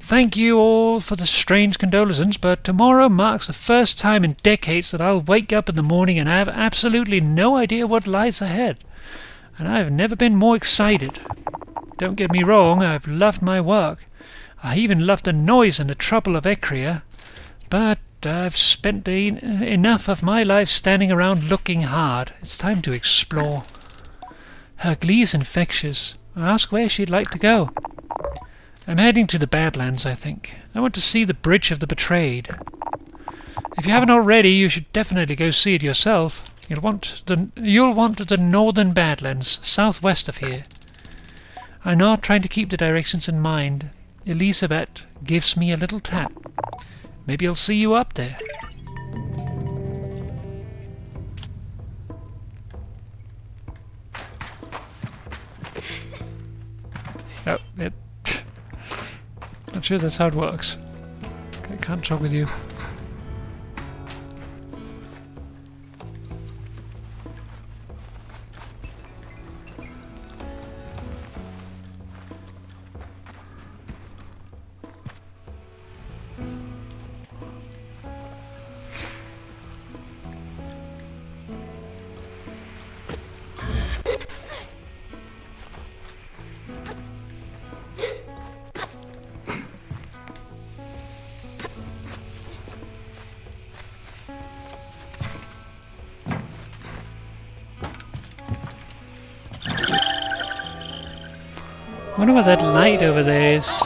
Speaker 1: "Thank you all for the strange condolences, but tomorrow marks the first time in decades that I'll wake up in the morning and have absolutely no idea what lies ahead. And I've never been more excited. Don't get me wrong, I've loved my work. I even loved the noise and the trouble of Ecria. But I've spent enough of my life standing around looking hard. It's time to explore." Her glee is infectious. I ask where she'd like to go. I'm heading to the Badlands, I think. I want to see the Bridge of the Betrayed. If you haven't already, you should definitely go see it yourself. You'll want the northern Badlands, southwest of here. I'm not trying to keep the directions in mind. Elizabeth gives me a little tap. Maybe I'll see you up there. Oh, yep. Not sure that's how it works. I can't talk with you. I wonder what that light over there is.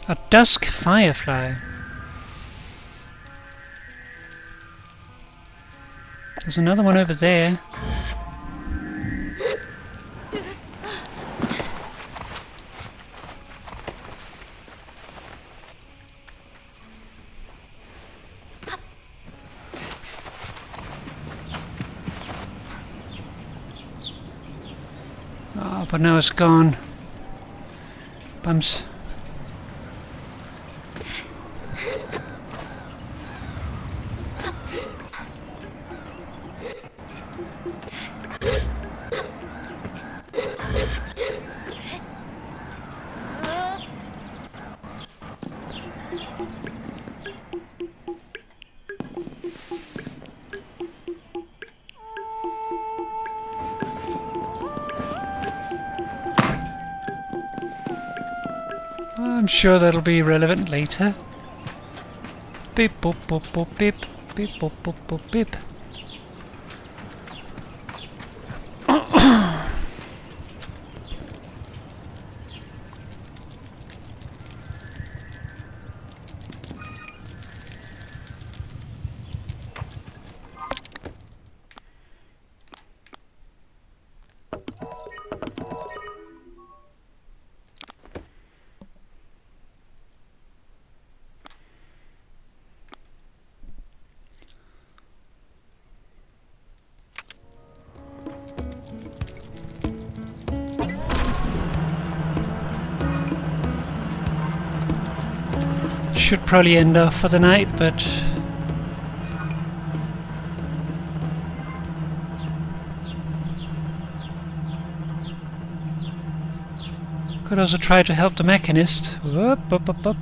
Speaker 1: A dusk firefly. There's another one over there. Oh, but now it's gone. Bums. I'm sure that'll be relevant later. Beep boop boop boop beep. Beep boop boop boop beep. Should probably end off for the night, but could also try to help the mechanist. Whoop, up, up, up.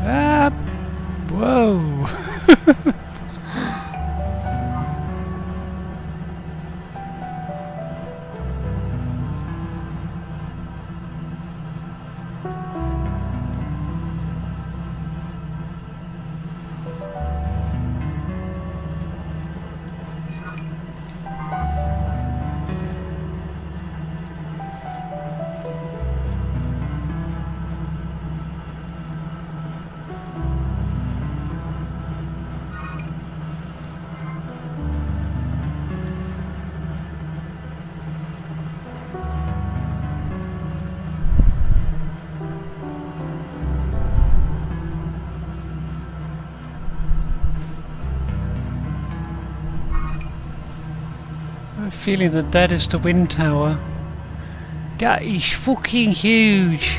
Speaker 1: Ah, whoa. I have a feeling that that is the wind tower. That is fucking huge.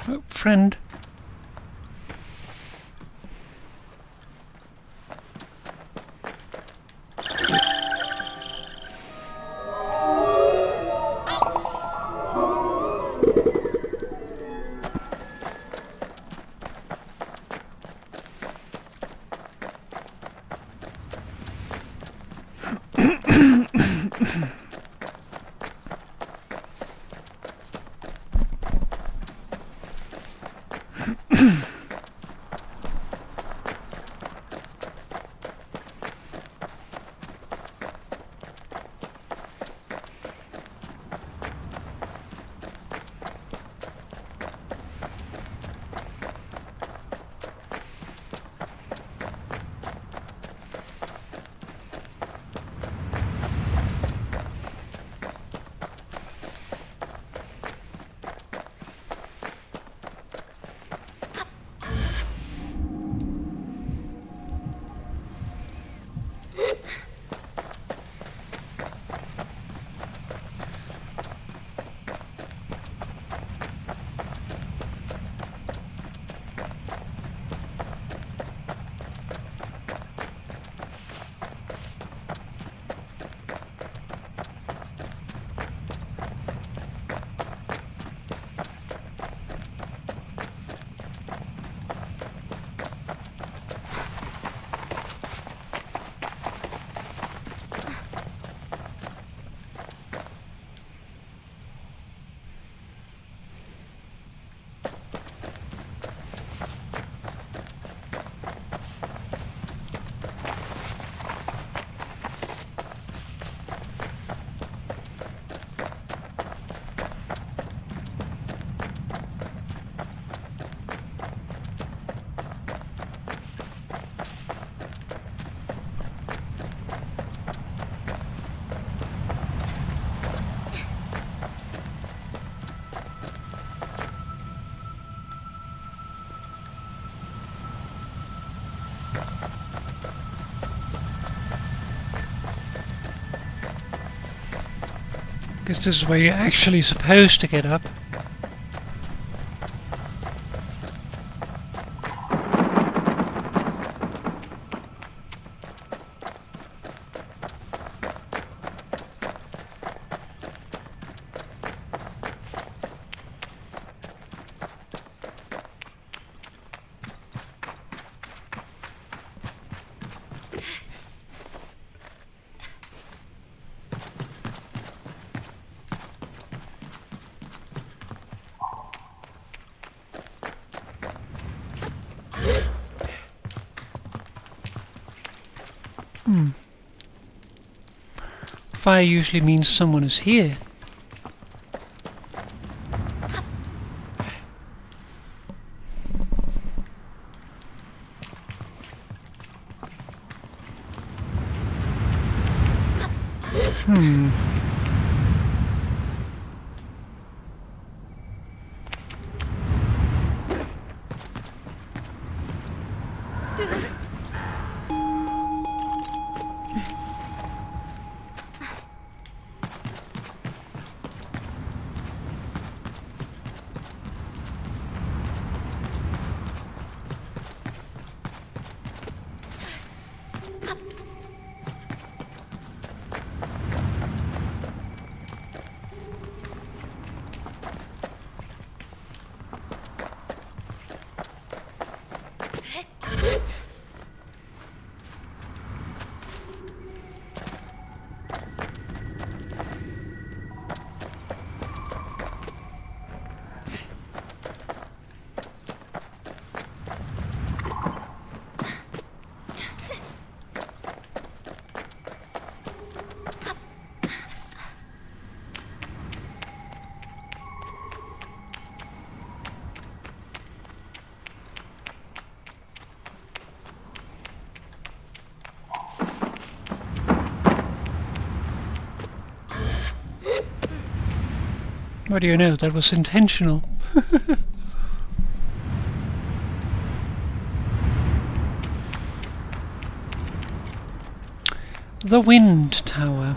Speaker 1: Oh, friend. Guess this is where you're actually supposed to get up. Fire usually means someone is here. What do you know? That was intentional. The wind tower.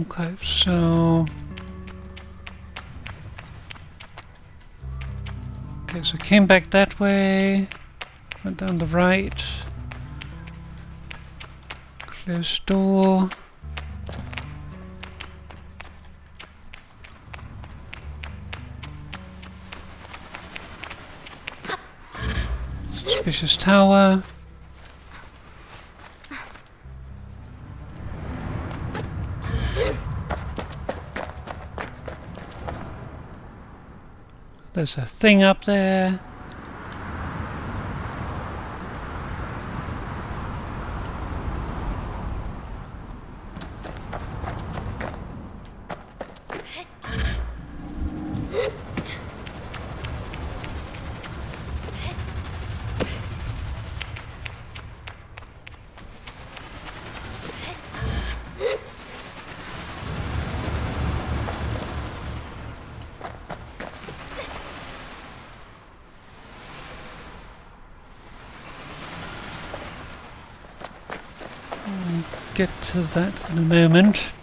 Speaker 1: Okay, so... Okay, so came back that way, went down the right, closed door. Suspicious tower. There's a thing up there. get to that in a moment.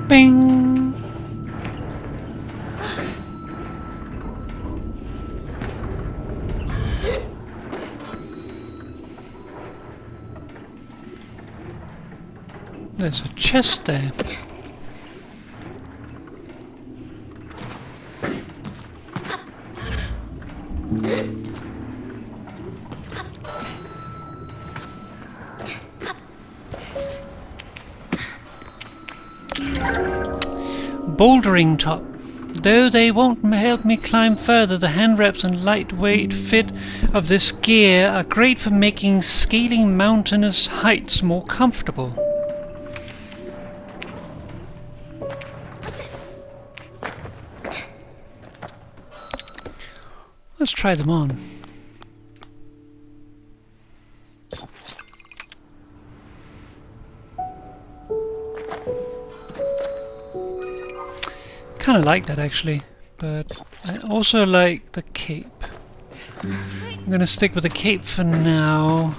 Speaker 1: Bing! There's a chest there. Bouldering top. Though they won't help me climb further, the hand wraps and lightweight fit of this gear are great for making scaling mountainous heights more comfortable. Let's try them on. Kind of like that actually, but I also like the cape. I'm gonna stick with the cape for now.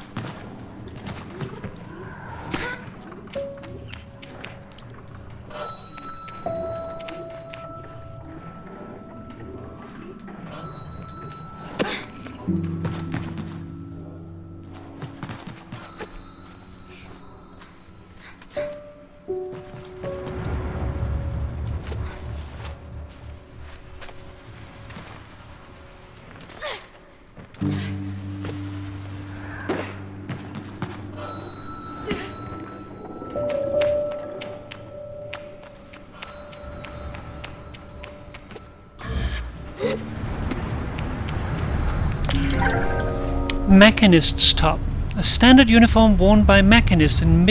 Speaker 1: Machinist's top. A standard uniform worn by machinists, and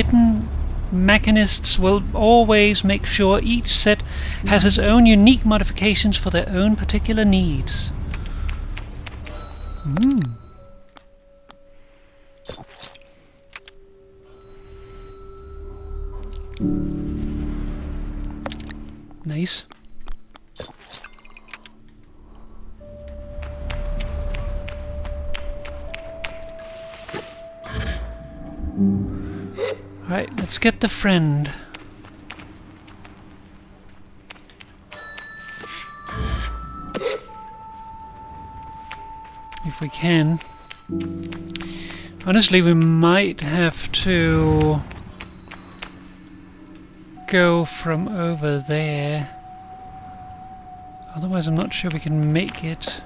Speaker 1: machinists will always make sure each set has its own unique modifications for their own particular needs. Nice. Alright, let's get the friend. If we can. Honestly, we might have to go from over there. Otherwise, I'm not sure we can make it.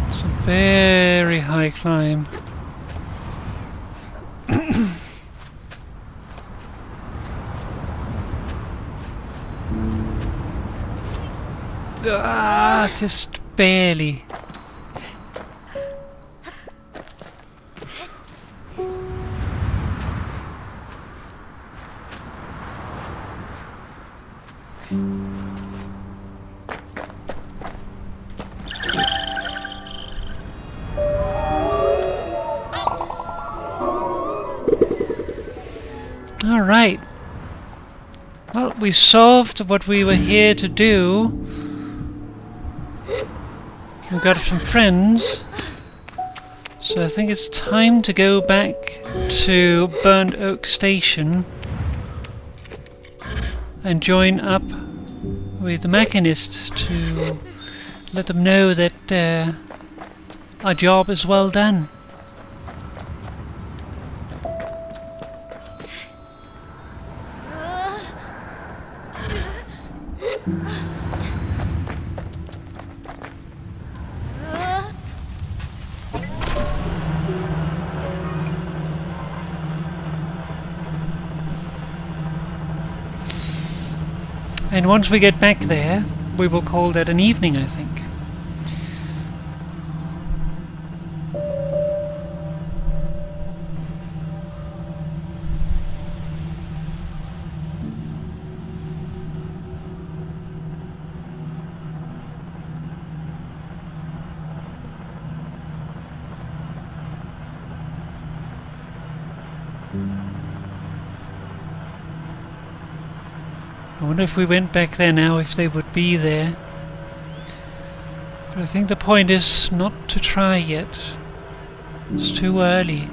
Speaker 1: It's a very high climb. Just barely. All right. Well, we solved what we were here to do. We got some friends. So I think it's time to go back to Burnt Oak Station and join up with the machinists to let them know that our job is well done. And once we get back there, we will call that an evening, I think. I wonder if we went back there now, if they would be there. But I think the point is not to try yet. It's too early.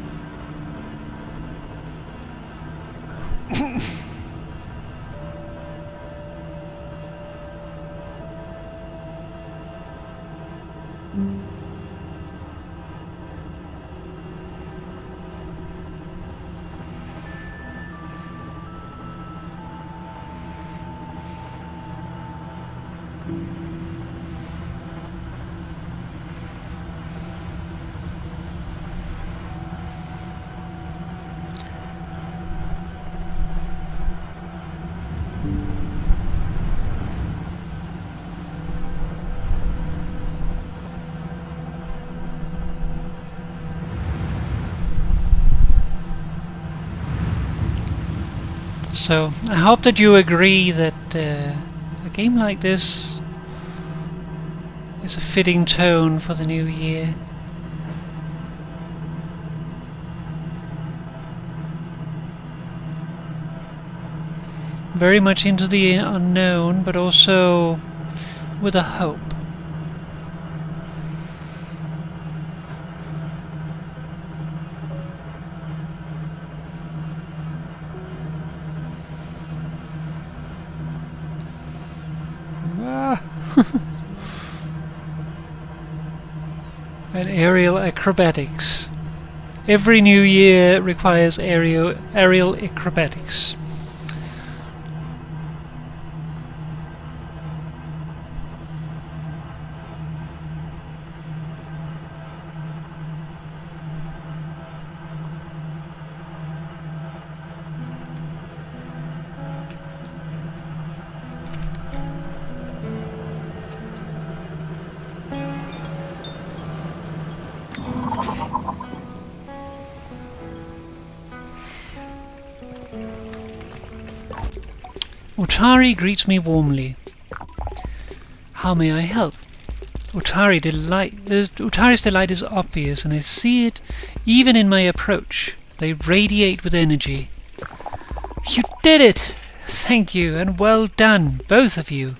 Speaker 1: So, I hope that you agree that a game like this is a fitting tone for the new year. Very much into the unknown, but also with a hope. And aerial acrobatics. Every new year requires aerial acrobatics. Utari greets me warmly. How may I help? Utari's delight is obvious, and I see it even in my approach. They radiate with energy. You did it! Thank you, and well done, both of you.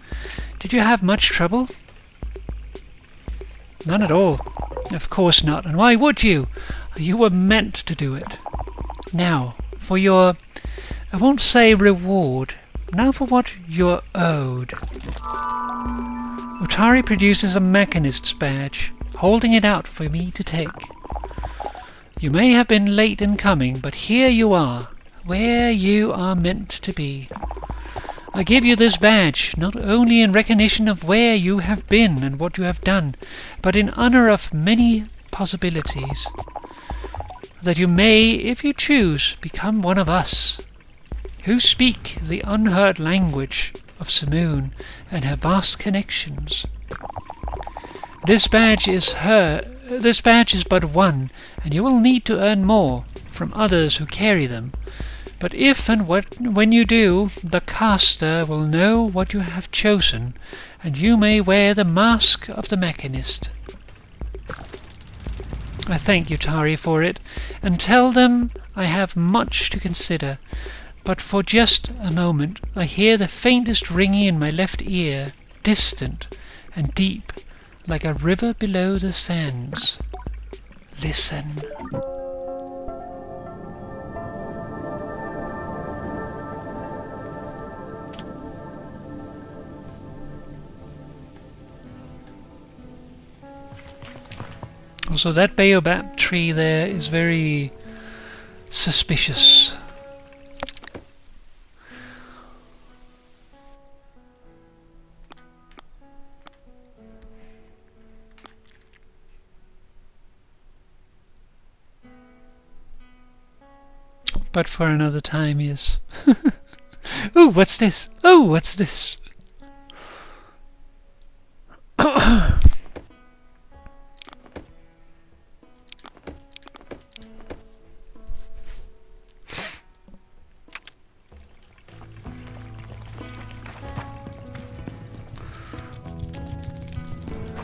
Speaker 1: Did you have much trouble? None at all. Of course not, and why would you? You were meant to do it. Now, for your, I won't say reward, now for what you're owed. Utari produces a Mechanist's badge, holding it out for me to take. You may have been late in coming, but here you are, where you are meant to be. I give you this badge, not only in recognition of where you have been and what you have done, but in honor of many possibilities, that you may, if you choose, become one of us, who speak the unheard language of Simoon and her vast connections. This badge is but one, and you will need to earn more from others who carry them. But if and when you do, the caster will know what you have chosen, and you may wear the mask of the Mechanist. I thank Utari for it, and tell them I have much to consider. But for just a moment I hear the faintest ringing in my left ear, distant and deep, like a river below the sands. Listen. Also, that baobab tree there is very suspicious. But for another time, yes. Ooh, what's this? Oh, what's this? I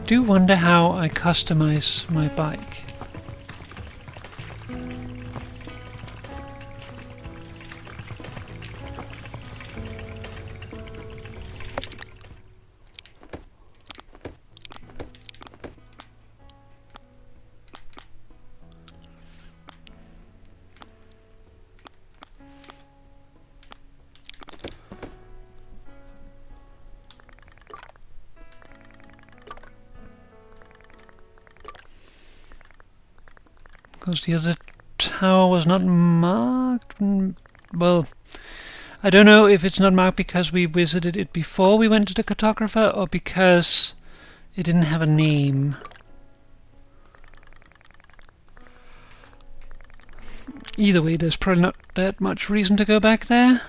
Speaker 1: do wonder how I customize my bike. Because the other tower was not marked. Well, I don't know if it's not marked because we visited it before we went to the cartographer, or because it didn't have a name. Either way, there's probably not that much reason to go back there.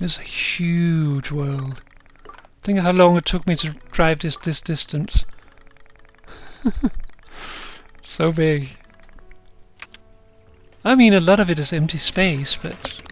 Speaker 1: It's a huge world. Think of how long it took me to drive this distance. So big. I mean, a lot of it is empty space, but...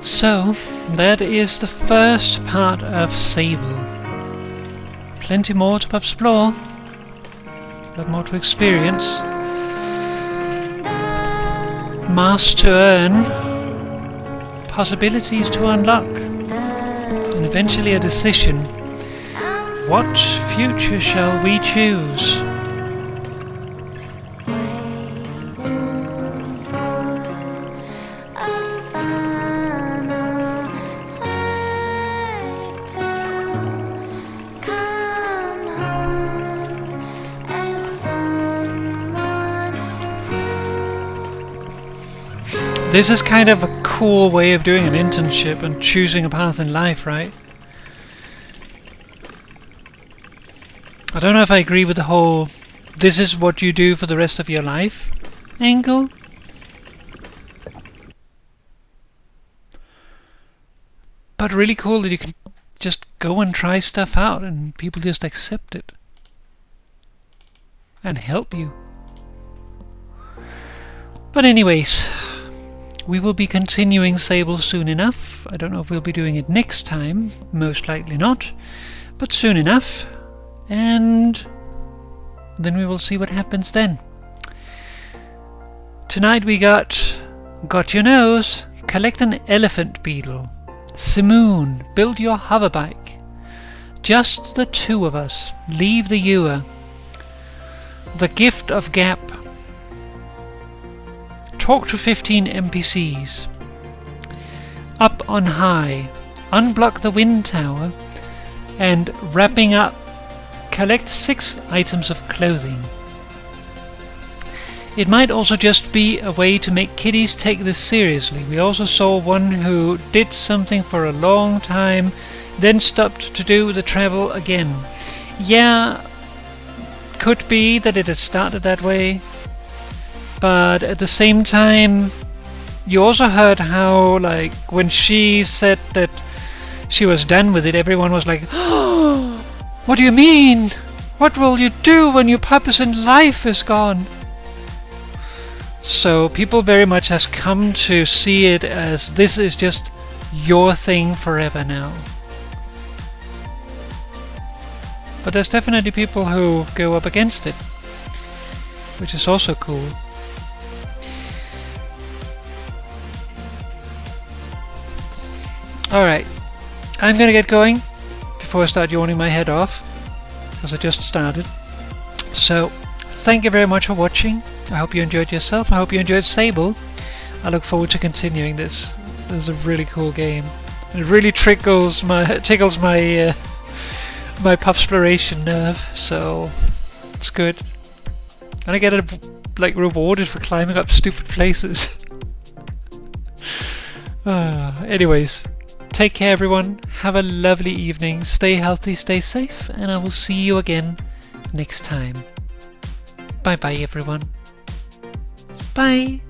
Speaker 1: So, that is the first part of Sable. Plenty more to explore, a lot more to experience, mass to earn, possibilities to unlock, and eventually a decision. What future shall we choose? This is kind of a cool way of doing an internship and choosing a path in life, right? I don't know if I agree with the whole "this is what you do for the rest of your life" angle. But really cool that you can just go and try stuff out and people just accept it and help you. But anyways, we will be continuing Sable soon enough. I don't know if we'll be doing it next time, most likely not, but soon enough. And then we will see what happens then. Tonight we got Your Nose, Collect an Elephant Beetle, Simoon, Build Your Hoverbike, Just the Two of Us, Leave the Ewer, The Gift of Gap, Talk to 15 NPCs, Up on High, Unblock the Wind Tower, and wrapping up, collect 6 items of clothing. It might also just be a way to make kiddies take this seriously. We also saw one who did something for a long time, then stopped to do the travel again. Yeah, could be that it had started that way, but at the same time, you also heard how, like, when she said that she was done with it, everyone was like, "Oh, what do you mean? What will you do when your purpose in life is gone?" So people very much has come to see it as this is just your thing forever now. But there's definitely people who go up against it, which is also cool. Alright, I'm gonna get going before I start yawning my head off, because I just started. So, thank you very much for watching. I hope you enjoyed yourself. I hope you enjoyed Sable. I look forward to continuing this. This is a really cool game. It really tickles my my Puffsploration nerve, so it's good. And I get like rewarded for climbing up stupid places. Anyways, take care everyone. Have a lovely evening. Stay healthy, stay safe, and I will see you again next time. Bye bye everyone. Bye.